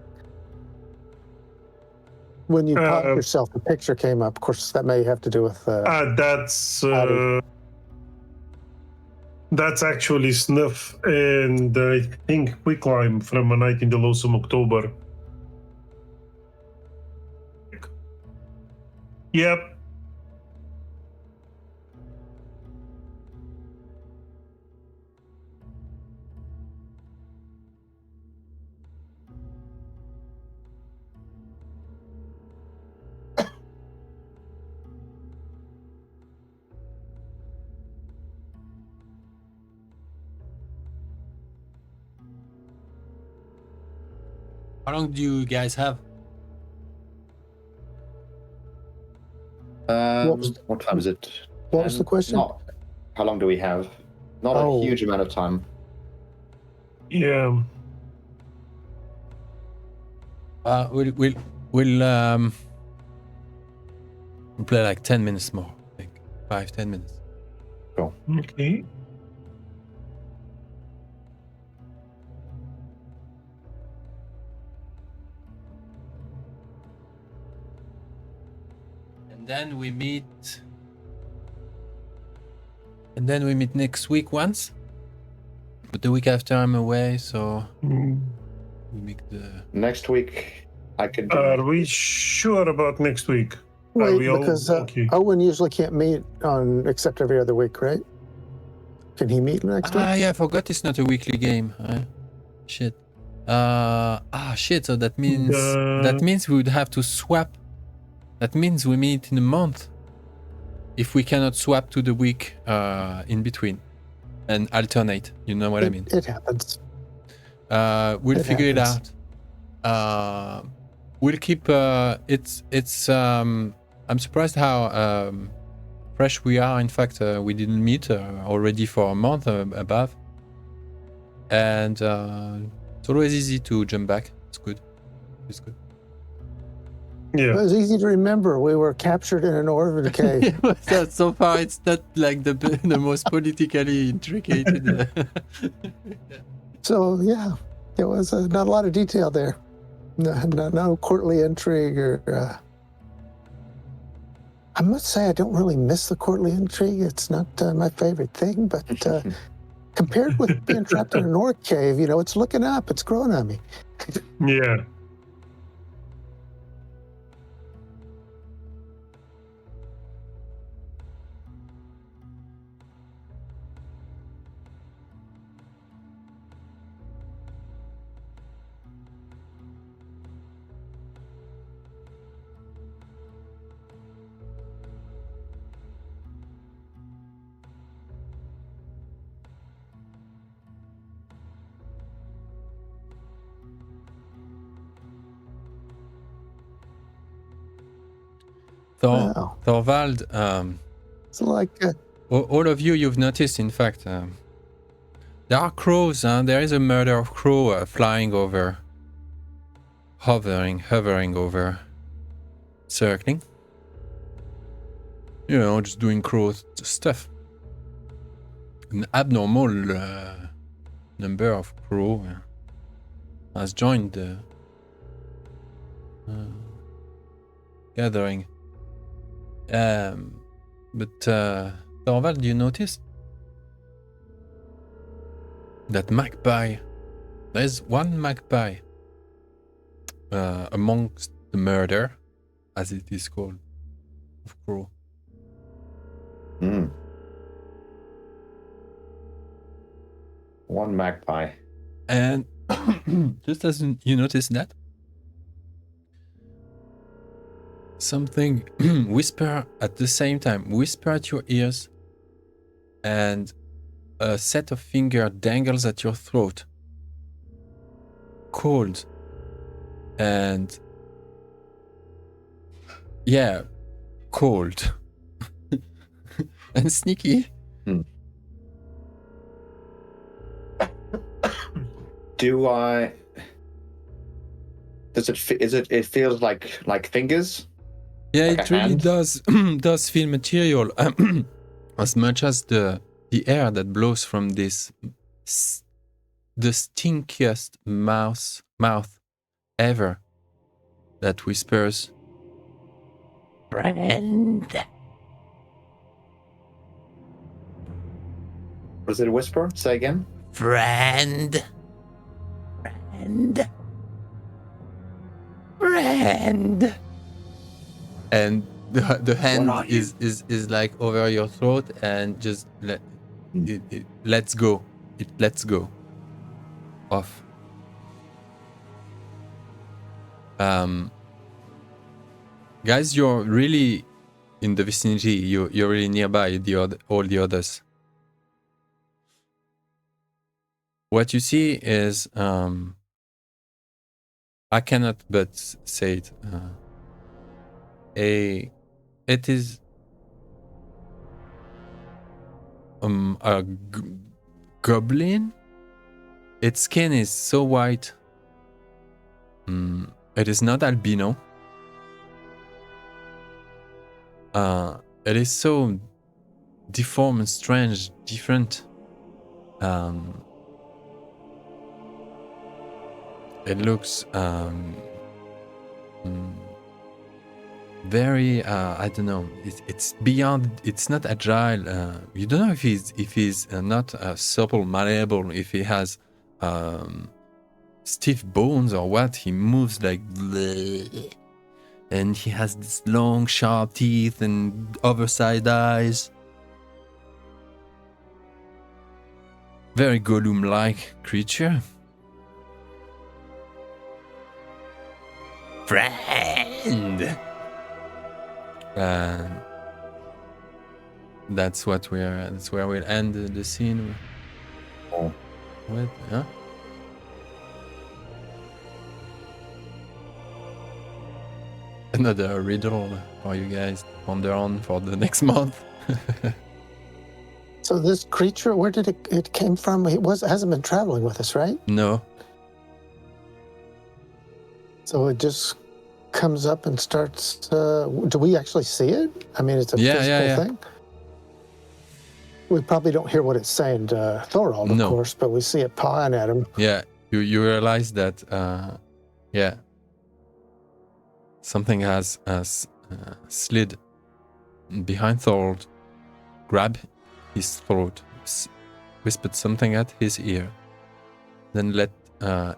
When you paused yourself, the picture came up. Of course, that may have to do with. That's actually Snuff and I think Quicklime from A Night in the Lonesome October. Yep. How long do you guys have? What time is it? What was the question? How long do we have? Not a huge amount of time. Yeah. We'll play like 10 minutes more. I think 5-10 minutes. Cool. Okay. And then we meet. And then we meet next week once. But the week after I'm away, so we make the. Next week, I could. Are we sure about next week? Wait, we all because okay? Owen usually can't meet on except every other week, right? Can he meet next week? Yeah, I forgot it's not a weekly game. Shit. Shit. So that means we would have to swap. That means we meet in a month. If we cannot swap to the week in between and alternate, you know what I mean? It happens. We'll figure it out. We'll keep. It's. I'm surprised how fresh we are. In fact, we didn't meet already for a month above, and it's always easy to jump back. It's good. It's good. Yeah. It was easy to remember. We were captured in an orphan cave. So far, it's not like the most politically intricate. So yeah, there was not a lot of detail there. No courtly intrigue or. I must say I don't really miss the courtly intrigue. It's not my favorite thing, but compared with being trapped in an orc cave, it's looking up. It's growing on me. Yeah. Wow. Thorald, It's like all of you, you've noticed, in fact, there are crows. There is a murder of crow flying over, hovering over, circling. You know, just doing crow stuff. An abnormal number of crow has joined the gathering. But Thorvald, you notice that magpie? There's one magpie amongst the murder, as it is called, of crow. One magpie. And just as you notice that, something whisper at the same time, whisper at your ears, and a set of finger dangles at your throat. Cold. And yeah, cold. And sneaky. It feels like fingers? Yeah, like it really hand? does feel material. As much as the air that blows from this the stinkiest mouth ever that whispers, Friend. Was it a whisper? Say again. Friend. Friend. Friend. and the hand are you? is like over your throat, and just it lets go. It lets go off. Guys, you're really in the vicinity. You're really nearby all the others. What you see is I cannot but say it. It is a goblin. Its skin is so white. It is not albino. It is so deformed and strange, different. It looks very I don't know. It's beyond. It's not agile. You don't know if he's not supple, malleable. If he has stiff bones or what. He moves like bleh. And he has these long, sharp teeth and oversized eyes. Very Gollum-like creature. Friend. That's where we'll end the scene. Oh. What? Huh? Another riddle for you guys to ponder on for the next month. So this creature, where did it came from? It hasn't been traveling with us, right? No. So it just comes up and starts. Do we actually see it? I mean, it's a physical thing. We probably don't hear what it's saying to Thorald, of course, but we see it pawing at him. Yeah, you realize that. Something has slid behind Thorald, grabbed his throat, whispered something at his ear, then let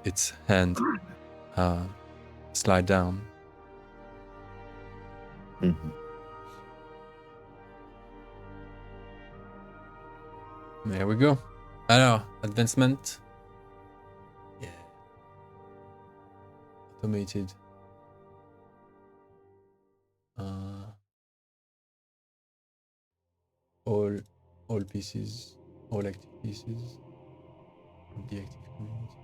its hand slide down. Mm-hmm. There we go. Alors, advancement. Yeah. Automated. All pieces, all active pieces, deactive commands.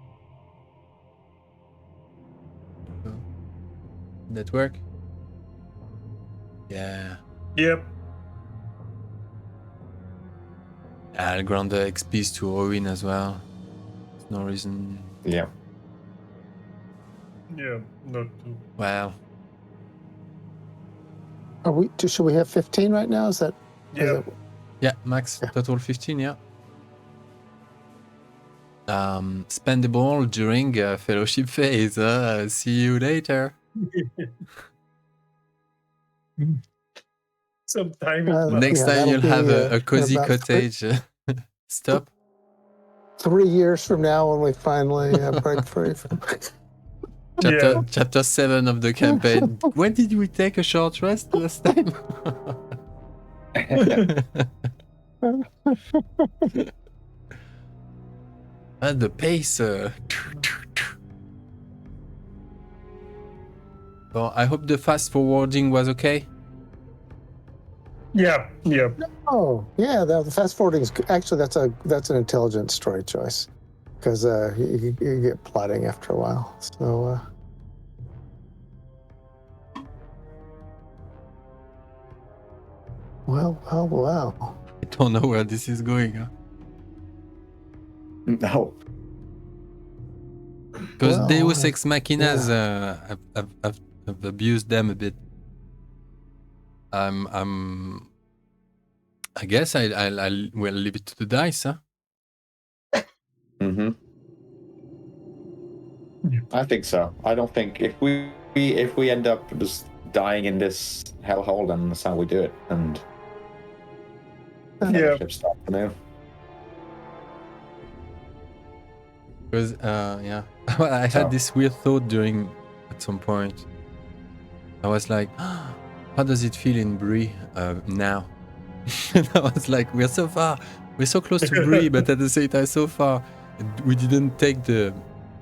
Network. Yeah. Yep. I'll grant the XPs to Oín as well. There's no reason. Yeah. Yeah. Not too. Well, Should we have 15 right now? Is that? is Yeah. it- yeah, max Yeah. total 15, yeah. Spendable during fellowship phase. See you later. Sometime. Next time that'll you'll have be, a cozy in about cottage. Stop. 3 years from now when we finally break free from. Chapter 7 of the campaign. When did we take a short rest last time? At the pace. Well, I hope the fast forwarding was okay. Yeah. Yeah. Oh yeah, the fast forwarding is actually that's an intelligent story choice, because you get plotting after a while. So well. I don't know where this is going. Huh? No. Because Well, Deus Ex Machinas, I've abused them a bit. I guess I will leave it to the dice, huh? Mm-hmm. I think so. I don't think if we end up just dying in this hellhole, then that's how we do it. And Yeah. ship stop for now. Because yeah, I had this weird thought during at some point. I was like, how does it feel in Bree now? And I was like, we're so far, we're so close to Bree, but at the same time so far. We didn't take the.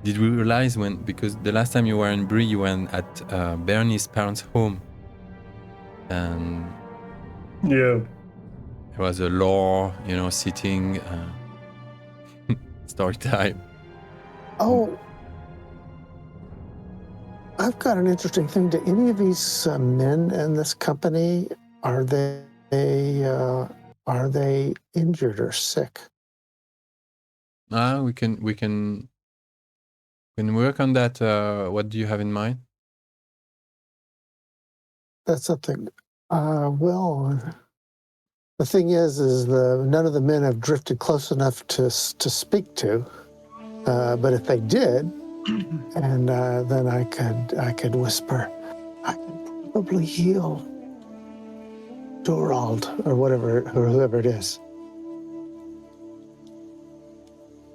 Did we realize when? Because the last time you were in Bree, you were at Bernie's parents' home, and Yeah. it was a lore, sitting story time. Oh, I've got an interesting thing. Do any of these men in this company are they injured or sick? We can work on that. What do you have in mind? That's something. Well, the thing is none of the men have drifted close enough to speak to. But if they did, and then I could whisper, I can probably heal Thorald or whoever it is.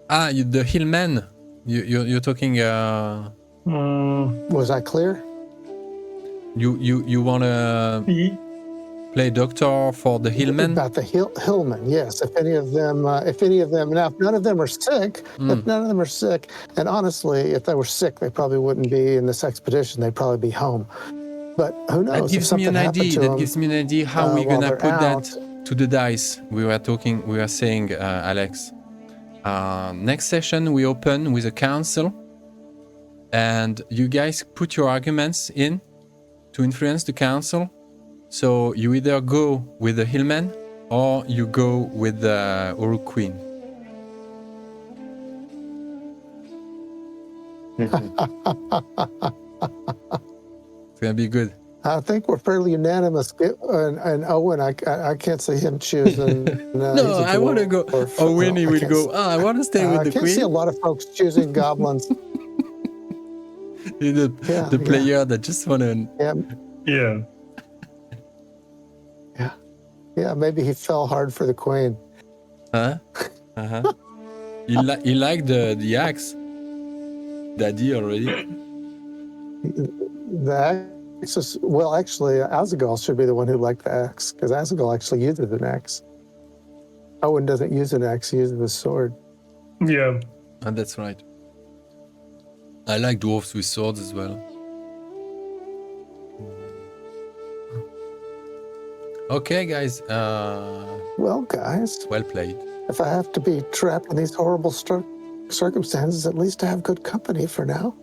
The hillman. You're talking. Was I clear? You wanna play doctor for the hillman? About the hillmen, yes. If any of them now, if none of them are sick, and honestly, if they were sick, they probably wouldn't be in this expedition. They'd probably be home. But who knows? That gives me an idea. That gives me an idea how we're gonna put that to the dice. We were saying, Alex. Next session we open with a council, and you guys put your arguments in to influence the council. So you either go with the hillman or you go with the Uruk-queen. It's gonna be good. I think we're fairly unanimous. And Owen, I can't see him choosing. No, I want to go. Owen, he will go. I want to stay with the queen. I can't queen. see a lot of folks choosing goblins. The player that just want to. Yeah. Yeah, maybe he fell hard for the queen. Huh? Uh-huh. He liked the axe. Daddy already. The axe is, well, actually, Azaghal should be the one who liked the axe, because Azaghal actually uses an axe. Owen doesn't use an axe, he uses a sword. Yeah. And that's right. I like dwarves with swords as well. Okay, guys. Well, guys. Well played. If I have to be trapped in these horrible circumstances, at least I have good company for now.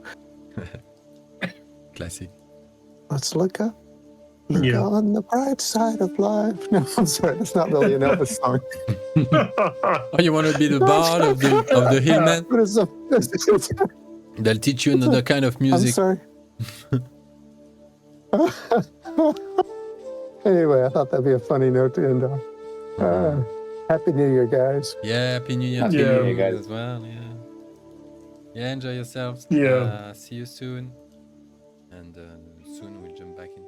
Classic. Let's look up. Look Yeah. on the bright side of life. No, I'm sorry, it's not really an Elvis song. Oh, you want to be the bard of the hillman? But it's They'll teach you another kind of I'm music. sorry. Anyway, I thought that'd be a funny note to end on. Happy New Year, guys. Yeah, Happy New Year Happy to New you Year, guys. as well. Yeah. Yeah, enjoy yourselves. Yeah. See you soon. And soon we'll jump back into